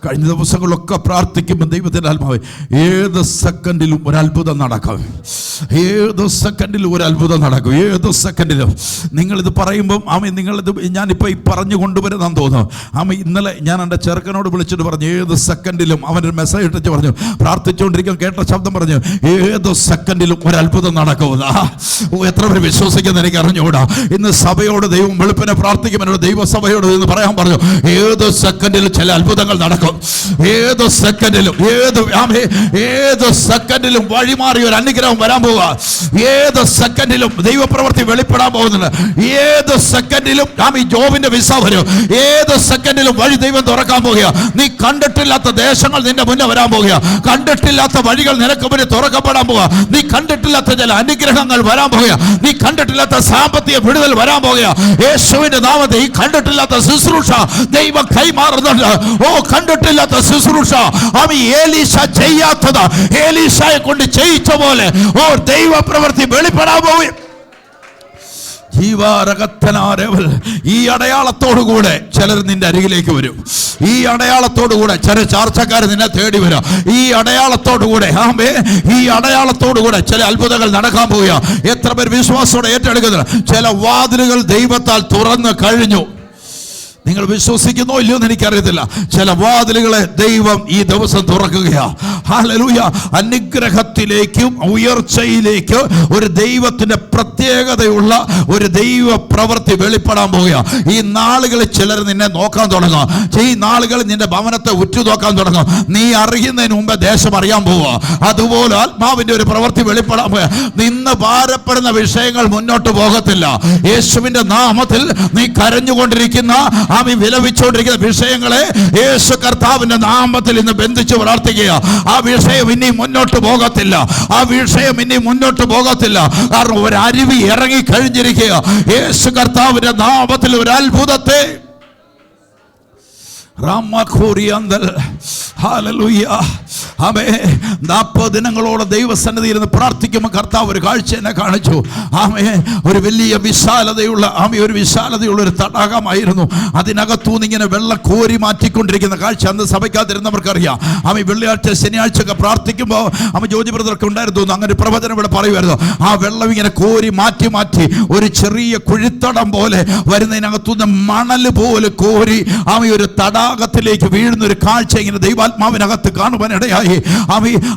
കഴിഞ്ഞ ദിവസങ്ങളിലൊക്കെ പ്രാർത്ഥിക്കുമ്പോൾ ദൈവത്തിൻ്റെ ആത്മാവ് ഏത് സെക്കൻഡിലും ഒരു അത്ഭുതം നടക്കും. ഏത് സെക്കൻഡിലും ഒരു അത്ഭുതം നടക്കും. ഏത് സെക്കൻഡിലും നിങ്ങളിത് പറയുമ്പം നിങ്ങളിത് ഞാനിപ്പോൾ ഈ പറഞ്ഞു കൊണ്ടുവരുന്നതെന്ന് തോന്നുന്നു. ഇന്നലെ ഞാൻ എൻ്റെ ചെറുക്കനോട് വിളിച്ചിട്ട് പറഞ്ഞു, ഏത് സെക്കൻഡിലും അവനൊരു മെസ്സേജ് ഇട്ടിട്ട് പറഞ്ഞു, പ്രാർത്ഥിച്ചുകൊണ്ടിരിക്കാൻ കേട്ട ശബ്ദം പറഞ്ഞു, ഏത് സെക്കൻഡിലും ഒരു അത്ഭുതം നടക്കുമെന്ന്. എത്ര പേര് വിശ്വസിക്കുന്ന എനിക്ക് അറിഞ്ഞുകൂടാ. ഇന്ന് സഭയോട് ദൈവം വെളുപ്പിനെ പ്രാർത്ഥിക്കുമ്പോൾ ദൈവസഭയോട് എന്ന് പറയാൻ പറഞ്ഞു, ഏത് സെക്കൻഡിലും ചില അത്ഭുതങ്ങൾ നടക്കും. ഏത് സെക്കൻഡിലും ഏത് സെക്കൻഡിലും വഴിമാറിയ ഒരു അനുഗ്രഹം വരാൻ പോവുക. ഏത് സെക്കൻഡിലും ദൈവപ്രവൃത്തി വെളിപ്പെടാൻ പോകുന്നുണ്ട്. ഏത് സെക്കൻഡിലും ഈ ജോബിന്റെ വിസ വരും. ഏത് സെക്കൻഡിലും വഴി ദൈവം തുറക്കാൻ പോകുക. നീ കണ്ടിട്ടില്ലാത്ത ദേശങ്ങൾ നിന്റെ മുന്നേ വരാൻ പോകുക. കണ്ടിട്ടില്ലാത്ത വഴികൾ നിനക്ക് മുന്നിൽ തുറക്കപ്പെടാൻ പോകുക. നീ കണ്ടിട്ടില്ലാത്ത ചില അനുഗ്രഹങ്ങൾ വരാൻ പോകുക. നീ കണ്ടിട്ടില്ലാത്ത സാമ്പത്തിക വിടുതൽ വരാൻ പോകുക. യേശുവിന്റെ നാമത്തിൽ ഈ കണ്ടിട്ടില്ലാത്ത ശുശ്രൂഷ ദൈവം കൈമാറുന്നുണ്ട്. കണ്ടിട്ടില്ലാത്ത ശുശ്രൂഷ ഏലീശ ചെയ്യാത്തത് ഏലീശയെ കൊണ്ട് ചെയ്യിച്ച പോലെ ദൈവ പ്രവൃത്തി വെളിപ്പെടാൻ പോകും. ഈ അടയാളത്തോടുകൂടെ ചിലർ നിന്റെ അരികിലേക്ക് വരും. ഈ അടയാളത്തോടുകൂടെ ചില ചാർച്ചക്കാർ നിന്നെ തേടി വരും. ഈ അടയാളത്തോടുകൂടെ ചില അത്ഭുതങ്ങൾ നടക്കാൻ പോവുക. എത്ര പേർ വിശ്വാസത്തോടെ ഏറ്റെടുക്കുന്നത്? ചില വാതിലുകൾ ദൈവത്താൽ തുറന്നു കഴിഞ്ഞു. നിങ്ങൾ വിശ്വസിക്കുന്നോ ഇല്ലയോ എന്ന് എനിക്കറിയത്തില്ല. ചില വാതിലുകളെ ദൈവം ഈ ദിവസം തുറക്കുകയാ. ഹല്ലേലൂയ, അനുഗ്രഹത്തിലേക്കും ഉയർച്ചയിലേക്ക് ഒരു ദൈവത്തിന്റെ പ്രത്യേകതയുള്ള ഒരു ദൈവ പ്രവൃത്തി വെളിപ്പെടാൻ പോവുക. ഈ നാളുകളിൽ ചിലർ നിന്നെ നോക്കാൻ തുടങ്ങും. ഈ നാളുകളിൽ നിന്റെ ഭവനത്തെ ഉറ്റുനോക്കാൻ തുടങ്ങും. നീ അറിയുന്നതിന് മുമ്പ് ദേശം അറിയാൻ പോവുക. അതുപോലെ ആത്മാവിന്റെ ഒരു പ്രവൃത്തി വെളിപ്പെടാൻ പോവുക. നിന്ന് ഭാരപ്പെടുന്ന വിഷയങ്ങൾ മുന്നോട്ട് പോകത്തില്ല. യേശുവിന്റെ നാമത്തിൽ നീ കരഞ്ഞുകൊണ്ടിരിക്കുന്ന വിലപിച്ചുകൊണ്ടിരിക്കുന്ന വിഷയങ്ങളെ യേശു കർത്താവിന്റെ നാമത്തിൽ ഇന്ന് ബന്ധിച്ച് പ്രാർത്ഥിക്കുക. ആ വിഷയം ഇനി മുന്നോട്ട് പോകത്തില്ല. ആ വിഷയം ഇനി മുന്നോട്ട് പോകത്തില്ല. കാരണം ഒരു അരുവി ഇറങ്ങി കഴിഞ്ഞിരിക്കുക. യേശു കർത്താവിന്റെ നാമത്തിൽ ഒരു അത്ഭുതത്തെ ആമേ 40 ദിനങ്ങളോളം ദൈവസന്നിധിയിൽ നിന്ന് പ്രാർത്ഥിക്കുമ്പോൾ കർത്താവ് ഒരു കാഴ്ച എന്നെ കാണിച്ചു. ആമേ ഒരു വലിയ വിശാലതയുള്ള ഒരു വിശാലതയുള്ള ഒരു തടാകമായിരുന്നു. അതിനകത്തുനിന്ന് ഇങ്ങനെ വെള്ളം കോരി മാറ്റിക്കൊണ്ടിരിക്കുന്ന കാഴ്ച അന്ന് സഭയ്ക്കകത്തിരുന്നവർക്കറിയാം. വെള്ളിയാഴ്ച ശനിയാഴ്ച ഒക്കെ പ്രാർത്ഥിക്കുമ്പോൾ ജോജി ബ്രദർക്ക് ഉണ്ടായിരുന്നു അങ്ങനെ ഒരു പ്രവചനം ഇവിടെ പറയുമായിരുന്നു. ആ വെള്ളം ഇങ്ങനെ കോരി മാറ്റി മാറ്റി ഒരു ചെറിയ കുഴിത്തടം പോലെ വരുന്നതിനകത്തുനിന്ന് മണൽ പോലെ കോരി ഒരു തടാകത്തിലേക്ക് വീഴുന്ന ഒരു കാഴ്ച ഇങ്ങനെ ദൈവാത്മാവിനകത്ത് കാണുവാനിടയായി.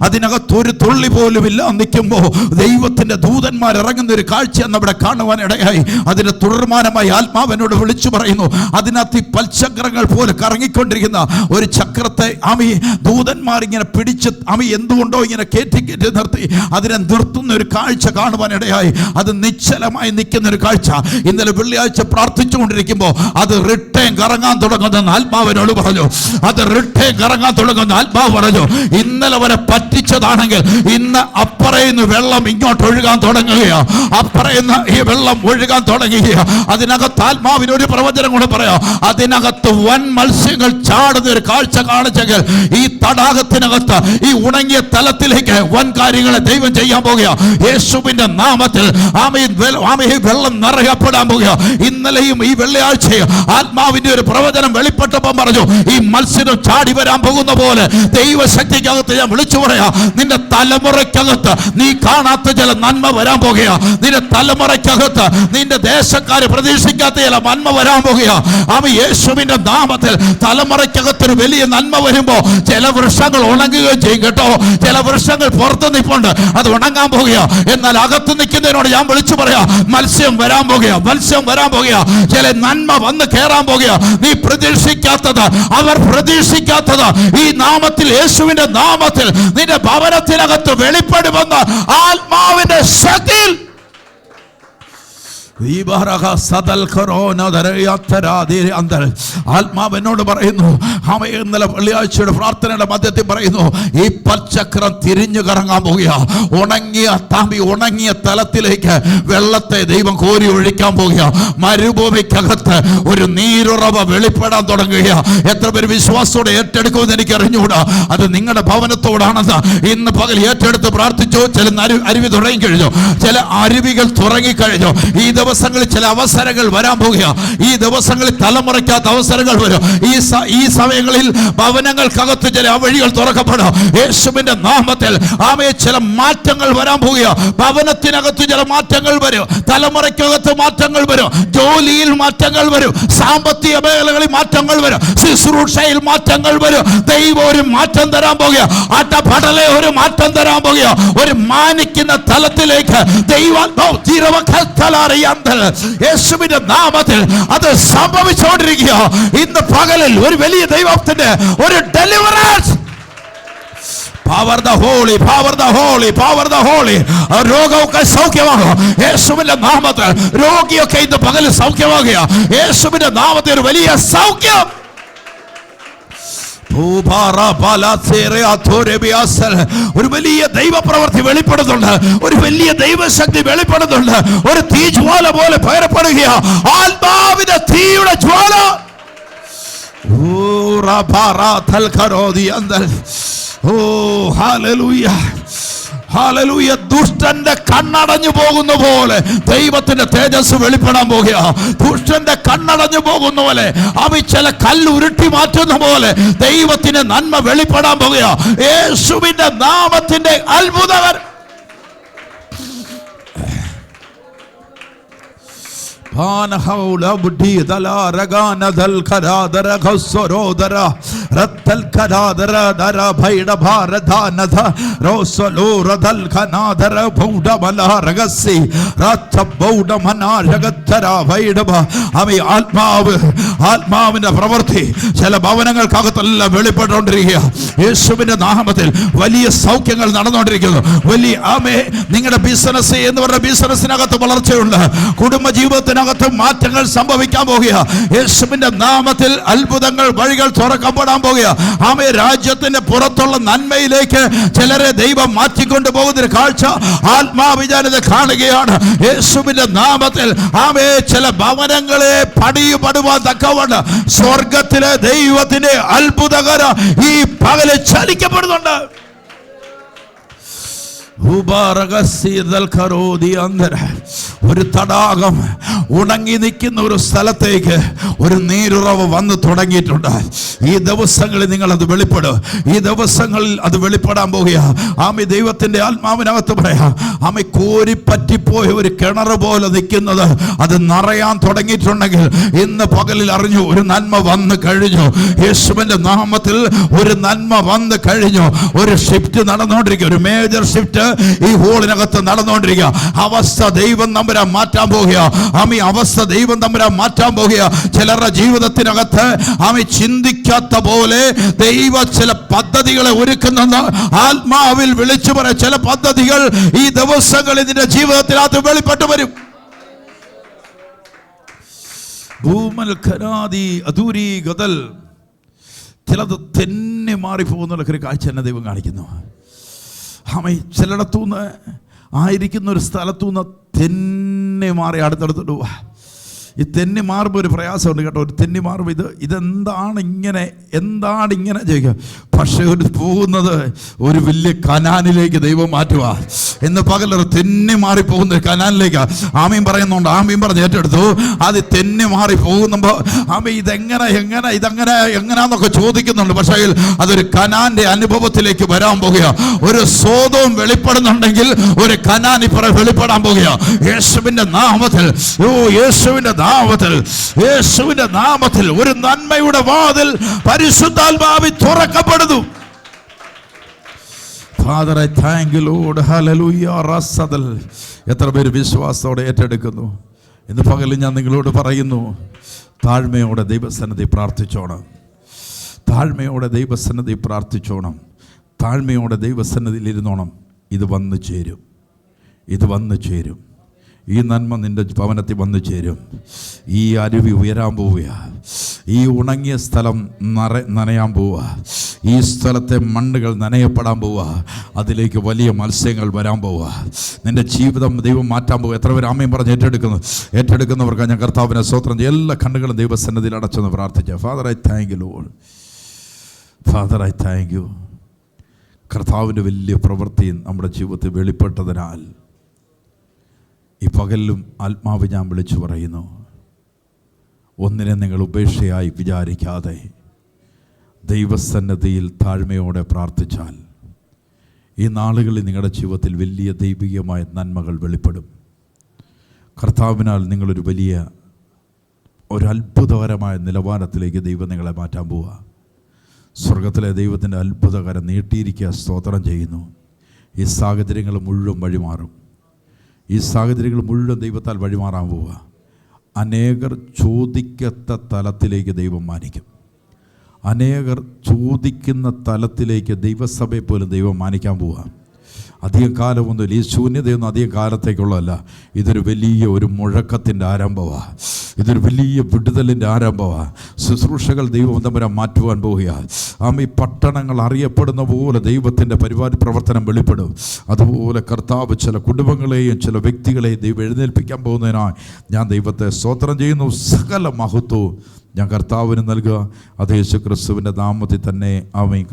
അതിനകത്ത് ഒരു തുള്ളി പോലും ഇല്ല നിൽക്കുമ്പോൾ ദൈവത്തിന്റെ ദൂതന്മാർ ഇറങ്ങുന്ന ഒരു കാഴ്ച അവിടെ കാണുവാനിടയായി. അതിന്റെ തുടർമാനമായി ആത്മാവിനോട് വിളിച്ചു പറയുന്നു, അതിനകത്ത് ഈ പൽചക്രങ്ങൾ പോലെ കറങ്ങിക്കൊണ്ടിരിക്കുന്ന ഒരു ചക്രത്തെ ദൂതന്മാർ ഇങ്ങനെ പിടിച്ച് എന്തുകൊണ്ടോ ഇങ്ങനെ കയറ്റി കയറ്റി നിർത്തി അതിനെ നിർത്തുന്ന ഒരു കാഴ്ച കാണുവാനിടയായി. അത് നിശ്ചലമായി നിൽക്കുന്ന ഒരു കാഴ്ച. ഇന്നലെ വെള്ളിയാഴ്ച പ്രാർത്ഥിച്ചുകൊണ്ടിരിക്കുമ്പോൾ അത് റിട്ടേൺ കറങ്ങാൻ തുടങ്ങുന്ന ആത്മാവിനോട് പറഞ്ഞു. അത് റിട്ടേൺ കറങ്ങാൻ തുടങ്ങുന്ന ആത്മാവ് പറഞ്ഞു, ഇന്നലെ വരെ പറ്റിച്ചതാണെങ്കിൽ ഇന്ന് അപ്പറയുന്ന വെള്ളം ഇങ്ങോട്ട് ഒഴുകാൻ തുടങ്ങുകയാണ്. അപ്പറയുന്ന ഈ വെള്ളം ഒഴുകാൻ തുടങ്ങുകയാണ്. അതിനകത്ത് ആത്മാവിനൊരു പ്രവചനം കൂടെ പറയാം. അതിനകത്ത് വൻ മത്സ്യങ്ങൾ ചാടുന്ന ഒരു കാഴ്ച കാണിച്ചെങ്കിൽ ഈ തടാകത്തിനകത്ത് ഈ ഉണങ്ങിയ തലത്തിലേക്ക് വൻ കാര്യങ്ങളെ ദൈവം ചെയ്യാൻ പോകുക. യേശുവിന്റെ നാമത്തിൽ വെള്ളം നിറയപ്പെടാൻ പോകുക. ഇന്നലെയും ഈ വെള്ളിയാഴ്ചയും ആത്മാവിന്റെ ഒരു പ്രവചനം വെളിപ്പെട്ടപ്പോൾ പറഞ്ഞു, ഈ മത്സ്യം ചാടി വരാൻ പോകുന്ന പോലെ ദൈവശക്തിക്കകത്ത് ഞാൻ വിളിച്ചു പറയാ, നിന്റെ തലമുറയ്ക്കകത്ത് നീ കാണാത്ത ചില നന്മ വരാൻ പോകുക. നിന്റെ തലമുറയ്ക്കകത്ത് നിന്റെ ദേശക്കാര് പ്രതീക്ഷിക്കാത്ത ചില നന്മ വരാൻ പോകുക. യേശുവിന്റെ നാമത്തിൽ തലമുറയ്ക്കകത്തൊരു വലിയ നന്മ വരുമ്പോ ചില വൃക്ഷങ്ങൾ ഉണങ്ങുകയും ചെയ്യും കേട്ടോ. ചില വൃക്ഷങ്ങൾ പുറത്ത് നിൽപ്പുണ്ട്, അത് ഉണങ്ങാൻ പോകുക. എന്നാൽ അകത്ത് നിൽക്കുന്നതിനോട് ഞാൻ വിളിച്ചു പറയാ, മത്സ്യം വരാൻ പോകുക, മത്സ്യം വരാൻ പോകുക. ചില നന്മ വന്ന് കയറാൻ പോകുക. നീ പ്രതീക്ഷിക്കാത്തത്, അവർ പ്രതീക്ഷിക്കാത്തത് ഈ നാമത്തിൽ, യേശുവിന്റെ നാമത്തിൽ നിന്റെ ഭവനത്തിനകത്ത് വെളിപ്പെടുമെന്ന് ആത്മാവിന്റെ ശക്തിയിൽ ആത്മാവെന്നോട് പറയുന്നു. ഇന്നലെ വെള്ളിയാഴ്ചയുടെ പ്രാർത്ഥനയുടെ മധ്യത്തിൽ പറയുന്നു, ഈ പൽചക്രം തിരിഞ്ഞു കറങ്ങാൻ പോകുക. ഉണങ്ങിയ തലത്തിലേക്ക് വെള്ളത്തെ ദൈവം കോരി ഒഴിക്കാൻ പോകുക. മരുഭൂമിക്കകത്ത് ഒരു നീരുറവ വെളിപ്പെടാൻ തുടങ്ങുക. എത്ര പേര് വിശ്വാസത്തോടെ ഏറ്റെടുക്കുമെന്ന് എനിക്ക് അറിഞ്ഞുകൂടാ. അത് നിങ്ങളുടെ ഭവനത്തോടാണെന്ന് ഇന്ന് പകൽ ഏറ്റെടുത്ത് പ്രാർത്ഥിച്ചു. ചില അരുവി തുടങ്ങിക്കഴിഞ്ഞു, ചില അരുവികൾ തുടങ്ങിക്കഴിഞ്ഞു. ഈ ദിവസങ്ങളിൽ ചില അവസരങ്ങൾ വരാൻ പോകുക. ഈ ദിവസങ്ങളിൽ തലമുറയ്ക്കാത്ത അവസരങ്ങൾ വരും. ഈ സമയങ്ങളിൽ ഭവനങ്ങൾക്കകത്ത് ചില വഴികൾ തുറക്കപ്പെടും. യേശുവിന്റെ നാമത്തിൽ ചില മാറ്റങ്ങൾ വരാൻ പോകുക. ഭവനത്തിനകത്ത് ചില മാറ്റങ്ങൾ വരും. തലമുറയ്ക്കകത്ത് മാറ്റങ്ങൾ വരും. ജോലിയിൽ മാറ്റങ്ങൾ വരും. സാമ്പത്തിക മേഖലകളിൽ മാറ്റങ്ങൾ വരും. ശുശ്രൂഷയിൽ മാറ്റങ്ങൾ വരും. ദൈവം ഒരു മാറ്റം തരാൻ പോകുക. അട്ടപടലെ ഒരു മാറ്റം തരാൻ പോകുക. ഒരു മാനിക്കുന്ന തലത്തിലേക്ക് യേശുവിന്റെ നാമത്തിൽ അത് സംഭവിച്ചുകൊണ്ടിരിക്കുക. ഇന്ന് പകലിൽ ഒരു വലിയ ദൈവത്തിന്റെ ഒരു deliverance. Power the holy, power the holy, power the holy. രോഗമൊക്കെ സൗഖ്യമാകുക യേശുവിന്റെ നാമത്തിൽ. രോഗിയൊക്കെ ഇന്ന് പകലിൽ സൗഖ്യമാകുക യേശുവിന്റെ നാമത്തിൽ. ഒരു വലിയ സൗഖ്യം. ഒരു വലിയ ദൈവപ്രവൃത്തി വെളിപ്പെടുന്നുണ്ട്. ഒരു വലിയ ദൈവശക്തി വെളിപ്പെടുന്നുണ്ട്. ഒരു തീജ്വാല പോലെ പകരപ്പെടുക. ആത്മാവിന്റെ തീയുടെ ജ്വാല. ഹല്ലേലൂയ. ദുഷ്ടന്റെ കണ്ണടഞ്ഞു പോകുന്ന പോലെ ദൈവത്തിന്റെ തേജസ് വെളിപ്പെടാൻ പോകുക. ദുഷ്ടന്റെ കണ്ണടഞ്ഞു പോകുന്ന പോലെ ചില കല്ല് ഉരുട്ടി മാറ്റുന്ന പോലെ ദൈവത്തിന്റെ നന്മ വെളിപ്പെടാൻ പോകുക. യേശുവിന്റെ നാമത്തിന്റെ അത്ഭുതകർ. Panhaula Buddhi Dala Ragana Dal Karadara Gosorodara Ratal Karadara Dara Baida Bharadhanada Rosalura Dal Kanadara Buddha Bala Ragasi Rata Buddha Mana Ragatara Vaidaba Ami Atma in the Pravarti Salabavangal Kakatala Velipatondria Yeshubin Nahamatil Vali Saukangal Nanadondrigo Vali Ame Ninga business in the business in Agata Balarchunda Kuduma Jiva മാറ്റങ്ങൾ സംഭവിക്കാൻ പോകുക. യേശുവിന്റെ നാമത്തിൽ അത്ഭുതങ്ങൾ വഴികൾ തുറക്കപ്പെടാൻ പോകുക. ആമേ രാജ്യത്തിന്റെ പുറത്തുള്ള നന്മയിലേക്ക് ചിലരെ ദൈവം മാറ്റിക്കൊണ്ടു പോകുന്ന ഒരു കാഴ്ച ആത്മാവിജാനത കാണുകയാണ്. യേശുവിന്റെ നാമത്തിൽ ആമേ ചില ഭവനങ്ങളെ പണിയുപടുവാൻ തക്കവണ്ണം സ്വർഗത്തിലെ ദൈവത്തിന്റെ അത്ഭുതകര ഈ പകല് ചലിക്കപ്പെടുന്നുണ്ട്. ഒരു തടാകം ഉണങ്ങി നിൽക്കുന്ന ഒരു സ്ഥലത്തേക്ക് ഒരു നീരുറവ് വന്നു തുടങ്ങിയിട്ടുണ്ട്. ഈ ദിവസങ്ങളിൽ നിങ്ങൾ അത് വെളിപ്പെടും. ഈ ദിവസങ്ങളിൽ അത് വെളിപ്പെടാൻ പോകുക. ആമി ദൈവത്തിന്റെ ആത്മാവിനകത്ത് പറയാം, ആമി കോരിപ്പറ്റിപ്പോയ ഒരു കിണർ പോലെ നിൽക്കുന്നത് അത് നിറയാൻ തുടങ്ങിയിട്ടുണ്ടെങ്കിൽ ഇന്ന് പകലിൽ അറിഞ്ഞു ഒരു നന്മ വന്നു കഴിഞ്ഞു. യേശുവിന്റെ നാമത്തിൽ ഒരു നന്മ വന്നു കഴിഞ്ഞു. ഒരു ഷിഫ്റ്റ് നടന്നുകൊണ്ടിരിക്കുക, ഒരു മേജർ ഷിഫ്റ്റ് ഈ ഹോളിനകത്ത് നടന്നുകൊണ്ടിരിക്കുക. അവസ്ഥ ദൈവം തമ്പുരാൻ മാറ്റാൻ പോകുക. ആമി അവസ്ഥ ദൈവം തമ്പുരാൻ മാറ്റാൻ പോകുക. ചിലരുടെ ജീവിതത്തിനകത്ത് ആമി ചിന്തിക്കാത്ത പോലെ ദൈവ ചില പദ്ധതികളെ ഒരുക്കുന്നെന്ന് ആത്മാവിൽ വിളിച്ചു പറ. ചില പദ്ധതികൾ ഈ ദിവസങ്ങളിൽ നിന്റെ ജീവിതത്തിനകത്ത് വെളിപ്പെട്ടു വരും. ഭൂമൽ ഖനാദി അദൂരി ഗദൽ ചിലത് തെന്നി മാറിപ്പോകുന്ന ഒരു കാഴ്ച എന്നെ ദൈവം കാണിക്കുന്നു. ആമേ ചിലയിടത്തുനിന്ന് ആയിരിക്കുന്ന ഒരു സ്ഥലത്തുനിന്ന് തെന്നി മാറി അടുത്തടുത്തോട്ട് പോവാ. ഈ തെന്നി മാറുമ്പോൾ ഒരു പ്രയാസമുണ്ട് കേട്ടോ. ഒരു തെന്നി മാറുമ്പോൾ ഇതെന്താണ് ഇങ്ങനെ ചെയ്യുക. പക്ഷെ ഒരു പോകുന്നത് ഒരു വലിയ കനാനിലേക്ക് ദൈവം മാറ്റുക. ഇന്ന് പകലൊരു തെന്നി മാറി പോകുന്ന ഒരു കനാനിലേക്ക് ആമീൻ പറയുന്നുണ്ട്. ആമീൻ പറഞ്ഞ് ഏറ്റെടുത്തു. അത് തെന്നി മാറി പോകുമ്പോൾ ആമീൻ എങ്ങനെയാന്നൊക്കെ ചോദിക്കുന്നുണ്ട്. പക്ഷേ അതൊരു കനാന്റെ അനുഭവത്തിലേക്ക് വരാൻ പോകുക. ഒരു സ്വതവും വെളിപ്പെടുന്നുണ്ടെങ്കിൽ ഒരു കനാൻ ഇപ്പുറം വെളിപ്പെടാൻ പോകുക. യേശുവിന്റെ നാമത്തിൽ, യേശുവിന്റെ നാമത്തിൽ ഒരു നന്മയുടെ വാതിൽ പരിശുദ്ധാത്മാവിൽ തുറക്കപ്പെടുന്നു. Father, I thank you, Lord. Hallelujah. Rasadal. എത്ര പേര് വിശ്വാസത്തോടെ ഏറ്റെടുക്കുന്നു? ഇന്ന് പകലിൽ ഞാൻ നിങ്ങളോട് പറയുന്നു, താഴ്മയോടെ ദൈവസന്നിധി പ്രാർത്ഥിച്ചോണം. താഴ്മയോടെ ദൈവസന്നിധി പ്രാർത്ഥിച്ചോണം. താഴ്മയോടെ ദൈവസന്നിധിയിൽ ഇരുന്നോണം. ഇത് വന്നു ചേരും. ഈ നന്മ നിന്റെ ഭവനത്തിൽ വന്നു ചേരും. ഈ അരുവി ഉയരാൻ പോവുക. ഈ ഉണങ്ങിയ സ്ഥലം നനയാൻ പോവുക. ഈ സ്ഥലത്തെ മണ്ണുകൾ നനയപ്പെടാൻ പോവുക. അതിലേക്ക് വലിയ മത്സ്യങ്ങൾ വരാൻ പോവുക. നിന്റെ ജീവിതം ദൈവം മാറ്റാൻ പോവുക. എത്ര പേര് ആമേൻ പറഞ്ഞ് ഏറ്റെടുക്കുന്നവർക്ക് ഞാൻ കർത്താവിനെ സ്തോത്രം ചെയ്യും. എല്ലാ കണ്ണുകളും ദൈവസന്നിധിയിൽ അടച്ചെന്ന് പ്രാർത്ഥിക്കുക. Father, I thank you Lord. Father, I thank you. കർത്താവിൻ്റെ വലിയ പ്രവൃത്തി നമ്മുടെ ജീവിതത്തിൽ വെളിപ്പെട്ടതിനാൽ ഈ പകലിലും ആത്മാവ് ഞാൻ വിളിച്ചു പറയുന്നു, ഒന്നിനെ നിങ്ങൾ ഉപേക്ഷയായി വിചാരിക്കാതെ ദൈവസന്നിധിയിൽ താഴ്മയോടെ പ്രാർത്ഥിച്ചാൽ ഈ നാളുകളിൽ നിങ്ങളുടെ ജീവിതത്തിൽ വലിയ ദൈവികമായ നന്മകൾ വെളിപ്പെടും. കർത്താവിനാൽ നിങ്ങളൊരു വലിയ ഒരു അത്ഭുതകരമായ നിലവാരത്തിലേക്ക് ദൈവം നിങ്ങളെ മാറ്റാൻ പോവുക. സ്വർഗത്തിലെ ദൈവത്തിൻ്റെ അത്ഭുതകരം നീട്ടിയിരിക്കുക. സ്തോത്രം ചെയ്യുന്നു. ഈ സാഹചര്യങ്ങൾ മുഴുവൻ വഴിമാറും. ഈ സാഹചര്യങ്ങൾ മുഴുവൻ ദൈവത്താൽ വഴിമാറാൻ പോവുക. അനേകർ ചോദിക്കാത്ത തലത്തിലേക്ക് ദൈവം മാനിക്കും. അനേകർ ചോദിക്കുന്ന തലത്തിലേക്ക് ദൈവസഭയെ പോലും ദൈവം മാനിക്കാൻ പോവുക. അധികം കാലമൊന്നുമില്ല. ഈ ശൂന്യതയൊന്നും അധികം കാലത്തേക്കുള്ളതല്ല. ഇതൊരു വലിയ ഒരു മുഴക്കത്തിൻ്റെ ആരംഭമാണ്. ഇതൊരു വലിയ വിടുതലിൻ്റെ ആരംഭമാണ്. ശുശ്രൂഷകൾ ദൈവം തമ്പുരാൻ മാറ്റുവാൻ പോവുക. ഈ പട്ടണങ്ങൾ അറിയപ്പെടുന്ന പോലെ ദൈവത്തിൻ്റെ പ്രവർത്തനം വെളിപ്പെടും. അതുപോലെ കർത്താവ് ചില കുടുംബങ്ങളെയും ചില വ്യക്തികളെയും ദൈവം എഴുന്നേൽപ്പിക്കാൻ പോകുന്നതിനായി ഞാൻ ദൈവത്തെ സ്തോത്രം ചെയ്യുന്നു. സകല മഹത്വവും ഞാൻ കർത്താവിന് നൽകുക. അത് യേശു ക്രിസ്തുവിൻ്റെ നാമത്തിൽ തന്നെ. ആമേൻ.